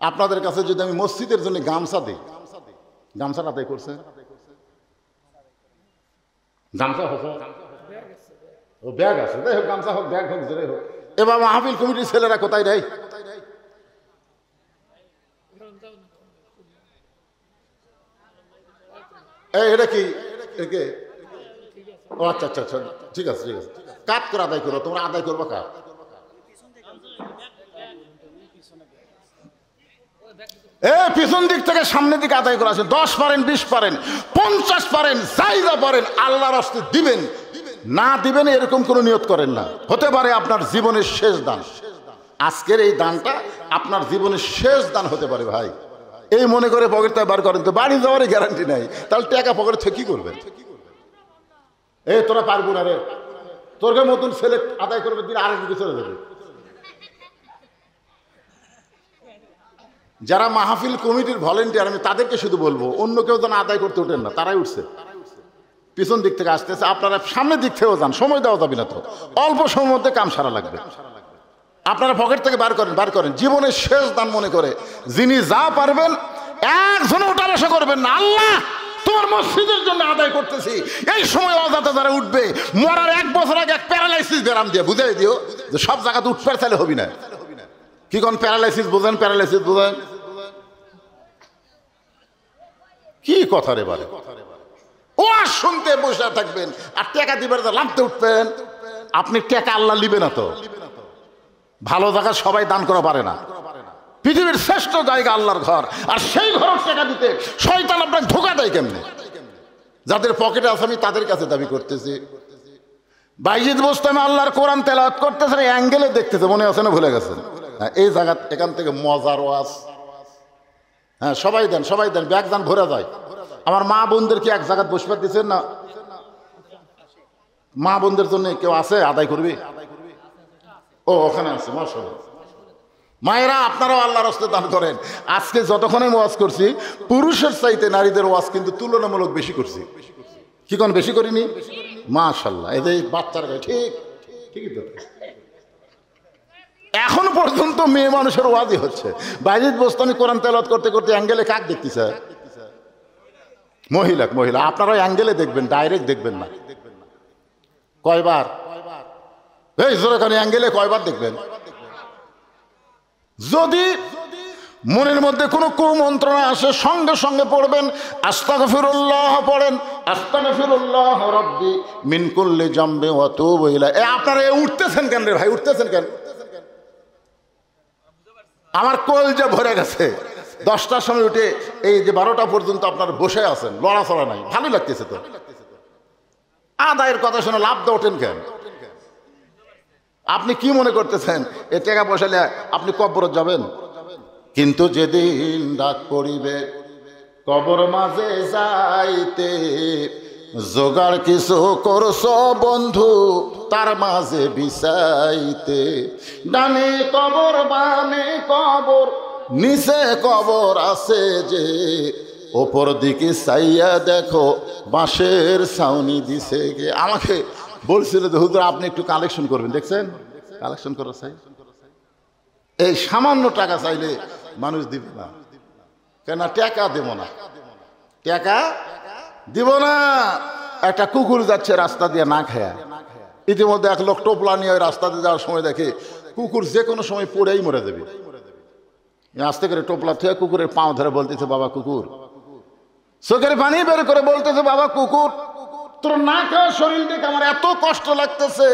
আপনাদের কাছে যদি আমি মসজিদের জন্য গামছা দিই, গামছাটা আদায় করছে? গামছা ও ব্যাগ আছে, যাই হোক, গামছা হোক, ব্যাগ হোক, যেটাই হোক। এবার মাহফিল কমিটির ছেলেরা কোথায় নেই? এই এটা কি? ও আচ্ছা আচ্ছা আচ্ছা, ঠিক আছে ঠিক আছে। কাট করে আদায় করো, তোমরা আদায় করবো কাট। পিছন দিক থেকে সামনের দিকে আদায় করা আছে। 10 পারেন, 20 পারেন, 50 পারেন, যাইরা পারেন, আল্লাহর রাস্তায় দিবেন। না দিবেন এরকম কোনো নিয়ত করেন না। হতে পারে আপনার জীবনের শেষ দান। আজকের এই দানটা আপনার জীবনের শেষ দান হতে পারে ভাই। এই মনে করে পকেটটা বার করেন তো বাড়ি যাওয়ারই গ্যারান্টি নাই, তাহলে টাকা পকেটে থেকে কি করবেন? এই তোরা পারবো না রে, তোর মতন ছেলে আদায় করবে, দিন আরেক দিকে চলে যাবে। যারা মাহফিল কমিটির ভলেন্টিয়ার, আমি তাদেরকে শুধু বলবো, অন্য কেউ যেন আদায় করতে ওঠেন না। তারাই উঠছে, পিছন দিক থেকে আসতেছে, আপনারা সামনের দিক থেকেও যান, সময় দেওয়া যাবে না তো, অল্প সময়ের মধ্যে কাম সারা লাগবে। আপনারা পকেট থেকে বার করেন, বার করেন, জীবনের শেষ দান মনে করে। যিনি যা পারবেন, একজনে ওটা বসা করবেন না। আল্লাহ তোমার মসজিদের জন্য আদায় করতেছি, এই সময় অজাতা যারা উঠবে, মরার 1 বছর আগে এক প্যারালাইসিস ব্যারাম দিয়ে বুঝাই দিও যে সব জায়গাতে উঠবে, চাইলে হবি না। কি কোন প্যারালাইসিস বোঝেন? প্যারালাইসিস বোঝেন কি কথা রে বারে? ও আর শুনতে বসে থাকবেন আর টাকা দিবেন, লাভতে উঠবেন। আপনি টাকা আল্লাহ লিবে না তো। ভালো জায়গা সবাই দান করা পারে না। পৃথিবীর শ্রেষ্ঠ জায়গা আল্লাহর ঘর, আর সেই ঘরের টাকা দিতে শয়তান আপনাকে ধোঁকা দেয় কেমনে? যাদের পকেটে আছে আমি তাদের কাছে দাবি করতেছি। বাইজিদ বোস্তামি আল্লাহর কোরআন তেলাওয়াত করতেছেন, অ্যাঙ্গেলে দেখতেছে, মনে আছে না? ভুলে গেছেন? হ্যাঁ, এই জায়গা এখান থেকে মজার ওয়াজ। হ্যাঁ, সবাই দেন, সবাই দেন, ব্যাগ দান ভরে যায়। আমার মা বোনদের কি এক জায়গায় বসবার দিচ্ছেন না? মা বোনদের জন্য কেউ আছে আদায় করবি? ও ওখানে আছে, মাশাআল্লাহ। মায়েরা আপনারাও আল্লাহর রাস্তায় দান করেন। আজকে যতক্ষণ আমি ওয়াজ করছি, পুরুষের চাইতে নারীদের ওয়াজ কিন্তু তুলনামূলক বেশি করছি। কি কোন বেশি করিনি? মাশাআল্লাহ। এই যে বাচ্চারা ঠিক ঠিকই তো। এখন পর্যন্ত মেয়ে মানুষের ওয়াজই হচ্ছে। বাইজিদ বোস্তামি কোরআন তেলাওয়াত করতে করতে অ্যাঙ্গেলে কাক দেখতেছে? মহিলা। আপনারা অ্যাঙ্গেলে দেখবেন, ডাইরেক্ট দেখবেন না। কয়বার? এই জোরে কানে অ্যাঙ্গেলে কয়বার দেখবেন? যদি মনের মধ্যে কোনো কুমন্ত্রণা আসে, সঙ্গে সঙ্গে পড়বেন আস্তাগফিরুল্লাহ, পড়েন আস্তাগফিরুল্লাহ রাব্বি মিন কুল্লি জামবি ওয়া তুবু ইলাইহি। আপনারা উঠতেছেন কেন রে ভাই? উঠতেছেন কেন? আমার কলজা ভরে গেছে। 10টার সময় উঠে এই যে 12টা পর্যন্ত আপনার বসে আছেন, লড়াচড়া নাই, ভালো লাগতেছে তো। আদায়ের কথা শুনে লাভ দিয়ে ওঠেন কেন? আপনি কি মনে করতেছেন এ টাকা পয়সা আপনি কবরে যাবেন? কিন্তু যেদিন ডাক পড়িবে কবর মাঝে যাইতে, জোগাড় কিছু করছ বন্ধু তার মাঝে বিছাইতে। ডানে কবর, বামে কবর, নিচে কবর আছে যে, ওপর দিকে চাইয়া দেখো বাঁশের ছাউনি দিছে গে। আমাকে বলছিল যে হুজুর আপনি একটু কালেকশন করবেন, দেখছেন? কালেকশন করা চাই, এই সামান্য টাকা চাইলে মানুষ দিবে না। কেন? টাকা দেব না, টাকা দিব না। একটা কুকুর যাচ্ছে রাস্তা দিয়ে না খায়া, ইতিমধ্যে এক লোক টোপলা নিয়ে ওই রাস্তা দিয়ে যাওয়ার সময় দেখে কুকুর যে কোনো সময় পড়েই মরে যাবে। আস্তে করে টোপলা থেকে কুকুরের পাও ধরে বলতেছে, বাবা কুকুর। চোখের পানি বের করে বলতেছে, বাবা কুকুর, তোর না খাওয়া শরীর দেখে আমার এত কষ্ট লাগতেছে।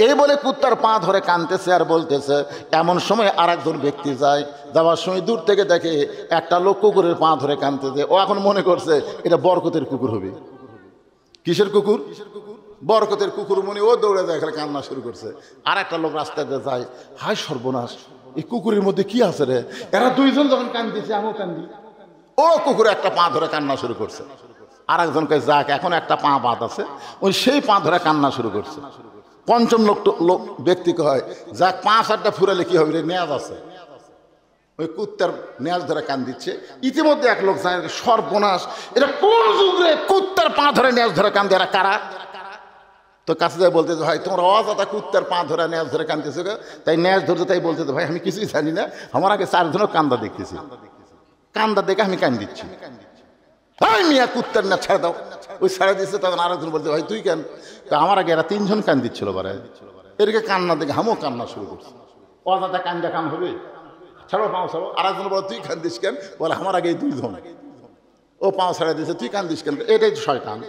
এই বলে কুত্তার পা ধরে কাঁদতেছে আর বলতেছে। এমন সময় আর একজন ব্যক্তি যায়, যাওয়ার সময় দূর থেকে দেখে একটা লোক কুকুরের পা ধরে কাঁদতেছে। ও এখন মনে করছে এটা বরকতের কুকুর হবে। কিসের কুকুর? বরকতের কুকুর মনে। ও দৌড়ে যায়, এখানে কান্না শুরু করছে। আর একটা লোক রাস্তায় যায়, হায় সর্বনাশ, এই কুকুরের মধ্যে কি আছে রে? এরা দুইজন যখন কান্দিছে আমিও কান্দি। ও কুকুরে একটা পা ধরে কান্না শুরু করছে। আর একজনকে যাক, এখন একটা পা বাদ আছে, ওই সেই পা ধরে কান্না শুরু করছে। পঞ্চম লোক ব্যক্তিকে হয়, যাক 5-8টা ফুরালে কি হবে রে? নেয়াজ আছে। ওই কুত্তার নেয়াজ ধরে কান দিচ্ছে। ইতিমধ্যে এক লোক যায়, সর্বনাশ, এটা কোন যুগে কুত্তার পা ধরে নেয়াজ ধরে কান দেয়? এরা কারা? তো কাছে যায় বলতেছে, ভাই তোমরা অযথা কুত্তার পা ধরে নেয়াজ ধরে কানতেছে। তাই নেয়াজ ধরতে তাই বলতেছে, ভাই আমি কিছুই জানি না, আমার আগে 4 জনও কান্দা দেখতেছি, কান্দা দেখে আমি কান দিচ্ছি। ভাই মিয়া কুত্তার না ছেড়ে দাও। ওই ছেড়ে দিচ্ছে, তখন আরেকজন বলতে ভাই তুই কেন? তা আমার আগে এরা তিনজন কান দিচ্ছিল বারে, এদিকে কান্না দেখে হামও কান্না শুরু করছে। অজাতে কান্দা কাম হবে, ছাড়ো পাও ছাড়ো। আরেকজন বলে তুই কান্দিস কেন? বলে আমার আগে এই দুইজন। ও পাও ছেড়ে দিয়েছে, তুই কান্দিস কেন? এটাই শয়তান।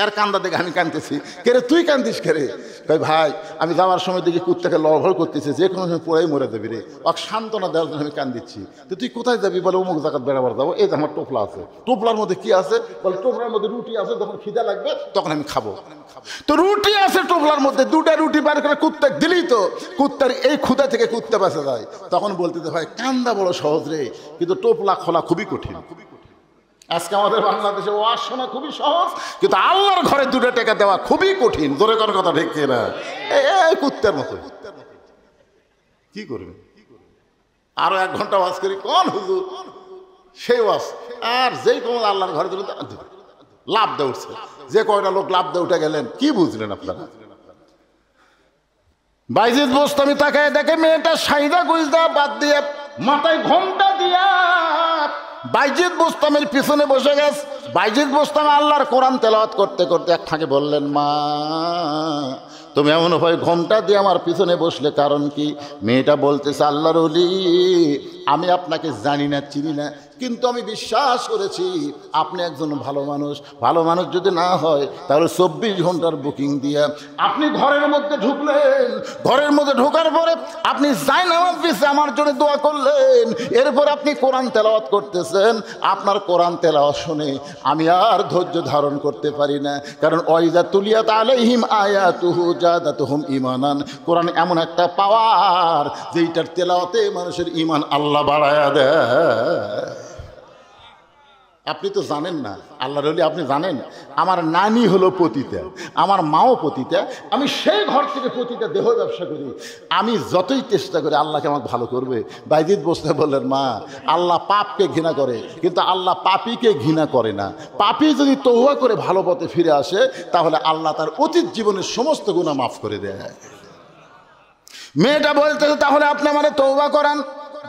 এর কান্দা দেখে আমি কান্দতেছি, কে রে তুই কান্দিস কে রে? ভাই ভাই আমি যাওয়ার সময় দেখি কুত্তাকে লড়ভড় করতেছে, যে কোনো সময় পড়াই মরে যাবি রে, ওকে সান্ত্বনা দেওয়ার জন্য আমি কান্দিচ্ছি। তো তুই কোথায় যাবি? বলে অমুক জায়গায় বেড়াবার যাবো। এই যে আমার টোপলা আছে, টোপলার মধ্যে কি আছে? বলে টোপলার মধ্যে রুটি আছে, যখন খিদা লাগবে তখন আমি খাবো। তো রুটি আছে টোপলার মধ্যে, দুটা রুটি বার করে কুত্তা দিলেই তো কুত্তার এই ক্ষুধা থেকে কুত্তা বাঁচা যায়। তখন বলতে ভাই কান্দা বড় সহজ রে, কিন্তু টোপলা খোলা খুবই কঠিন। আজকে আমাদের বাংলাদেশে ওয়াজ শোনা খুবই সহজ, কিন্তু আল্লাহর ঘরে 2 টাকা দেওয়া খুবই কঠিন। জোরে কোন কথা ঠিক না? এই কুত্তার মতো কি করবে? আরো 1 ঘন্টা ওয়াজ করি কোন হুজুর, সেই ওয়াজ আর যেই কোন আল্লাহর ঘরে দিল লাভ দিয়ে উঠছে। যে কয়টা লোক লাভ দিয়ে উঠে গেলেন, কি বুঝলেন আপনারা? বাইজিদ বোস্তামি তাকায় দেখে মেয়েটা সাইদা গুইজা বাদ দিয়ে মাথায় ঘোমটা দিয়া বাইজিদ বোস্তামের পিছনে বসে গেছে। বাইজিদ বোস্তাম আল্লাহর কোরআন তেলাওয়াত করতে করতে এক ফাঁকে বললেন, মা তুমি এমন ভাই ঘোমটা দিয়ে আমার পিছনে বসলে কারণ কি? মেয়েটা বলতেছে, আল্লাহর ওলি আমি আপনাকে জানি না, চিনি না, কিন্তু আমি বিশ্বাস করেছি আপনি একজন ভালো মানুষ। ভালো মানুষ যদি না হয় তাহলে 24 ঘন্টার বুকিং দিয়ে আপনি ঘরের মধ্যে ঢুকলেন। ঘরের মধ্যে ঢোকার পরে আপনি জায়নামাজ বিছে আমার জন্য দোয়া করলেন। এরপর আপনি কোরআন তেলাওয়াত করতেছেন। আপনার কোরআন তেলাওয়াত শুনে আমি আর ধৈর্য ধারণ করতে পারি না, কারণ ওয়াইজা তুলিয়াত আলাইহিম আয়াতুহু জাদাতুহুম ঈমানান। কোরআন এমন একটা পাওয়ার যেইটার তেলাওয়াতে মানুষের ঈমান আল্লাহ বাড়ায়া দেয়। আপনি তো জানেন না, আল্লাহর ওলি আপনি জানেন, আমার নানি হলো পতিতা, আমার মাও পতিতা, আমি সেই ঘর থেকে পতিতা দেহ ব্যবসা করি। আমি যতই চেষ্টা করি আল্লাহকে আমাকে ভালো করবে। বাইজিদ বসতে বললেন, মা আল্লাহ পাপকে ঘৃণা করে, কিন্তু আল্লাহ পাপীকে ঘৃণা করে না। পাপী যদি তওবা করে ভালো পথে ফিরে আসে তাহলে আল্লাহ তার অতীত জীবনের সমস্ত গুনাহ মাফ করে দেয়। মেয়েটা বলতেছে, তাহলে আপনি আমারে তওবা করান।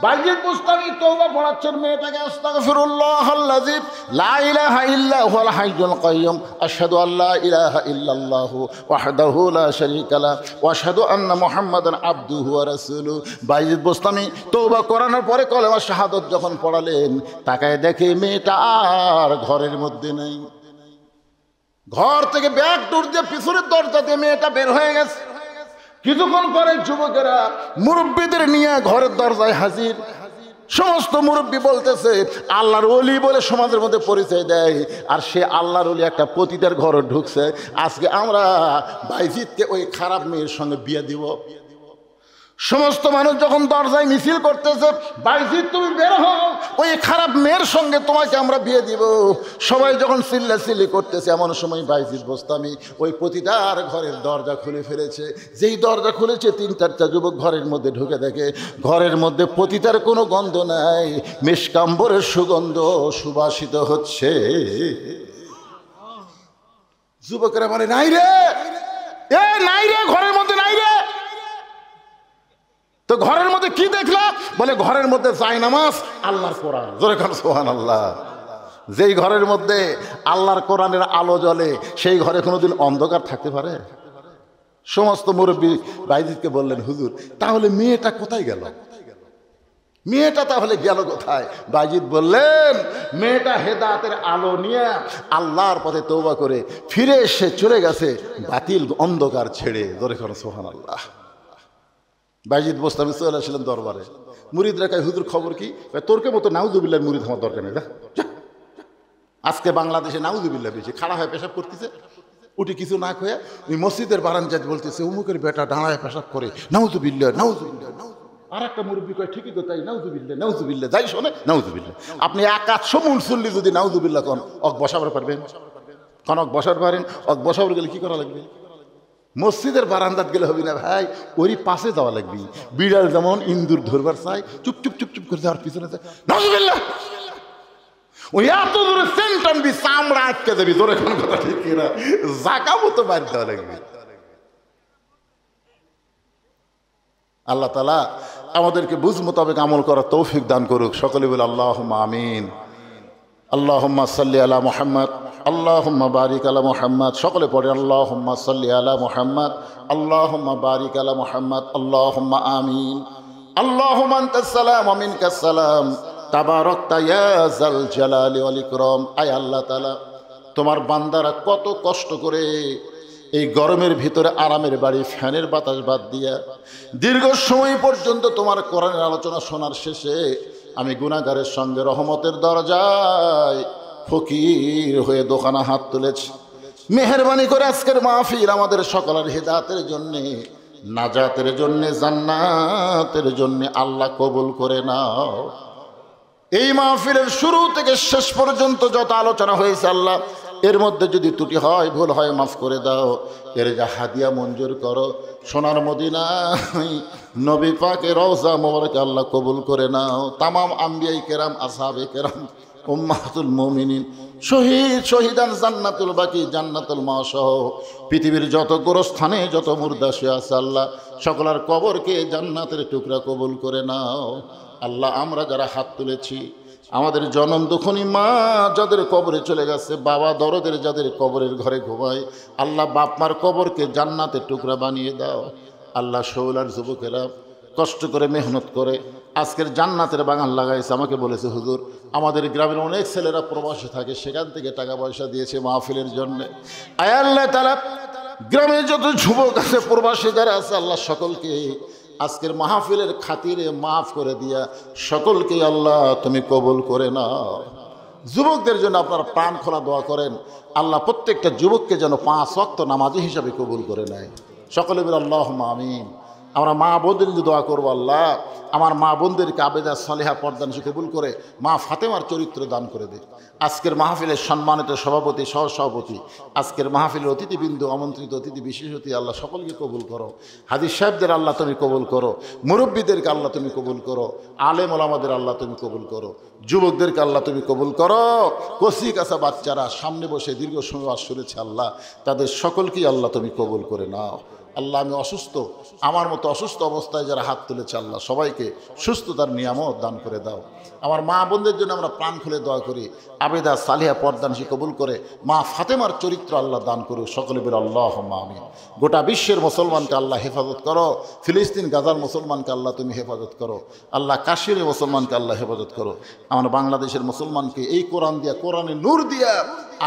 বাইজিদ বুস্তামি তওবা পড়াচ্ছেন মেয়েটাকে, আস্তাগফিরুল্লাহাল্লাযী লা ইলাহা ইল্লা হুয়াল হাইয়ুল কাইয়্যুম, আশহাদু আল্লা ইলাহা ইল্লাল্লাহু ওয়াহদাহু লা শারীকা লাহু ওয়া আশহাদু আন্না মুহাম্মাদান আবদুহু ওয়া রাসূলুহু। বাইজিদ বুস্তামি তওবা করানোর পরে কলেমা শাহাদাত যখন পড়ালেন, তাকায় দেখে মেয়েটা আর ঘরের মধ্যে নেই। ঘর থেকে ব্যাক ডোর দিয়ে পিছনের দরজা দিয়ে মেয়েটা বের হয়ে গেছে। কিছুক্ষণ পরে যুবকেরা মুরব্বীদের নিয়ে ঘরের দরজায় হাজির। সমস্ত মুরব্বী বলতেছে আল্লাহর ওলি বলে সমাজের মধ্যে পরিচয় দেয়, আর সে আল্লাহর ওলি একটা পতিতার ঘরে ঢুকছে। আজকে আমরা বাইজিদকে ওই খারাপ মেয়ের সঙ্গে বিয়ে দিব। সমস্ত মানুষ যখন দরজায় মিছিল করতেছে, বাইজিদ তুমি বের হও, ওই খারাপ মেয়ের সঙ্গে তোমাকে আমরা বিয়ে দিব। সবাই যখন চিল্লাচিল্লি করতেছে, এমন সময় বাইজিদ বোস্তামি ওই পতিতার ঘরের দরজা খুলে ফেলেছে। যেই দরজা খুলেছে 3-4টা যুবক ঘরের মধ্যে ঢুকে দেখে ঘরের মধ্যে পতিতার কোনো গন্ধ নাই, মেশকাম্বরের সুগন্ধ সুবাসিত হচ্ছে। যুবকেরা বলে, নাই রে, এ নাই রে, ঘরের মধ্যে নাই রে। তো ঘরের মধ্যে কি দেখলাম? বলে ঘরের মধ্যে জায়নামাজ, আল্লাহর কোরআন। জোরে কান সুবহানাল্লাহ। যেই ঘরের মধ্যে আল্লাহর কোরআনের আলো জ্বলে সেই ঘরে কোনোদিন অন্ধকার থাকতে পারে? সমস্ত মুরব্বী বাইজিদকে বললেন, হুজুর তাহলে মেয়েটা কোথায় গেল? মেয়েটা তাহলে গেল কোথায়? বাইজিদ বললেন, মেয়েটা হেদায়েতের আলো নিয়ে আল্লাহর পথে তওবা করে ফিরে এসে চলে গেছে বাতিল অন্ধকার ছেড়ে। জোরে কান সুবহানাল্লাহ। বাইজিদ বোস্তামি চলে আসলেন দরবারে। মুরিদরা কয়, হুজুর খবর কি? তোরকে মতো নাউজুবিল্লাহর মুরিদ আমার দরকার নেই। আজকে বাংলাদেশে নাউজুবিল্লাহ বেশি, খাড়া হয়ে পেশাব করতেছে, উঠে কিছু না খেয়ে ওই মসজিদের বারান্দায় বলতেছে অমুকের বেটা দাঁড়ায় পেশাব করে, নাউজুবিল্লাহ নাউজুবিল্লাহ। আর একটা মুরব্বী কয়, ঠিকই তো তাই, নাউজুবিল্লাহ নাউজুবিল্লাহ, যাই শোনে নাউজুবিল্লাহ। আপনি 100 মুনসুল্লি যদি নাউজুবিল্লাহ কন, অক বসাবার পারবেন? কন অক বসার পারেন? অক বসাবার গেলে কি করা লাগবে? মসজিদের বারান্দাত গেলে হবে না ভাই, ওরই পাশে যাওয়া লাগবে। বিড়াল যেমন ইন্দুর ধরবার চাই, চুপ চুপ চুপ চুপ করে যাওয়ার পিছনে যায়, নাউজুবিল্লাহ। ওই এত দূরে সেন্ট আনবি, চামড়া আটকে যাবি। তোর এখন কথা ঠিক না, জাকা মতো বাদ দেওয়া লাগবে। আল্লাহ তাআলা আমাদেরকে বুঝ মোতাবেক আমল করার তৌফিক দান করুক। সকলে বলে আল্লাহুম্মা আমিন। আল্লাহুম্মা সাল্লি আলা মুহাম্মদ আল্লাহুম্মা বারিক আলা মুহাম্মদ। সকলে পড়ে আল্লাহুম্মা সাল্লি আলা মুহাম্মদ আল্লাহুম্মা বারিক আলা মুহাম্মদ আল্লাহুম্মা আমিন। আল্লাহুম্মা আনতাস সালাম ওয়া মিনকাস সালাম তাবারাকতা ইয়া যাল জালালি ওয়াল ইকরাম। আয় আল্লাহ তাআলা, তোমার বান্দারা কত কষ্ট করে এই গরমের ভিতরে আরামের বাড়ি ফ্যানের বাতাস বাদ দিয়া দীর্ঘ সময় পর্যন্ত তোমার কোরআনের আলোচনা শোনার শেষে আমি গুনাহগারের সঙ্গে রহমতের দরজায় ফকির হয়ে দোকানে হাত তুলেছি। মেহেরবানি করে আজকের মাহফিল আমাদের সকলের হিদায়াতের জন্যে, নাজাতের জন্যে, জান্নাতের জন্যে আল্লাহ কবুল করে নাও। এই মাহফিলের শুরু থেকে শেষ পর্যন্ত যত আলোচনা হয়েছে আল্লাহ, এর মধ্যে যদি ত্রুটি হয়, ভুল হয়, মাফ করে দাও। এর যা হাদিয়া মঞ্জুর করো, সোনার মদিনায় নবী পাকের রওজা মোবারকে আল্লাহ কবুল করে নাও। তামাম আম্বিয়াই কেরাম, আসহাবে কেরাম, উম্মাহাতুল মুমিনিন, শহীদান, জান্নাতুল বাকি, জান্নাতুল মাসহ পৃথিবীর যত গোরস্থানে যত মুর্দা শুয়ে আছে আল্লাহ, সকলের কবরকে জান্নাতের টুকরা কবুল করে নাও। আল্লাহ, আমরা যারা হাত তুলেছি, আমাদের জনম দুঃখনী মা যাদের কবরে চলে গেছে, বাবা দরদের যাদের কবরের ঘরে ঘুমায়, আল্লাহ বাপ মার কবরকে জান্নাতের টুকরা বানিয়ে দাও। আল্লাহ, শৌলার যুবকেরা কষ্ট করে মেহনত করে আজকের জান্নাতের বাগান লাগাইছে। আমাকে বলেছে, হুজুর আমাদের গ্রামের অনেক ছেলেরা প্রবাসী থাকে, সেখান থেকে টাকা পয়সা দিয়েছে মাহফিলের জন্যে। আয় আল্লাহ তাআলা, গ্রামে যত যুবক আছে, প্রবাসী যারা আছে, আল্লাহ সকলকে আজকের মাহফিলের খাতিরে মাফ করে দিয়া সকলকে আল্লাহ তুমি কবুল করে নাও। যুবকদের জন্য আপনারা প্রাণ খোলা দোয়া করেন, আল্লাহ প্রত্যেকটা যুবককে যেন 5 ওয়াক্ত নামাজি হিসাবে কবুল করে নেয়। সকলে বলে আল্লাহুম্মা আমিন। আমরা মা বোনদের দোয়া করবো, আল্লাহ আমার মা বোনদেরকে আবেদা সালেহা পর্দানশী কবুল করে মা ফাতেমার চরিত্র দান করে দে। আজকের মাহফিলের সম্মানিত সভাপতি, সহসভাপতি, আজকের মাহফিলের অতিথিবৃন্দ, আমন্ত্রিত অতিথি, বিশেষ অতিথি, আল্লাহ সকলকে কবুল করো। হাদিস সাহেবদের আল্লাহ তুমি কবুল করো, মুরব্বীদেরকে আল্লাহ তুমি কবুল করো, আলেম ওলামাদের আল্লাহ তুমি কবুল করো, যুবকদেরকে আল্লাহ তুমি কবুল করো। কচি কাঁচা বাচ্চারা সামনে বসে দীর্ঘ সময় ওয়াজ শুনেছে আল্লাহ, তাদের সকলকেই আল্লাহ তুমি কবুল করে নাও। আল্লাহ, আমি অসুস্থ, আমার মতো অসুস্থ অবস্থায় যারা হাত তুলেছে আল্লাহ সবাইকে সুস্থতার নিয়ামত দান করে দাও। আমার মা বোনদের জন্য আমরা প্রাণ খুলে দোয়া করি, আবেদা সালিহা পর্দানশী কবুল করে মা ফাতেমার চরিত্র আল্লাহ দান করুক। সকলে বলে আল্লাহুম্মা আমিন। গোটা বিশ্বের মুসলমানকে আল্লাহ হেফাজত করো, ফিলিস্তিন গাজার মুসলমানকে আল্লাহ তুমি হেফাজত করো, আল্লাহ কাশ্মীরের মুসলমানকে আল্লাহ হেফাজত করো। আমার বাংলাদেশের মুসলমানকে এই কোরআন দিয়া, কোরআনের নূর দিয়া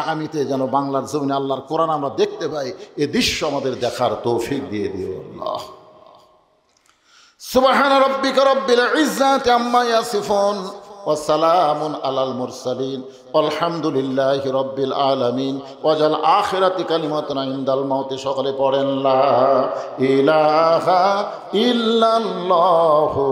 আগামীতে যেন বাংলার জমিনে আল্লাহর কোরআন আমরা দেখতে পাই, এ দৃশ্য আমাদের দেখার তৌফিক দিয়ে দিও আল্লাহ। সুবহান রাব্বিকা রাব্বিল ইজ্জাতি আম্মা ইয়াসিফুন ওয়া সালামুন আলাল মুরসালিন আলহামদুলিল্লাহি রাব্বিল আলামিন। ওয়াজাল আখিরাতি কালিমাতুন ইনদাল মাউত। সকলে পড়েন লা ইলাহা ইল্লাল্লাহু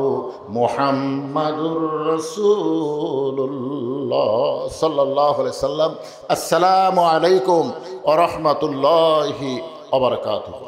মুহাম্মাদুর রাসূলুল্লাহ সাল্লাল্লাহু আলাইহি সাল্লাম। আসসালামু আলাইকুম ওয়া রাহমাতুল্লাহি ওয়া বারাকাতুহু।